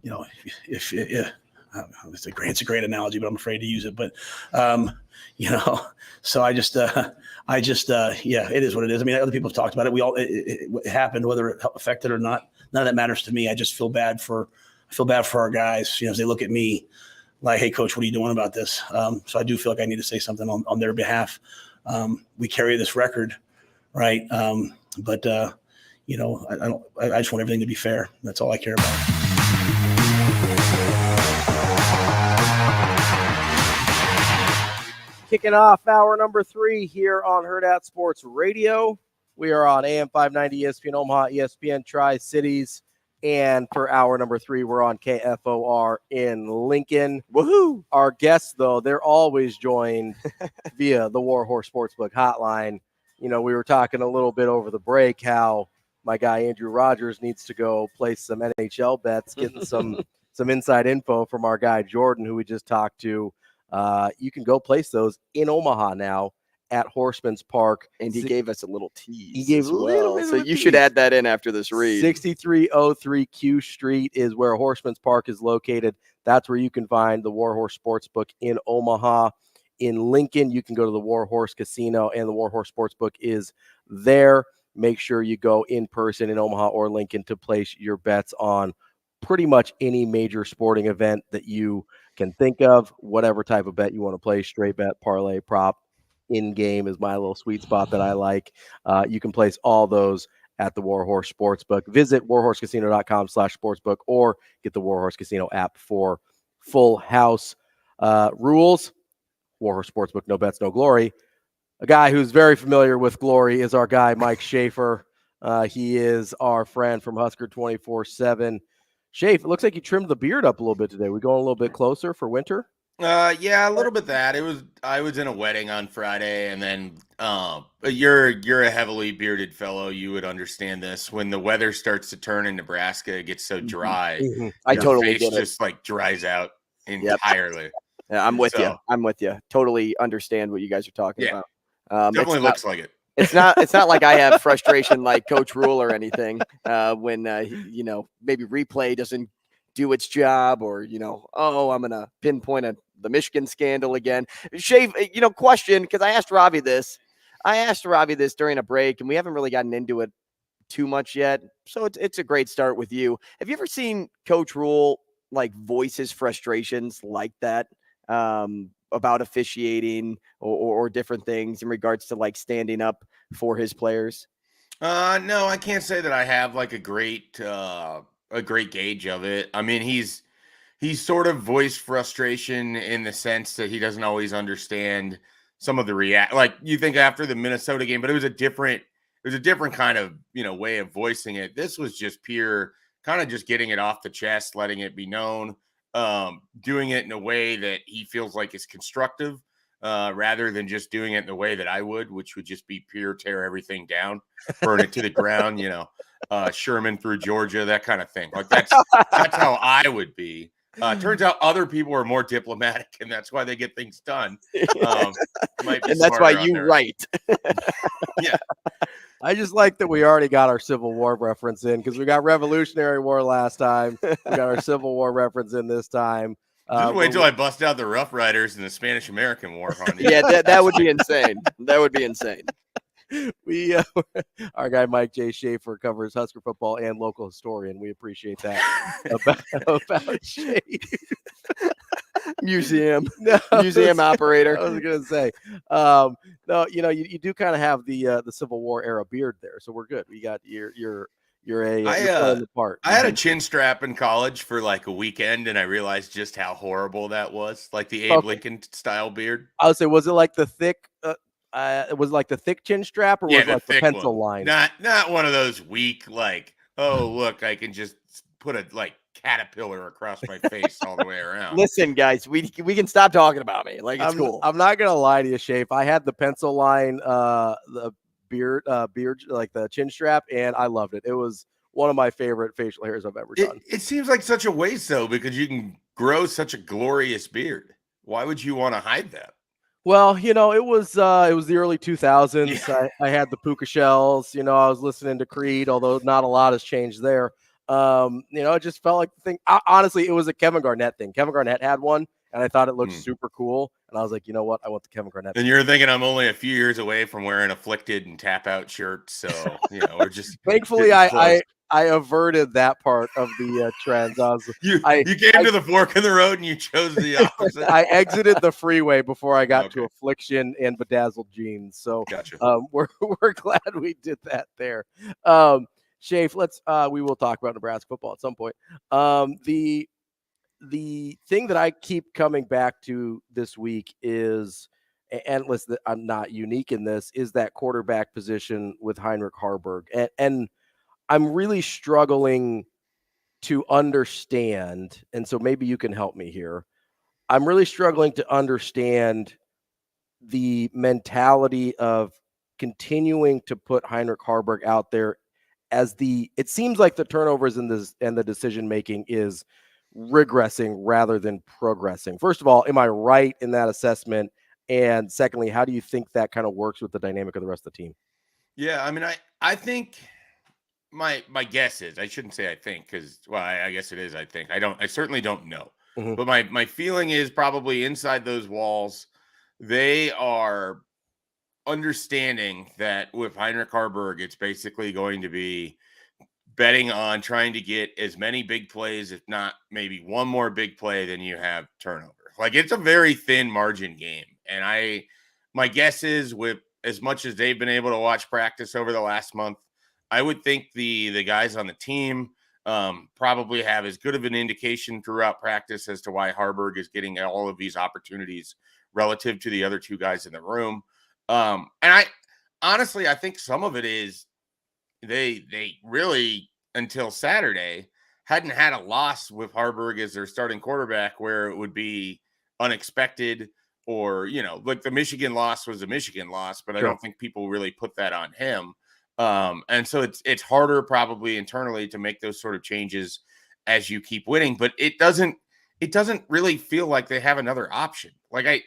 if it's a great analogy, but I'm afraid to use it. But so I just it is what it is. I mean, other people have talked about it. It happened, whether it affected or not. None of that matters to me. I just feel bad for our guys. As they look at me like, "Hey, coach, what are you doing about this?" So I do feel like I need to say something on their behalf. We carry this record, right? But I just want everything to be fair. That's all I care about. Kicking off hour number 3 here on Hurrdat Sports Radio. We are on AM 590 ESPN Omaha, ESPN Tri-Cities. And for hour number 3, we're on KFOR in Lincoln. Woohoo! Our guests, though, they're always joined via the Warhorse Sportsbook hotline. We were talking a little bit over the break how my guy Andrew Rogers needs to go place some NHL bets, getting some inside info from our guy Jordan, who we just talked to. You can go place those in Omaha now at Horseman's Park. And he gave us a little tease. He gave a little bit so of a you tease. should add that in after this read. 6303 Q Street is where Horseman's Park is located. That's where you can find the Warhorse Sportsbook in Omaha. In Lincoln, you can go to the Warhorse Casino, and the Warhorse Sportsbook is there. Make sure you go in person in Omaha or Lincoln to place your bets on pretty much any major sporting event that you can think of, whatever type of bet you want to play, straight bet, parlay, prop, in-game is my little sweet spot that I like. You can place all those at the Warhorse Sportsbook. Visit warhorsecasino.com/sportsbook or get the Warhorse Casino app for full house rules. Warhorse Sportsbook, no bets, no glory. A guy who's very familiar with glory is our guy, Mike Schaefer. He is our friend from Husker 24/7. Schaefer, it looks like you trimmed the beard up a little bit today. We going a little bit closer for winter? Yeah, a little bit that. I was in a wedding on Friday, and then you're a heavily bearded fellow. You would understand this. When the weather starts to turn in Nebraska, it gets so dry. Mm-hmm. I totally get it. Just like dries out entirely. Yep. Yeah, I'm with you. I'm with you. Totally understand what you guys are talking about. Definitely looks like it. It's not like I have frustration like Coach Rule or anything when maybe replay doesn't do its job, or I'm gonna pinpoint the Michigan scandal again. Question, because I asked Ravi this during a break, and we haven't really gotten into it too much yet. So it's a great start with you. Have you ever seen Coach Rule like voice his frustrations like that? About officiating or different things in regards to like standing up for his players? No, I can't say that I have like a great gauge of it. I mean, he's sort of voiced frustration in the sense that he doesn't always understand some of the like you think after the Minnesota game, but it was a different kind of, way of voicing it. This was just pure kind of just getting it off the chest, letting it be known. Doing it in a way that he feels like is constructive, rather than just doing it in the way that I would, which would just be pure tear everything down, burn it to the ground, Sherman through Georgia, that kind of thing. Like that's how I would be. Turns out other people are more diplomatic, and that's why they get things done. And that's why you write. Yeah. I just like that we already got our Civil War reference in, because we got Revolutionary War last time. We got our Civil War reference in this time. Just wait till I bust out the Rough Riders and the Spanish-American War on you. Yeah, that would be insane. That would be insane. We our guy Mike J. Schaefer covers Husker football and local historian. We appreciate that about Schaefer. Museum operator. I was gonna say, no, you do kind of have the Civil War era beard there, so we're good. We got you're a part. I had a chin strap in college for like a weekend, and I realized just how horrible that was. Like the Abe Lincoln style beard. I would say, was it like the thick? Was it like the thick chin strap, or was it like the pencil line? Not one of those weak, like, oh look, I can just put a like caterpillar across my face all the way around. Listen, guys, we can stop talking about me. Like, it's cool. I'm not gonna lie to you, Schaefer. I had the pencil line, the beard, like the chin strap, and I loved it. It was one of my favorite facial hairs I've ever done. It seems like such a waste, though, because you can grow such a glorious beard. Why would you want to hide that? Well, it was the early 2000s. Yeah. I had the puka shells. I was listening to Creed, although not a lot has changed there. It just felt like the thing. Honestly, it was a Kevin Garnett thing. Kevin Garnett had one, and I thought it looked super cool. And I was like, you know what? I want the Kevin Garnett. And you're thinking I'm only a few years away from wearing afflicted and tap out shirts. So, we're just thankfully I averted that part of the trends. You came to the fork in the road and you chose the opposite. I exited the freeway before I got to affliction and bedazzled jeans. So gotcha. We're glad we did that there. Schaefer, we will talk about Nebraska football at some point. The thing that I keep coming back to this week is, and listen, I'm not unique in this, is that quarterback position with Heinrich Haarberg. And I'm really struggling to understand, and so maybe you can help me here. I'm really struggling to understand the mentality of continuing to put Heinrich Haarberg out there as it seems like the turnovers and the decision-making is regressing rather than progressing. First of all, am I right in that assessment? And secondly, how do you think that kind of works with the dynamic of the rest of the team? Yeah, I mean, I think my guess is, I shouldn't say I think, because, well, I guess it is, I think. I certainly don't know. Mm-hmm. But my feeling is probably inside those walls, they are understanding that with Heinrich Haarberg, it's basically going to be betting on trying to get as many big plays, if not maybe one more big play than you have turnover. Like, it's a very thin margin game. And my guess is, with as much as they've been able to watch practice over the last month, I would think the guys on the team probably have as good of an indication throughout practice as to why Haarberg is getting all of these opportunities relative to the other two guys in the room. And I honestly think some of it is they really, until Saturday, hadn't had a loss with Haarberg as their starting quarterback where it would be unexpected, or, like the Michigan loss was a Michigan loss, but I don't think people really put that on him. And so it's harder probably internally to make those sort of changes as you keep winning, but it doesn't really feel like they have another option. Like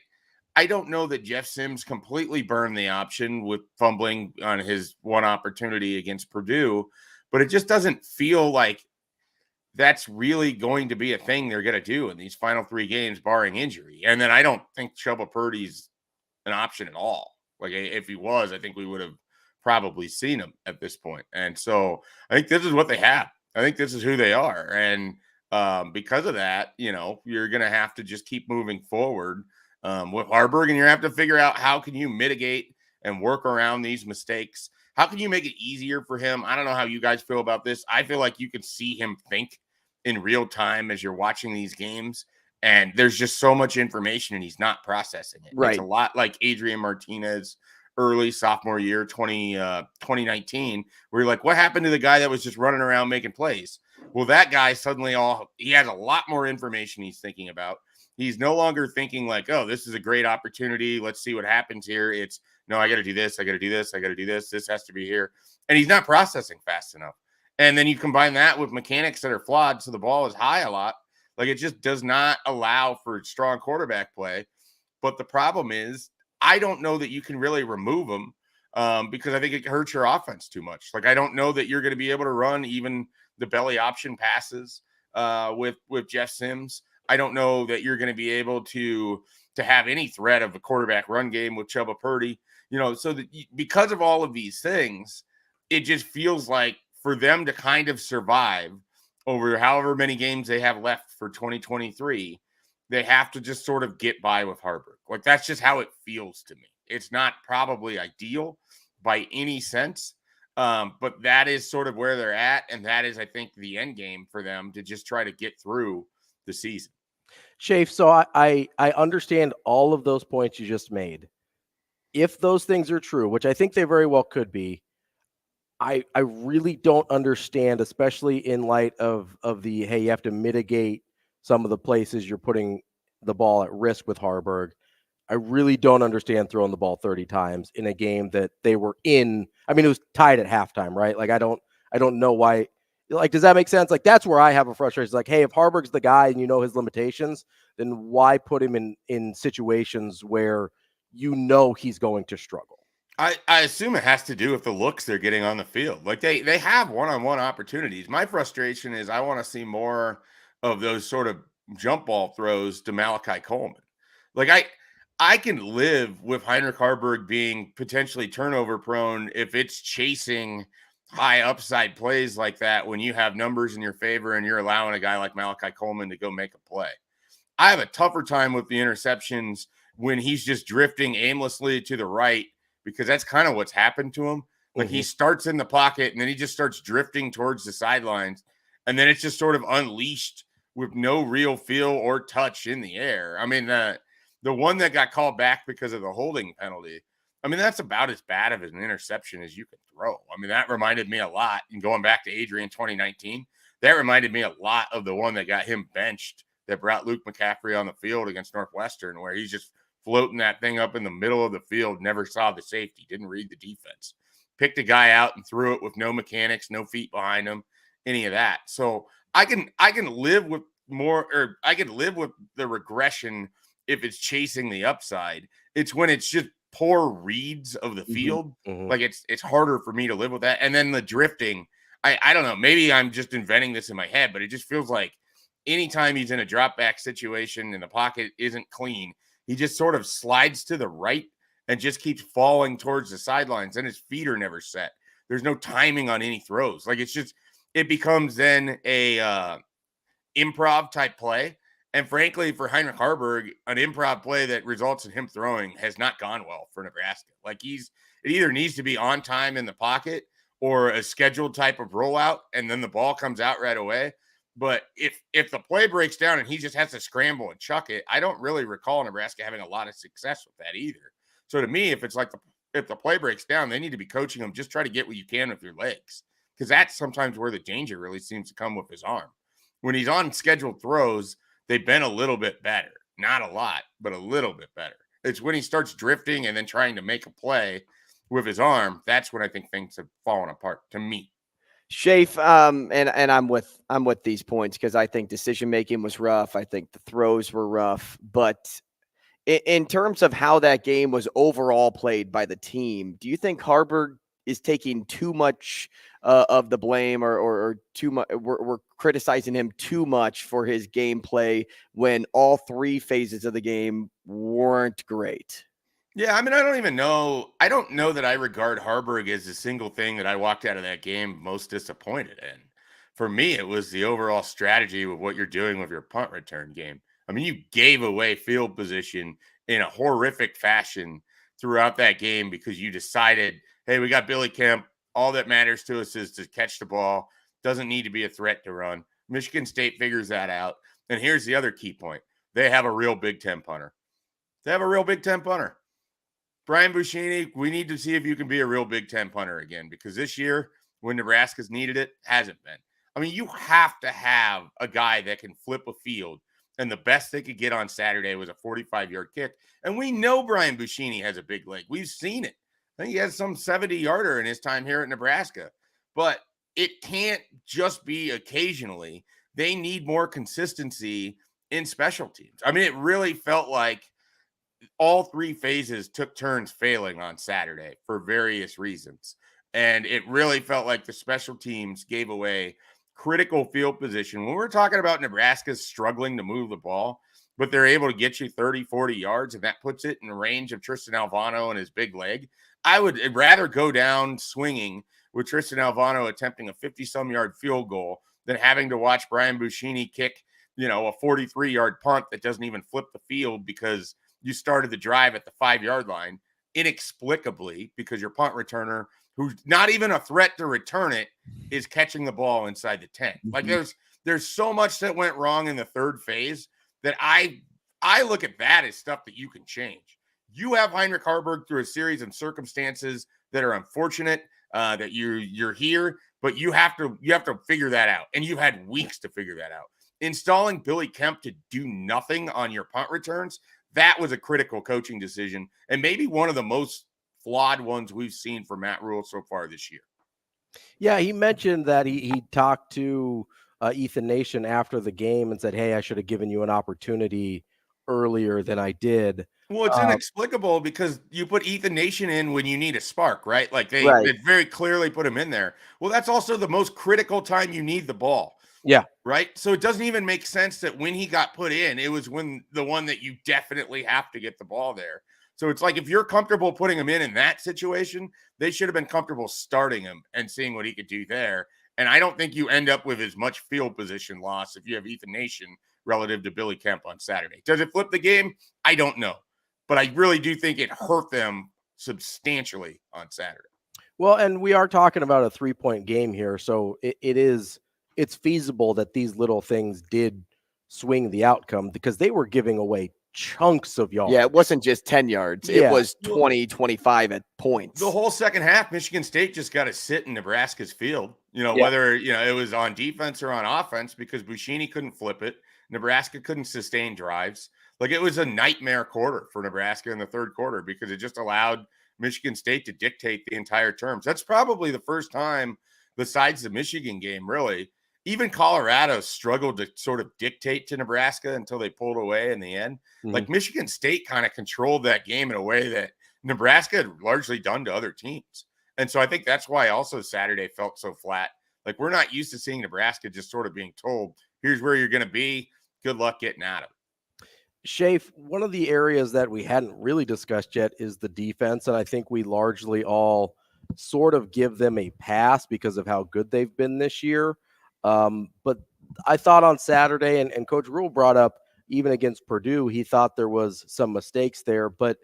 I don't know that Jeff Sims completely burned the option with fumbling on his one opportunity against Purdue, but it just doesn't feel like that's really going to be a thing they're going to do in these final three games, barring injury. And then I don't think Chubba Purdy's an option at all. Like, if he was, I think we would have probably seen him at this point. And so I think this is what they have. I think this is who they are. And because of that, you're going to have to just keep moving forward with Haarberg, and you have to figure out how can you mitigate and work around these mistakes. How can you make it easier for him? I don't know how you guys feel about this. I feel like you can see him think in real time as you're watching these games, and there's just so much information and he's not processing it. Right. It's a lot like Adrian Martinez early sophomore year, 2019, where you're like, what happened to the guy that was just running around making plays? Well, that guy suddenly he has a lot more information he's thinking about. He's no longer thinking like, oh, this is a great opportunity. Let's see what happens here. It's, no, I got to do this. I got to do this. I got to do this. This has to be here. And he's not processing fast enough. And then you combine that with mechanics that are flawed, so the ball is high a lot. Like, it just does not allow for strong quarterback play. But the problem is, I don't know that you can really remove him because I think it hurts your offense too much. Like, I don't know that you're going to be able to run even the belly option passes with Jeff Sims. I don't know that you're going to be able to have any threat of a quarterback run game with Chubba Purdy. So that because of all of these things, it just feels like for them to kind of survive over however many games they have left for 2023, they have to just sort of get by with Haarberg. Like, that's just how it feels to me. It's not probably ideal by any sense, but that is sort of where they're at, and that is, I think, the end game for them to just try to get through the season. Schaefer, so I understand all of those points you just made. If those things are true, which I think they very well could be, I really don't understand, especially in light of the, hey, you have to mitigate some of the places you're putting the ball at risk with Haarberg. I really don't understand throwing the ball 30 times in a game that they were in. I mean, it was tied at halftime, right? Like, I don't know why. Like, does that make sense? Like, that's where I have a frustration. It's like, hey, if Haarberg's the guy and you know his limitations, then why put him in situations where he's going to struggle? I assume it has to do with the looks they're getting on the field. Like they have one-on-one opportunities. My frustration is I want to see more of those sort of jump ball throws to Malachi Coleman. Like I can live with Heinrich Haarberg being potentially turnover prone if it's chasing high upside plays like that when you have numbers in your favor and you're allowing a guy like Malachi Coleman to go make a play. I have a tougher time with the interceptions when he's just drifting aimlessly to the right, because that's kind of what's happened to him. Like he starts in the pocket and then he just starts drifting towards the sidelines. And then it's just sort of unleashed with no real feel or touch in the air. I mean, the one that got called back because of the holding penalty, I mean, that's about as bad of an interception as you can throw. I mean, that reminded me a lot. And going back to Adrian 2019, that reminded me a lot of the one that got him benched that brought Luke McCaffrey on the field against Northwestern, where he's just floating that thing up in the middle of the field, never saw the safety, didn't read the defense, picked a guy out and threw it with no mechanics, no feet behind him, any of that. So I can live with more, or I can live with the regression if it's chasing the upside. It's when it's just poor reads of the field. Like it's harder for me to live with that. And then the drifting, I don't know, maybe I'm just inventing this in my head, but it just feels like anytime he's in a drop back situation and the pocket isn't clean, he just sort of slides to the right and just keeps falling towards the sidelines, and his feet are never set. There's no timing on any throws. Like it becomes then a improv type play. And frankly, for Heinrich Haarberg, an improv play that results in him throwing has not gone well for Nebraska. Like it either needs to be on time in the pocket or a scheduled type of rollout, and then the ball comes out right away. But if the play breaks down and he just has to scramble and chuck it, I don't really recall Nebraska having a lot of success with that either. So to me, if it's like if the play breaks down, they need to be coaching him, just try to get what you can with your legs, because that's sometimes where the danger really seems to come with his arm. When he's on scheduled throws, they've been a little bit better. Not a lot, but a little bit better. It's when he starts drifting and then trying to make a play with his arm, that's when I think things have fallen apart to me. Schaefer, and I'm with these points because I think decision making was rough. I think the throws were rough, but in terms of how that game was overall played by the team, do you think Haarberg is taking too much of the blame, or too much? We're criticizing him too much for his gameplay when all three phases of the game weren't great. Yeah, I mean, I don't know that I regard Haarberg as the single thing that I walked out of that game most disappointed in. For me, it was the overall strategy of what you're doing with your punt return game. I mean, you gave away field position in a horrific fashion throughout that game because you decided, hey, we got Billy Kemp. All that matters to us is to catch the ball. Doesn't need to be a threat to run. Michigan State figures that out. And here's the other key point. They have a real Big Ten punter. Brian Buschini, we need to see if you can be a real Big Ten punter again, because this year, when Nebraska's needed it, hasn't been. I mean, you have to have a guy that can flip a field, and the best they could get on Saturday was a 45-yard kick. And we know Brian Buschini has a big leg. We've seen it. I think he has some 70-yarder in his time here at Nebraska. But it can't just be occasionally. They need more consistency in special teams. I mean, it really felt like all three phases took turns failing on Saturday for various reasons. And it really felt like the special teams gave away critical field position. When we're talking about Nebraska struggling to move the ball, but they're able to get you 30, 40 yards, and that puts it in range of Tristan Alvano and his big leg, I would rather go down swinging with Tristan Alvano attempting a 50-some yard field goal than having to watch Brian Buschini kick, a 43-yard punt that doesn't even flip the field because you started the drive at the 5-yard line inexplicably because your punt returner, who's not even a threat to return it, is catching the ball inside the 10. Like there's so much that went wrong in the third phase that I look at that as stuff that you can change. You have Heinrich Haarberg through a series of circumstances that are unfortunate, that you're here, but you have to figure that out. And you've had weeks to figure that out. Installing Billy Kemp to do nothing on your punt returns, that was a critical coaching decision, and maybe one of the most flawed ones we've seen for Matt Rule so far this year. Yeah, he mentioned that he talked to Ethan Nation after the game and said, hey, I should have given you an opportunity earlier than I did. Well, it's inexplicable because you put Ethan Nation in when you need a spark, right? Like they very clearly put him in there. Well, that's also the most critical time you need the ball. Yeah. Right. So it doesn't even make sense that when he got put in, it was when the one that you definitely have to get the ball there. So it's like if you're comfortable putting him in that situation, they should have been comfortable starting him and seeing what he could do there. And I don't think you end up with as much field position loss if you have Ethan Nation relative to Billy Kemp on Saturday. Does it flip the game? I don't know. But I really do think it hurt them substantially on Saturday. Well, and we are talking about a 3-point game here. So it's feasible that these little things did swing the outcome because they were giving away chunks of yards. Yeah, it wasn't just 10 yards. Yeah. It was 20, 25 at points. The whole second half, Michigan State just got to sit in Nebraska's field, whether, it was on defense or on offense because Buschini couldn't flip it. Nebraska couldn't sustain drives. Like it was a nightmare quarter for Nebraska in the third quarter because it just allowed Michigan State to dictate the entire terms. That's probably the first time besides the Michigan game, really. Even Colorado struggled to sort of dictate to Nebraska until they pulled away in the end. Mm-hmm. Like Michigan State kind of controlled that game in a way that Nebraska had largely done to other teams. And so I think that's why also Saturday felt so flat. Like we're not used to seeing Nebraska just sort of being told, here's where you're going to be. Good luck getting out of it. Schaefer, one of the areas that we hadn't really discussed yet is the defense. And I think we largely all sort of give them a pass because of how good they've been this year. But I thought on Saturday, and Coach Rule brought up, even against Purdue, he thought there was some mistakes there. But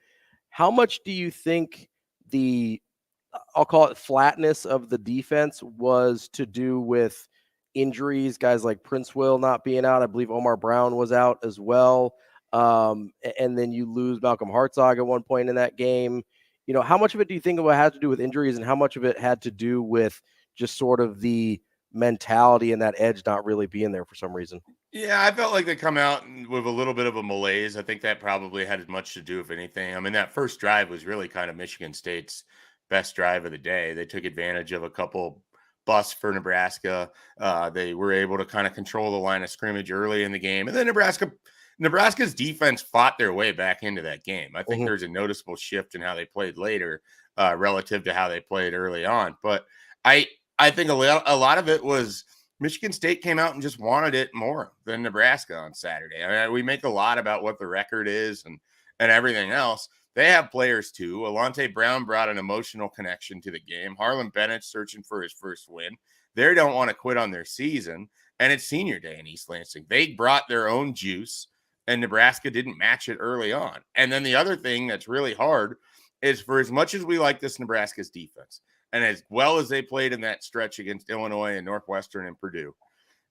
how much do you think I'll call it flatness of the defense was to do with injuries, guys like Prince Will not being out? I believe Omar Brown was out as well. And then you lose Malcolm Hartzog at one point in that game. How much of it do you think had to do with injuries and how much of it had to do with just sort of the mentality and that edge not really being there for some reason? Yeah, I felt like they come out with a little bit of a malaise. I think that probably had as much to do with anything. I mean, that first drive was really kind of Michigan State's best drive of the day. They took advantage of a couple busts for Nebraska. They were able to kind of control the line of scrimmage early in the game. And then Nebraska's defense fought their way back into that game. I think there's a noticeable shift in how they played later relative to how they played early on. But I think a lot of it was Michigan State came out and just wanted it more than Nebraska on Saturday. I mean, we make a lot about what the record is and everything else. They have players too. Alante Brown brought an emotional connection to the game. Harlan Bennett searching for his first win. They don't want to quit on their season. And it's senior day in East Lansing. They brought their own juice and Nebraska didn't match it early on. And then the other thing that's really hard is for as much as we like this Nebraska's defense, and as well as they played in that stretch against Illinois and Northwestern and Purdue,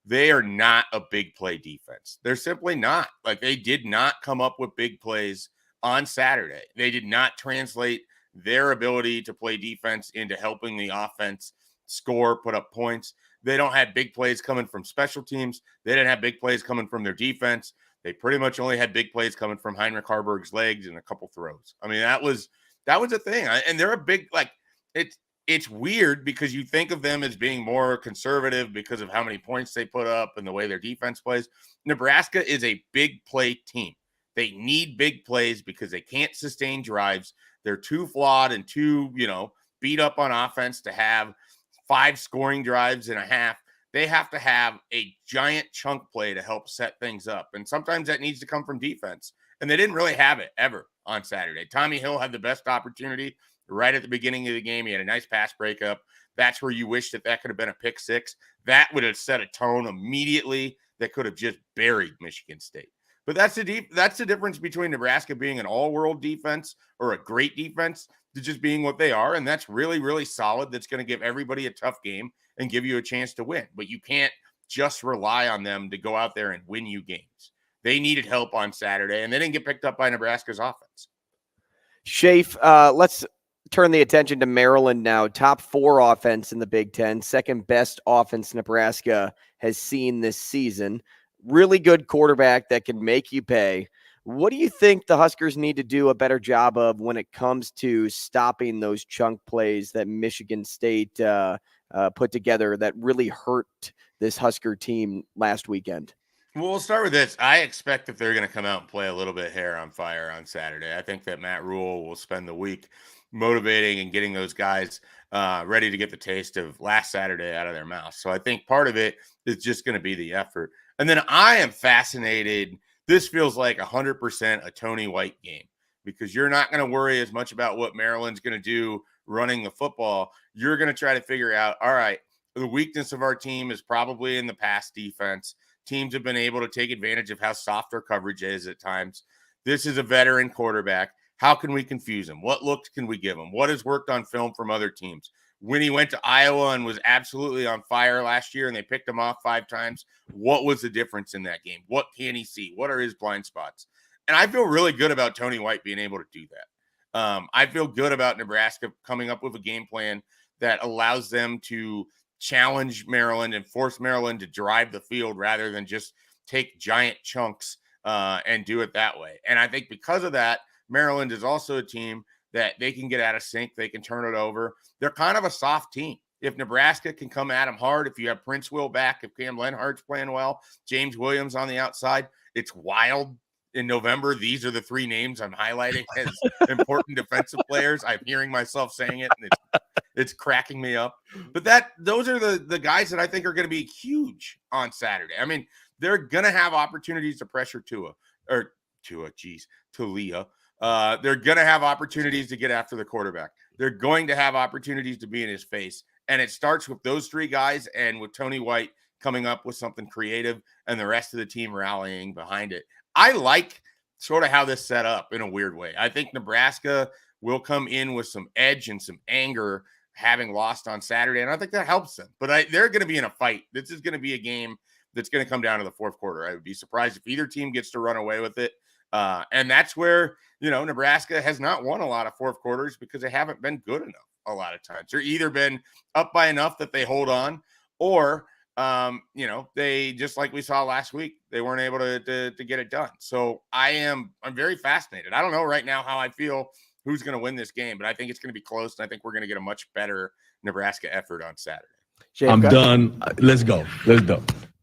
they are not a big play defense. They're simply not. Like they did not come up with big plays on Saturday. They did not translate their ability to play defense into helping the offense score, put up points. They don't have big plays coming from special teams. They didn't have big plays coming from their defense. They pretty much only had big plays coming from Heinrich Harburg's legs and a couple throws. I mean, that was a thing. And they're a big, like, it's weird because you think of them as being more conservative because of how many points they put up and the way their defense plays. Nebraska is a big play team. They need big plays because they can't sustain drives. They're too flawed and too, beat up on offense to have 5 scoring drives and a half. They have to have a giant chunk play to help set things up. And sometimes that needs to come from defense. And they didn't really have it ever on Saturday. Tommy Hill had the best opportunity right at the beginning of the game. He had a nice pass breakup. That's where you wish that could have been a pick six. That would have set a tone immediately that could have just buried Michigan State. But that's the difference between Nebraska being an all-world defense or a great defense to just being what they are. And that's really, really solid. That's going to give everybody a tough game and give you a chance to win. But you can't just rely on them to go out there and win you games. They needed help on Saturday, and they didn't get picked up by Nebraska's offense. Schaefer, let's turn the attention to Maryland now. Top 4 offense in the Big Ten, second best offense Nebraska has seen this season. Really good quarterback that can make you pay. What do you think the Huskers need to do a better job of when it comes to stopping those chunk plays that Michigan State put together that really hurt this Husker team last weekend? Well, we'll start with this. I expect that they're going to come out and play a little bit hair on fire on Saturday. I think that Matt Rule will spend the week motivating and getting those guys ready to get the taste of last Saturday out of their mouth. So I think part of it is just going to be the effort. And then I am fascinated. This feels like 100% a Tony White game because you're not going to worry as much about what Maryland's going to do running the football. You're going to try to figure out, all right, the weakness of our team is probably in the pass defense. Teams have been able to take advantage of how soft our coverage is at times. This is a veteran quarterback. How can we confuse him? What looks can we give him? What has worked on film from other teams? When he went to Iowa and was absolutely on fire last year and they picked him off 5 times, what was the difference in that game? What can he see? What are his blind spots? And I feel really good about Tony White being able to do that. I feel good about Nebraska coming up with a game plan that allows them to challenge Maryland and force Maryland to drive the field rather than just take giant chunks and do it that way. And I think because of that, Maryland is also a team that they can get out of sync. They can turn it over. They're kind of a soft team. If Nebraska can come at them hard, if you have Prince Will back, if Cam Lenhart's playing well, James Williams on the outside, it's wild. In November, these are the 3 names I'm highlighting as important defensive players. I'm hearing myself saying it, and it's cracking me up. But those are the guys that I think are going to be huge on Saturday. I mean, they're going to have opportunities to pressure Talia. They're going to have opportunities to get after the quarterback. They're going to have opportunities to be in his face. And it starts with those 3 guys and with Tony White coming up with something creative and the rest of the team rallying behind it. I like sort of how this set up in a weird way. I think Nebraska will come in with some edge and some anger having lost on Saturday, and I think that helps them. But they're going to be in a fight. This is going to be a game that's going to come down to the 4th quarter. I would be surprised if either team gets to run away with it. And that's where, Nebraska has not won a lot of 4th quarters because they haven't been good enough a lot of times. They're either been up by enough that they hold on or they, just like we saw last week, they weren't able to get it done. So I'm very fascinated. I don't know right now how I feel who's going to win this game, but I think it's going to be close. And I think we're going to get a much better Nebraska effort on Saturday. Schaefer, I'm done. Let's go.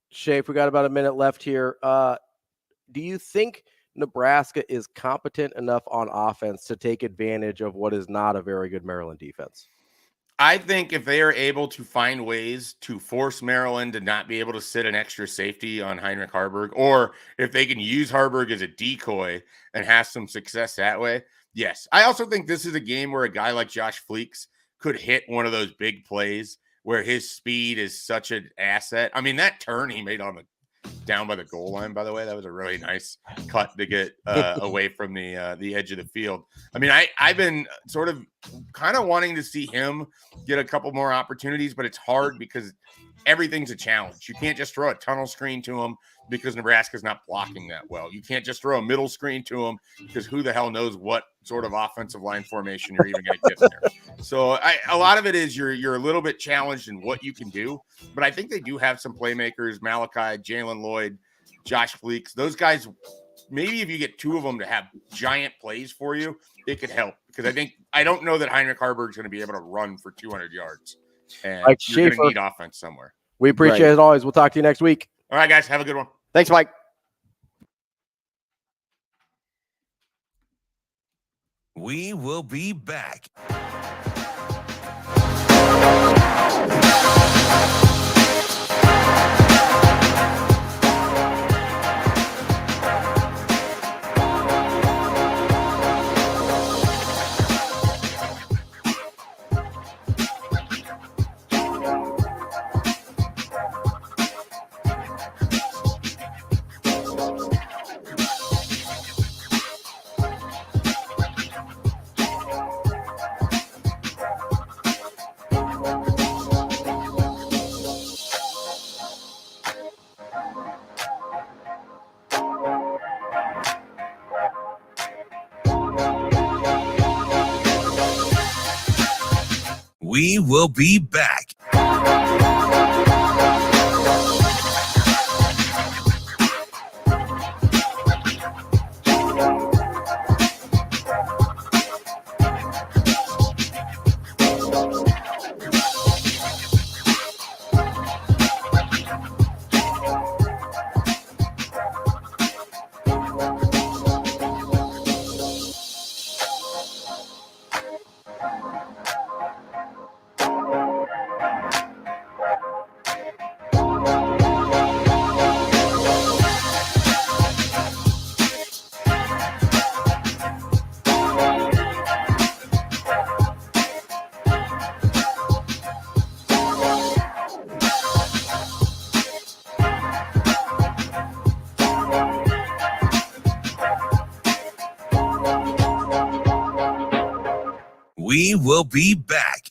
Schaefer, we got about a minute left here. Do you think Nebraska is competent enough on offense to take advantage of what is not a very good Maryland defense? I think if they are able to find ways to force Maryland to not be able to sit an extra safety on Heinrich Haarberg, or if they can use Haarberg as a decoy and have some success that way, yes. I also think this is a game where a guy like Josh Fleeks could hit one of those big plays where his speed is such an asset. I mean, that turn he made on the down by the goal line, by the way, that was a really nice cut to get away from the edge of the field. I mean, I've been sort of kind of wanting to see him get a couple more opportunities, but it's hard because everything's a challenge. You can't just throw a tunnel screen to him because Nebraska's not blocking that well. You can't just throw a middle screen to him because who the hell knows what sort of offensive line formation you're even going to get there. So a lot of it is you're a little bit challenged in what you can do, but I think they do have some playmakers, Malachi, Jalen Lloyd, Josh Fleeks. Those guys, maybe if you get 2 of them to have giant plays for you, it could help because I don't know that Heinrich Haarberg's going to be able to run for 200 yards. And Like you're going to Schaefer, need offense somewhere. We appreciate it always. We'll talk to you next week. All right, guys. Have a good one. Thanks, Mike. We will be back. We will be back. We will be back.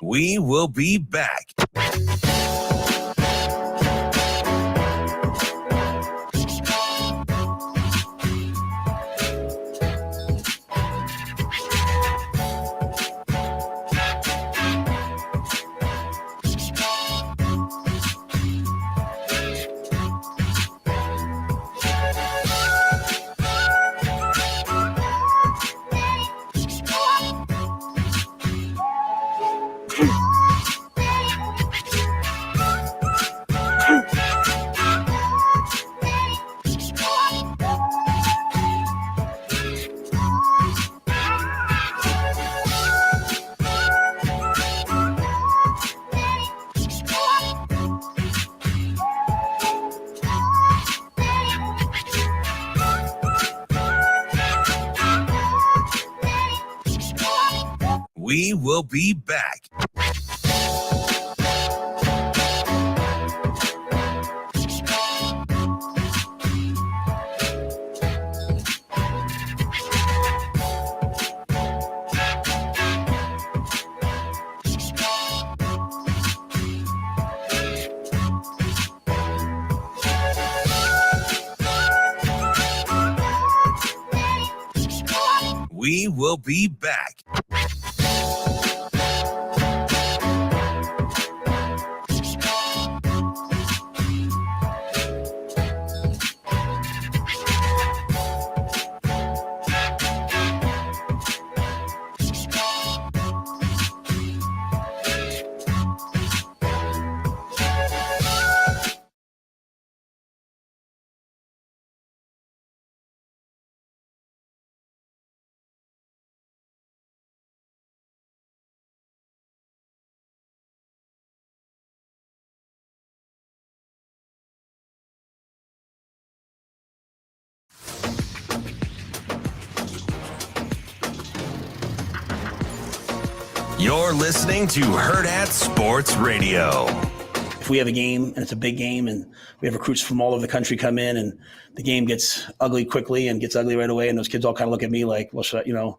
We will be back. We will be back. We will be back. You're listening to Hurrdat Sports Radio. If we have a game and it's a big game and we have recruits from all over the country come in and the game gets ugly quickly and gets ugly right away, and those kids all kind of look at me like, well, should I,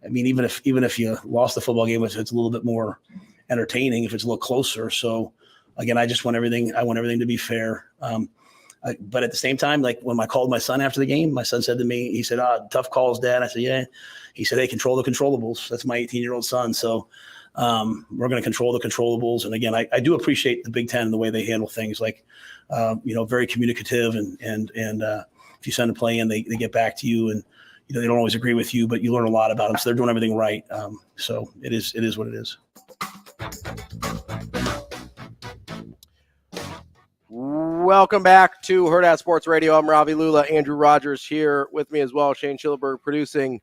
I mean, even if you lost the football game, it's a little bit more entertaining if it's a little closer. So again, I want everything to be fair. But at the same time, like when I called my son after the game, my son said to me, he said, tough calls, Dad. I said, yeah. He said, hey, control the controllables. That's my 18-year-old son. So we're going to control the controllables. And again, I do appreciate the Big Ten and the way they handle things, like, very communicative. And if you send a play in, they get back to you, and, they don't always agree with you, but you learn a lot about them. So they're doing everything right. So it is what it is. Welcome back to Hurrdat Sports Radio. I'm Ravi Lulla. Andrew Rogers here with me as well. Shane Schillerberg producing.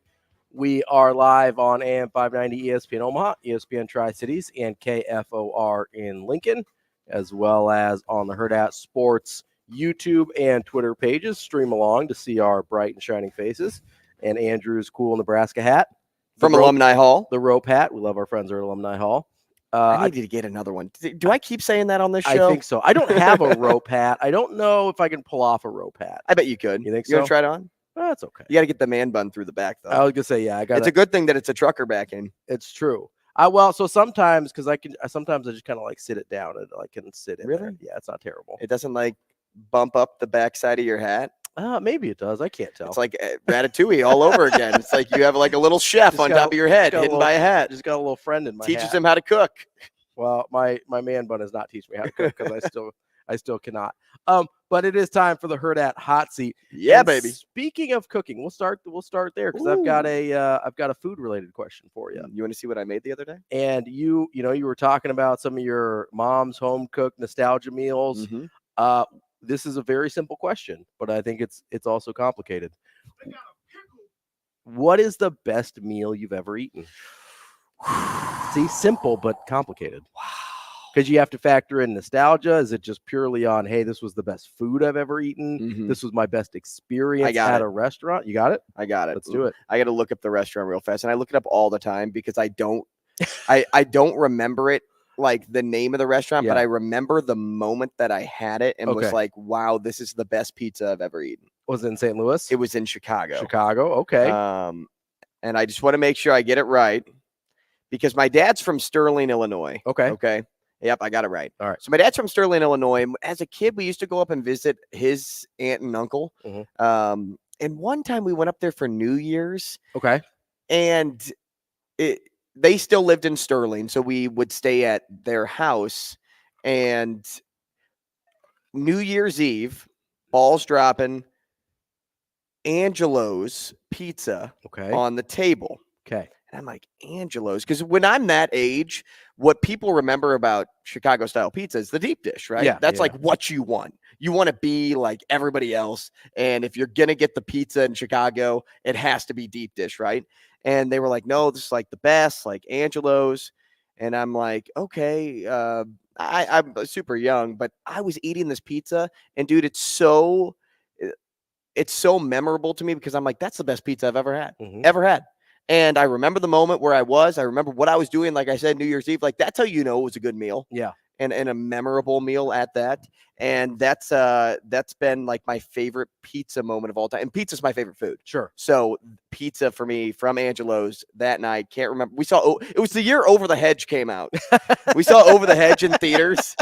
We are live on AM 590 ESPN Omaha, ESPN Tri-Cities, and KFOR in Lincoln, as well as on the Hurrdat Sports YouTube and Twitter pages. Stream along to see our bright and shining faces and Andrew's cool Nebraska hat. From Alumni Hall. The rope hat. We love our friends at Alumni Hall. I need to get another one. Do I keep saying that on this show? I think so. I don't have a rope hat. I don't know if I can pull off a rope hat. I bet you could. You think so? You want to try it on? That's okay. You got to get the man bun through the back, though. I was going to say, yeah. It's a good thing that it's a trucker back in. It's true. So sometimes, because sometimes I just kind of like sit it down and I can sit in there. Yeah, it's not terrible. It doesn't like bump up the backside of your hat? Maybe it does. I can't tell. It's like Ratatouille all over again. It's like you have like a little chef on top of your head hidden by a hat. Just got a little friend in my hat. Teaches him how to cook. Well, my man bun does not teach me how to cook because I still cannot. But it is time for the Hurrdat hot seat. Yeah, And baby. Speaking of cooking, we'll start there because I've got a food related question for you. You want to see what I made the other day? And you were talking about some of your mom's home cooked nostalgia meals. This is a very simple question, but I think it's also complicated. What is the best meal you've ever eaten? See, simple but complicated. Wow. Because you have to factor in nostalgia. Is it just purely on, hey, this was the best food I've ever eaten? This was my best experience at a restaurant. You got it? I got it. Let's do it. I got to look up the restaurant real fast. And I look it up all the time because I don't remember it, like the name of the restaurant, but I remember the moment that I had it and was like, wow, this is the best pizza I've ever eaten. Was it in St. Louis? It was in Chicago. Okay. And I just want to make sure I get it right because my dad's from Sterling, Illinois. Okay. Yep, I got it right. All right. So my dad's from Sterling, Illinois. As a kid, we used to go up and visit his aunt and uncle. And one time we went up there for New Year's. Okay. And they still lived in Sterling, so we would stay at their house. And New Year's Eve, balls dropping, Angelo's pizza on the table. Okay. And I'm like, Angelo's? Because when I'm that age, what people remember about Chicago-style pizza is the deep dish, right? Yeah, That's like what you want. You want to be like everybody else. And if you're going to get the pizza in Chicago, it has to be deep dish, right? And they were like, no, this is like the best, like Angelo's. And I'm like, okay, I'm super young, but I was eating this pizza. And, dude, it's so memorable to me because I'm like, that's the best pizza I've ever had. And I remember the moment where I remember what I was doing. Like I said, New Year's Eve, like that's how you know it was a good meal. Yeah. And a memorable meal at that. And that's been like my favorite pizza moment of all time. And pizza's my favorite food. Sure. So pizza for me from Angelo's that night, can't remember. It was the year Over the Hedge came out. We saw Over the Hedge in theaters.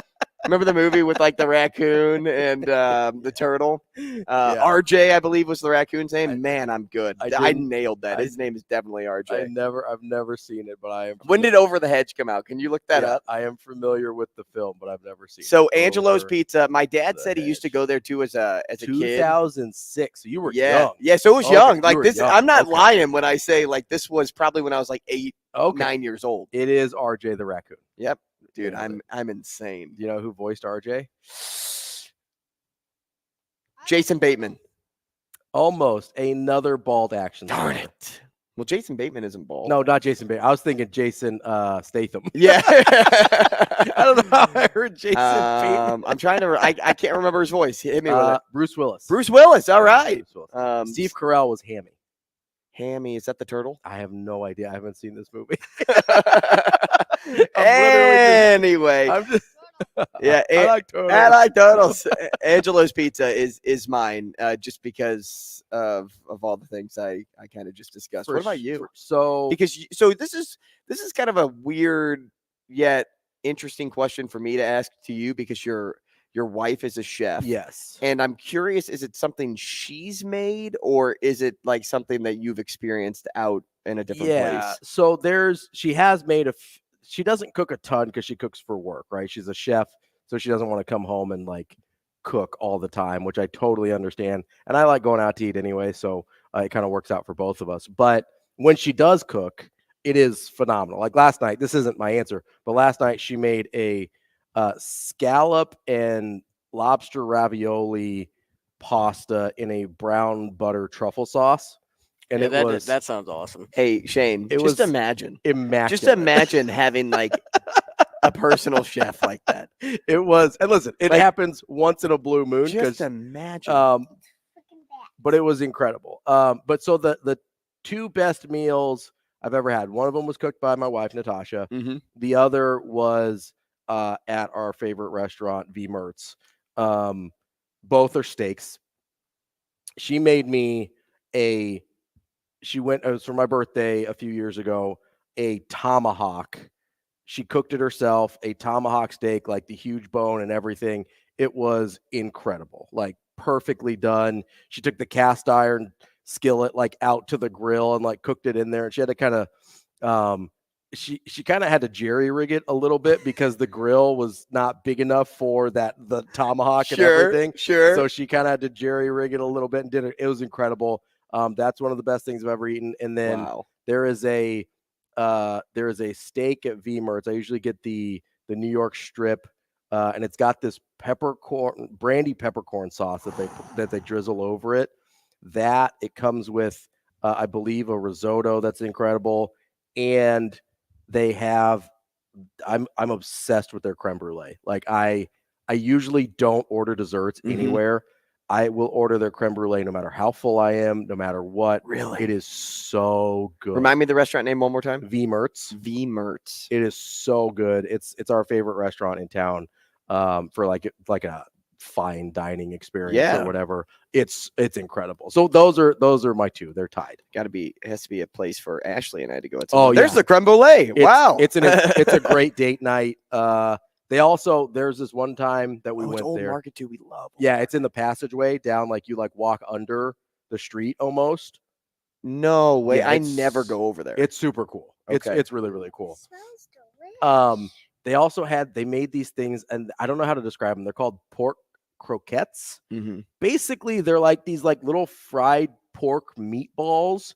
Remember the movie with like the raccoon and the turtle? RJ, I believe, was the raccoon's name. Man, I'm good. I nailed that. His name is definitely RJ. I've never seen it, but I am. When did Over the Hedge come out? Can you look that up? I am familiar with the film, but I've never seen it. So Angelo's Pizza. My dad said he used to go there too as a kid. 2006. So you were young. Yeah, so it was young. Like this, I'm not lying when I say like this was probably when I was like 9 years old. It is RJ the raccoon. Yep. Dude, I'm insane. You know who voiced RJ? Jason Bateman. Almost another bald action star. Darn it. Well, Jason Bateman isn't bald. No, not Jason Bateman. I was thinking Jason Statham. Yeah. I don't know how I heard Jason Bateman. I'm trying to I can't remember his voice. Hit me with it. Bruce Willis. Bruce Willis. All right. Steve Carell was Hammy. Hammy, is that the turtle? I have no idea. I haven't seen this movie. Anyway, yeah, I like turtles. I like turtles. Angelo's Pizza is mine, just because of all the things I kind of just discussed. What about you? So this is kind of a weird yet interesting question for me to ask to you because your wife is a chef. Yes. And I'm curious, is it something she's made or is it like something that you've experienced out in a different place? So she has made she doesn't cook a ton because she cooks for work, right? She's a chef, so she doesn't want to come home and like cook all the time, which I totally understand. And I like going out to eat anyway, so it kind of works out for both of us. But when she does cook, it is phenomenal. Like last night, this isn't my answer, but last night she made a scallop and lobster ravioli pasta in a brown butter truffle sauce. And that sounds awesome. Hey, Shane, just imagine. Immaculate. Just imagine having like a personal chef like that. It was, and listen, it happens once in a blue moon. Just imagine. But it was incredible. But so the two best meals I've ever had, one of them was cooked by my wife, Natasha. Mm-hmm. The other was at our favorite restaurant, V Mertz. Both are steaks. She made me it was for my birthday a few years ago, a tomahawk. She cooked it herself, a tomahawk steak, like the huge bone and everything. It was incredible, like perfectly done. She took the cast iron skillet like out to the grill and like cooked it in there. And she had to kind of she kind of had to jerry rig it a little bit because the grill was not big enough for the tomahawk and everything. Sure. So she kind of had to jerry rig it a little bit and did it. It was incredible. That's one of the best things I've ever eaten. And then there is a steak at V-Mertz. I usually get the New York strip, and it's got this brandy peppercorn sauce that they drizzle over it. That it comes with, I believe, a risotto that's incredible, and they have. I'm obsessed with their creme brulee. Like I usually don't order desserts anywhere. I will order their creme brulee no matter how full I am, no matter what. Really? It is so good. Remind me the restaurant name one more time. V-Mertz. V-Mertz. It is so good. It's our favorite restaurant in town for like a fine dining experience or whatever. It's incredible. So those are my two. They're tied. It has to be a place for Ashley and I to go to. Oh, there's the creme brulee. Wow. It's a great date night. There's this one time that we went Old there. Market too. We love. Yeah, it's in the passageway down, like you walk under the street almost. No way. Yeah, I never go over there. It's super cool. Okay. It's really, really cool. They made these things, and I don't know how to describe them. They're called pork croquettes. Basically, they're like these little fried pork meatballs,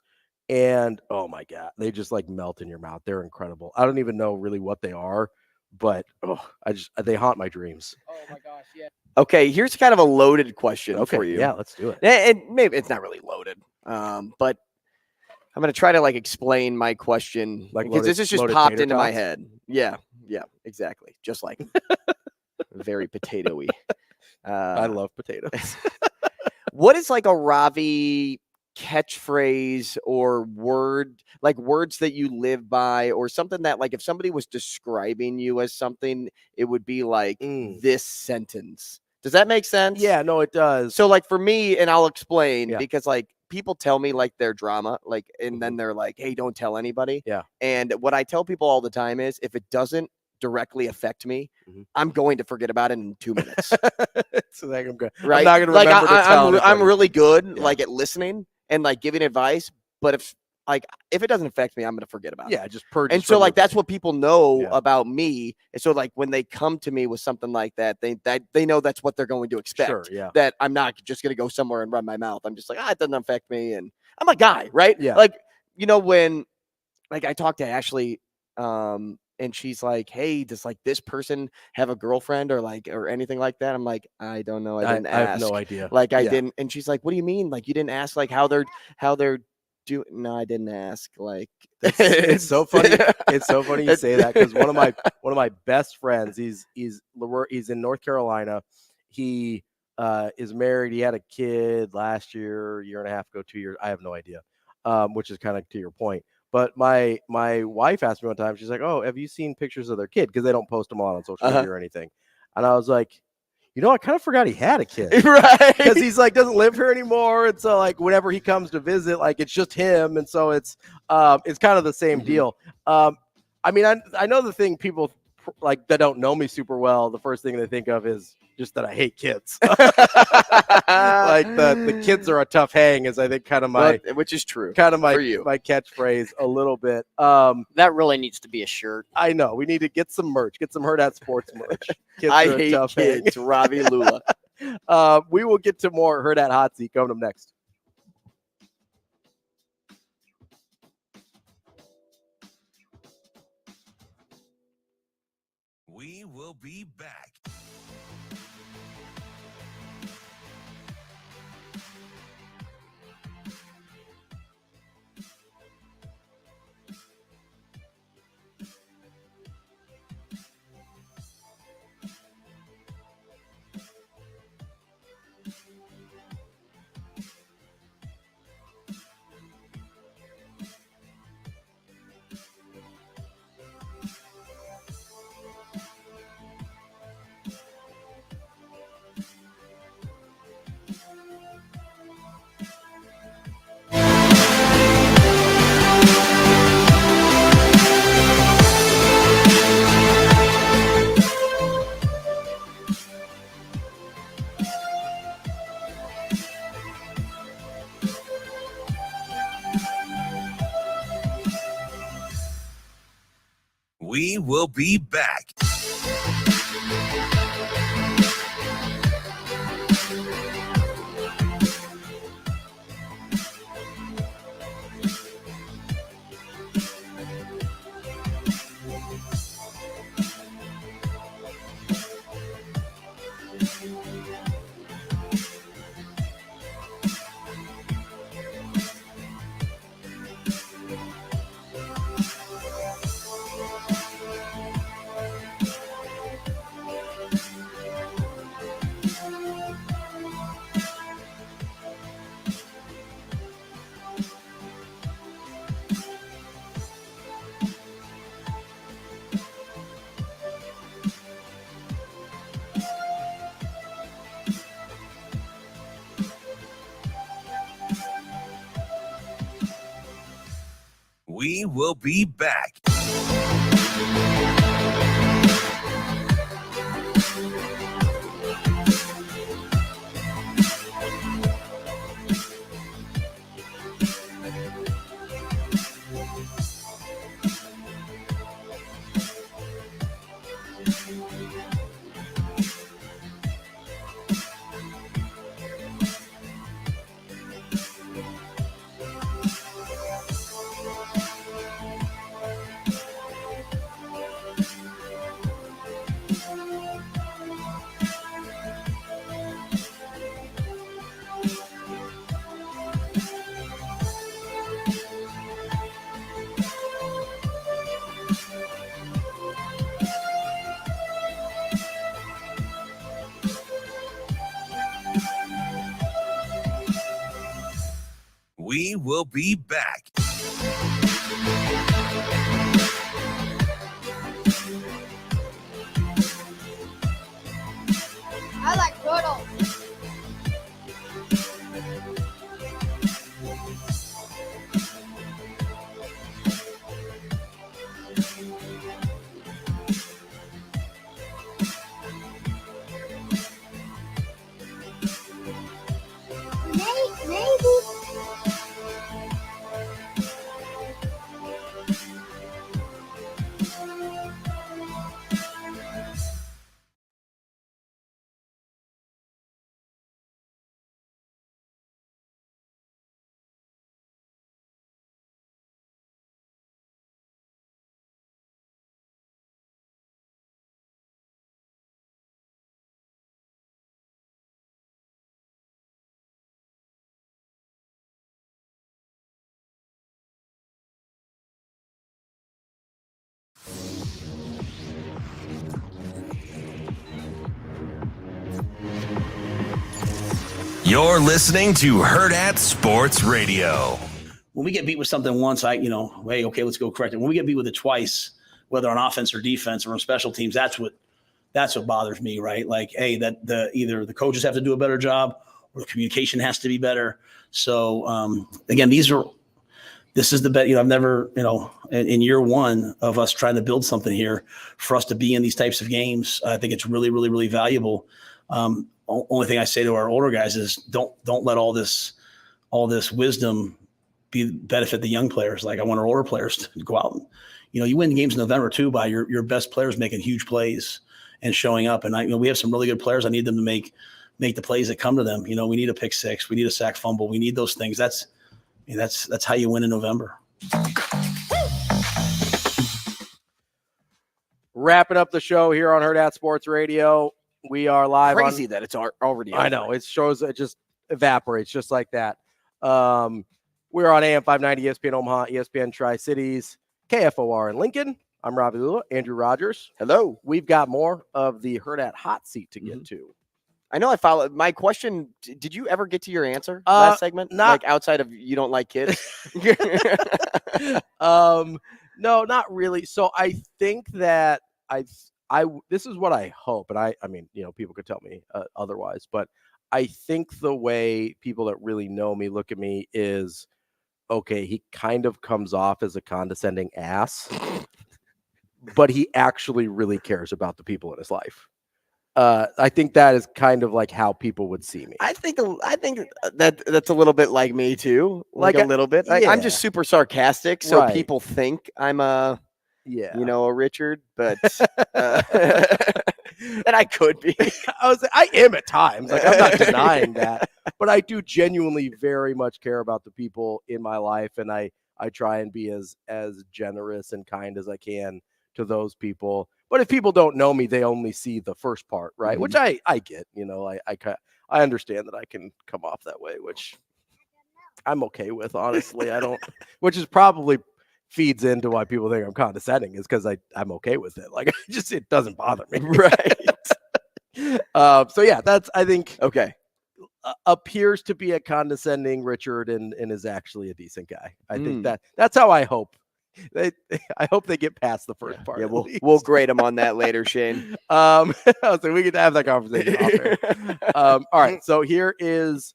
and oh my God, they just melt in your mouth. They're incredible. I don't even know really what they are, but they haunt my dreams. Oh my gosh, yeah. Okay, here's kind of a loaded question for you. Yeah, let's do it. And maybe it's not really loaded, but I'm going to try to explain my question because this has just popped into my head. Yeah, exactly. Just like very potato-y. I love potatoes. What is a Ravi catchphrase or words that you live by, or something that if somebody was describing you as something, it would be this sentence? Does that make sense? Yeah, no, it does. So for me, and I'll explain because people tell me their drama, and then they're like, hey, don't tell anybody. Yeah. And what I tell people all the time is if it doesn't directly affect me, I'm going to forget about it in 2 minutes. So I'm good. Right? I'm not going to remember to tell I'm anybody. really good at listening and giving advice, but if it doesn't affect me, I'm going to forget about it. Yeah, just purge. And so that's what people know about me. And so when they come to me with something like that, they know that's what they're going to expect. Sure, yeah. That I'm not just going to go somewhere and run my mouth. I'm just it doesn't affect me, and I'm a guy, right? Yeah. When I talked to Ashley, and she's like, hey, does this person have a girlfriend or anything like that? I'm like, I don't know. I didn't ask. I have no idea. I didn't. And she's like, what do you mean? You didn't ask how they're doing? No, I didn't ask. It's so funny. It's so funny you say that because one of my best friends, he's in North Carolina. He is married. He had a kid last year and a half ago, 2 years. I have no idea. Which is kind of to your point. But my wife asked me one time, she's like, oh, have you seen pictures of their kid? Because they don't post them on social media or anything. And I was like, I kind of forgot he had a kid. Right. Because he's doesn't live here anymore. And so whenever he comes to visit, it's just him. And so it's kind of the same deal. I know the thing people that don't know me super well, the first thing they think of is just that I hate kids. The kids are a tough hang is I think kind of which is true. Kind of my catchphrase a little bit. That really needs to be a shirt. I know. We need to get some merch. Get some Hurrdat Sports merch. Kids I are a hate tough kids. hang. Ravi Lulla. We will get to more Hurrdat Hot Seat coming up next. We will be back. We will be back. We will be back. We will be back. I like turtles. Maybe. You're listening to Hurrdat Sports Radio. When we get beat with something once, hey, okay, let's go correct it. When we get beat with it twice, whether on offense or defense or on special teams, that's what bothers me, right? Like, hey, that either the coaches have to do a better job or the communication has to be better. So again, this is the bet. I've never, in year one of us trying to build something here, for us to be in these types of games, I think it's really, really, really valuable. Only thing I say to our older guys is don't let all this wisdom benefit the young players. Like, I want our older players to go out and, you win games in November too by your best players making huge plays and showing up. And we have some really good players. I need them to make the plays that come to them. We need a pick six. We need a sack fumble. We need those things. That's how you win in November. Wrapping up the show here on Hurrdat Sports Radio. We are live. Crazy that it's already over. I know. It shows, it just evaporates just like that. We're on AM 590, ESPN Omaha, ESPN Tri-Cities, KFOR in Lincoln. I'm Ravi Lulla, Andrew Rogers. Hello. We've got more of the Hurrdat hot seat to get to. I know I followed my question. Did you ever get to your answer last segment? Like, outside of you don't like kids? No, not really. So I think that this is what I hope. And I mean, people could tell me otherwise, but I think the way people that really know me look at me is, okay, he kind of comes off as a condescending ass, but he actually really cares about the people in his life. I think that is kind of like how people would see me. I think that's a little bit like me too. Like a little bit. Yeah. I'm just super sarcastic, so right. people think I'm a you know, a Richard, but and I could be. I am at times. Like, I'm not denying that, but I do genuinely very much care about the people in my life, and I try and be as generous and kind as I can to those people. But if people don't know me, they only see the first part, right? Mm-hmm. Which I get. You know, I understand that I can come off that way, which I'm okay with, honestly. I don't, which is probably feeds into why people think I'm condescending, is because I'm okay with it. Like, it doesn't bother me. Right. So yeah, that's, I think, okay. Appears to be a condescending Richard and is actually a decent guy. I think that's how I hope. I hope they get past the first part. Yeah, we'll grade them on that later, Shane. So we can have that conversation after. All right, so here is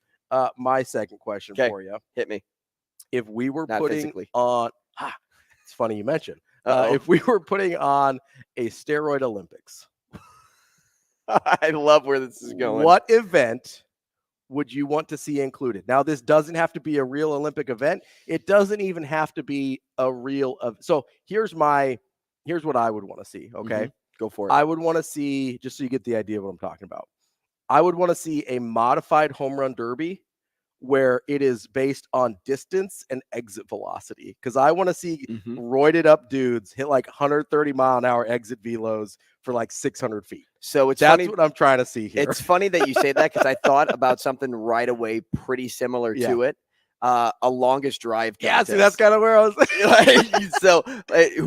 my second question for you. Hit me. If we were Not putting physically. on, it's funny you mentioned. If we were putting on a steroid Olympics, I love where this is going. what event would you want to see included? Now, this doesn't have to be a real Olympic event. It doesn't even have to be a real. So here's what I would want to see. Okay, go for it. I would want to see, just so you get the idea of what I'm talking about, I would want to see a modified home run derby where it is based on distance and exit velocity. Because I want to see roided up dudes hit like 130-mile-an-hour exit velos for like 600 feet. So that's funny. What I'm trying to see here. It's funny that you say that, because I thought about something right away pretty similar to it. A longest drive contest. Yeah, see, that's kind of where I was. So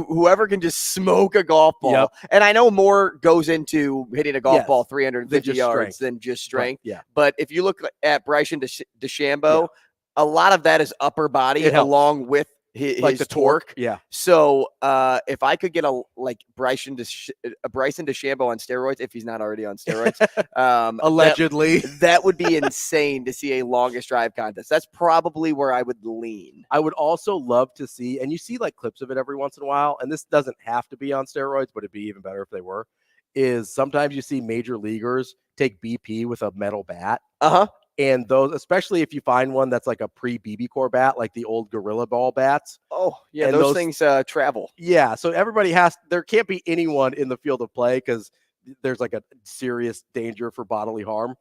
whoever can just smoke a golf ball. And I know more goes into hitting a golf ball 350 yards than just strength. Right. Yeah. But if you look at Bryson DeChambeau, a lot of that is upper body along with his like the torque. Yeah. So if I could get a Bryson DeChambeau on steroids, if he's not already on steroids, allegedly, that would be insane to see a longest drive contest. That's probably where I would lean. I would also love to see, and you see like clips of it every once in a while, and this doesn't have to be on steroids, but it'd be even better if they were, is sometimes you see major leaguers take BP with a metal bat. And those, especially if you find one that's like a pre-BB core bat, like the old Gorilla Ball bats. Oh, yeah, and those things travel. Yeah, so there can't be anyone in the field of play because there's like a serious danger for bodily harm.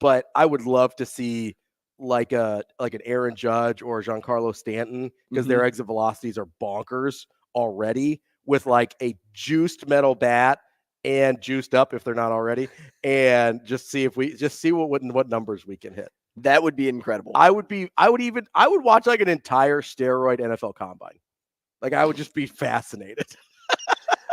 But I would love to see like an Aaron Judge or Giancarlo Stanton, because their exit velocities are bonkers already, with like a juiced metal bat and juiced up if they're not already, and just see what numbers we can hit. That would be incredible. I would watch like an entire steroid NFL combine. Like, I would just be fascinated.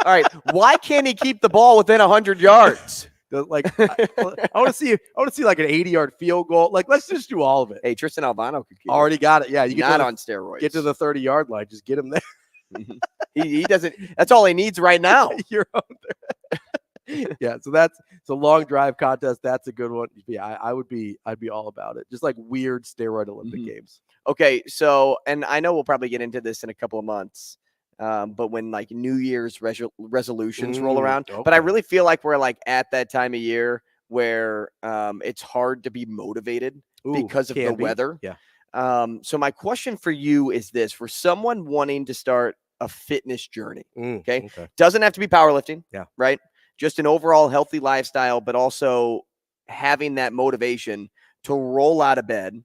All right, why can't he keep the ball within 100 yards? Like, I want to see like an 80-yard field goal. Like, let's just do all of it. Hey, Tristan Albano could keep already got it. Yeah, you not on steroids. Get to the 30-yard line, just get him there. He doesn't. That's all he needs right now. You're out there. Yeah, so that's a long drive contest. That's a good one. Yeah, I'd be all about it. Just like weird steroid Olympic games. Okay, so, and I know we'll probably get into this in a couple of months, but when like New Year's resolutions roll around, but I really feel like we're like at that time of year where it's hard to be motivated because of the weather. Yeah. So my question for you is this: for someone wanting to start a fitness journey, okay, doesn't have to be powerlifting, right? Just an overall healthy lifestyle, but also having that motivation to roll out of bed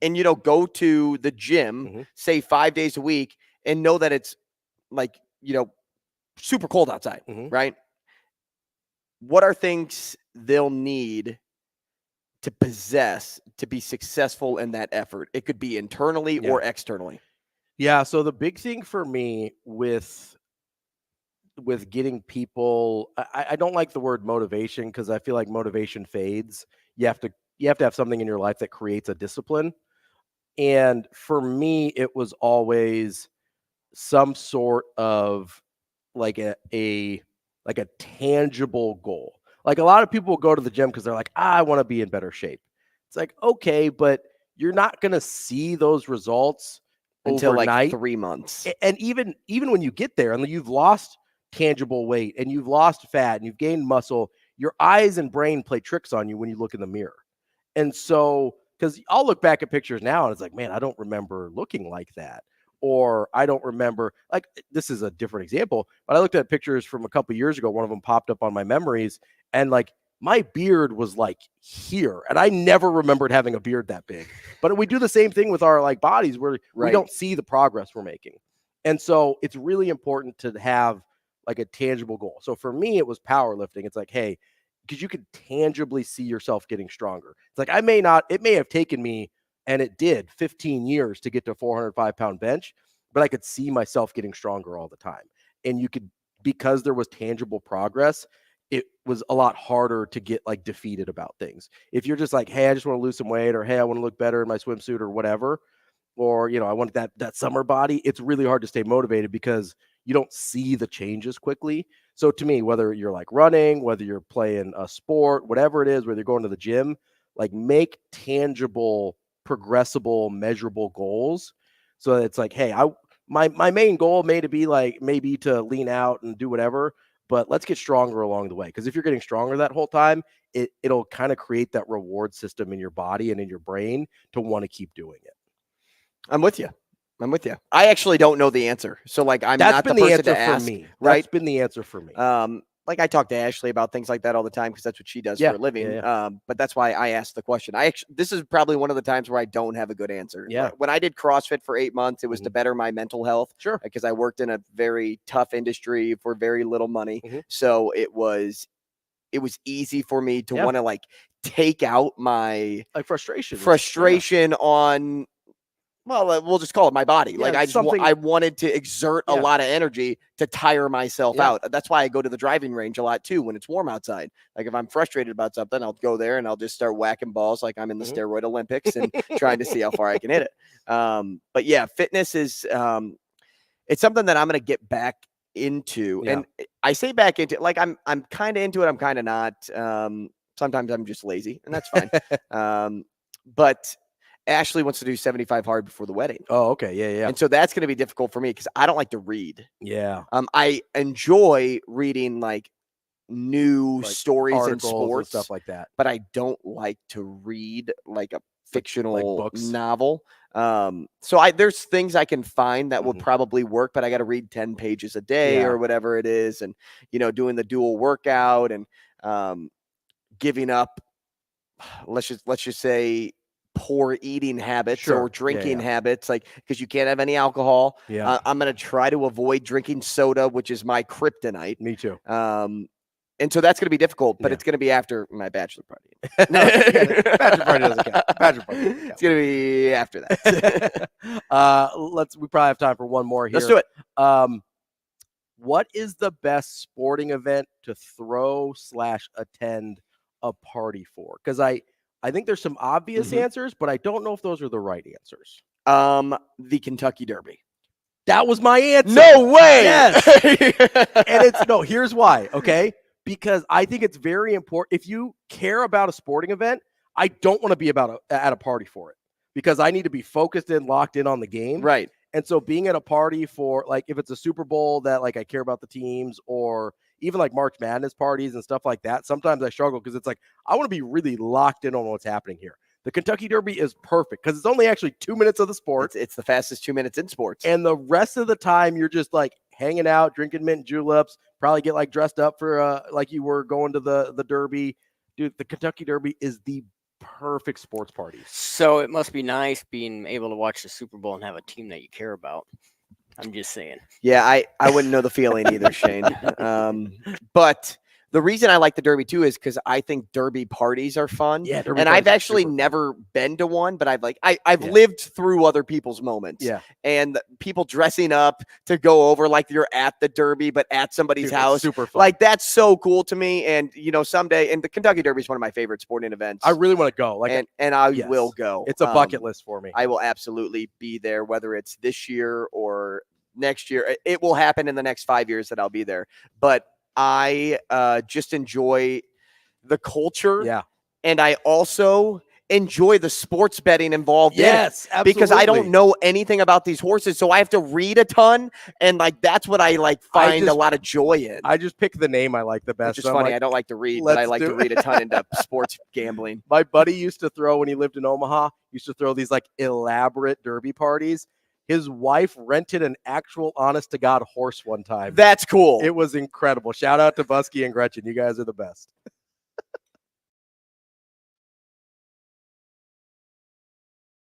and, go to the gym, say 5 days a week, and know that it's like, super cold outside, right? What are things they'll need to possess to be successful in that effort? It could be internally or externally. Yeah. So the big thing for me with getting people, I don't like the word motivation, because I feel like motivation fades. You have to have something in your life that creates a discipline. And for me, it was always some sort of like a tangible goal. Like, a lot of people go to the gym because they're like, I want to be in better shape. It's like, okay, but you're not going to see those results until overnight. Like 3 months. And even when you get there and you've lost tangible weight and you've lost fat and you've gained muscle, your eyes and brain play tricks on you when you look in the mirror. And so, because I'll look back at pictures now and it's like, man, I don't remember looking like that. or I don't remember. Like, this is a different example, but I looked at pictures from a couple years ago. One of them popped up on my memories, and like my beard was like here, and I never remembered having a beard that big. But we do the same thing with our like bodies where we don't see the progress we're making. And so it's really important to have like a tangible goal. So for me, it was powerlifting. It's like, hey, because you can tangibly see yourself getting stronger. It's like, it may have taken me, and it did, 15 years to get to a 405-pound bench, but I could see myself getting stronger all the time. And you could, because there was tangible progress, it was a lot harder to get like defeated about things. If you're just like, hey, I just want to lose some weight, or hey, I want to look better in my swimsuit or whatever, or, you know, I want that summer body, it's really hard to stay motivated because you don't see the changes quickly. So to me, whether you're like running, whether you're playing a sport, whatever it is, whether you're going to the gym, like make tangible, progressible, measurable goals. So it's like, hey, my main goal may be to lean out and do whatever, but let's get stronger along the way. Because if you're getting stronger that whole time, it'll kind of create that reward system in your body and in your brain to want to keep doing it. I'm with you. I actually don't know the answer. So like, I'm not the person to ask. Right? That's been the answer for me. Like I talk to Ashley about things like that all the time because that's what she does for a living. But that's why I asked the question. This is probably one of the times where I don't have a good answer. Yeah. When I did CrossFit for 8 months, it was to better my mental health. Sure. Because I worked in a very tough industry for very little money. So it was easy for me to want to like take out my like frustration on, well, we'll just call it my body. Like I wanted to exert a lot of energy to tire myself out. That's why I go to the driving range a lot too when it's warm outside. Like if I'm frustrated about something, I'll go there and I'll just start whacking balls like I'm in the steroid Olympics and trying to see how far I can hit it. But yeah, fitness is it's something that I'm going to get back into. And I say back into, like I'm kind of into it, I'm kind of not. Sometimes I'm just lazy, and that's fine. But Ashley wants to do 75 hard before the wedding. Oh, okay. Yeah. And so that's going to be difficult for me because I don't like to read. Yeah. I enjoy reading like new stories in sports and stuff like that. But I don't like to read like a fictional novel. So there's things I can find that will probably work, but I got to read 10 pages a day or whatever it is. And, you know, doing the dual workout and giving up, let's just say, poor eating habits or drinking habits, like because you can't have any alcohol. I'm going to try to avoid drinking soda, which is my kryptonite. Me too. And so that's going to be difficult, but it's going to be after my bachelor party. Bachelor party doesn't count. Bachelor party doesn't count. It's going to be after that. We probably have time for one more here. Let's do it. What is the best sporting event to throw/attend a party for? Because I think there's some obvious answers, but I don't know if those are the right answers. The Kentucky Derby. That was my answer. No way. Yes. And here's why. Okay. Because I think it's very important. If you care about a sporting event, I don't want to be at a party for it because I need to be focused and locked in on the game. Right. And so being at a party for like, if it's a Super Bowl that like I care about the teams, or even like March Madness parties and stuff like that, sometimes I struggle because it's like, I want to be really locked in on what's happening here. The Kentucky Derby is perfect because it's only actually 2 minutes of the sport. It's the fastest 2 minutes in sports. And the rest of the time, you're just like hanging out, drinking mint juleps, probably get like dressed up for like you were going to the Derby. Dude, the Kentucky Derby is the perfect sports party. So it must be nice being able to watch the Super Bowl and have a team that you care about. I'm just saying. Yeah, I wouldn't know the feeling either, Shane. But the reason I like the Derby too is because I think Derby parties are fun. Yeah, and I've actually never been to one, but I've lived through other people's moments. Yeah, and people dressing up to go over like you're at the Derby, but at somebody's house. Super fun. Like that's so cool to me. And you know, someday, and the Kentucky Derby is one of my favorite sporting events. I really want to go. Like, and I will go. It's a bucket list for me. I will absolutely be there, whether it's this year or next year. It will happen in the next 5 years that I'll be there. But I just enjoy the culture. Yeah. And I also enjoy the sports betting involved in it. Absolutely. Because I don't know anything about these horses. So I have to read a ton. And like, that's what I like find a lot of joy in. I just pick the name I like the best. It's just funny. I don't like to read, but I like to read a ton into sports gambling. My buddy used to throw, when he lived in Omaha, used to throw these like elaborate Derby parties. his wife rented an actual honest to God horse one time. That's cool. It was incredible. Shout out to Busky and Gretchen. You guys are the best.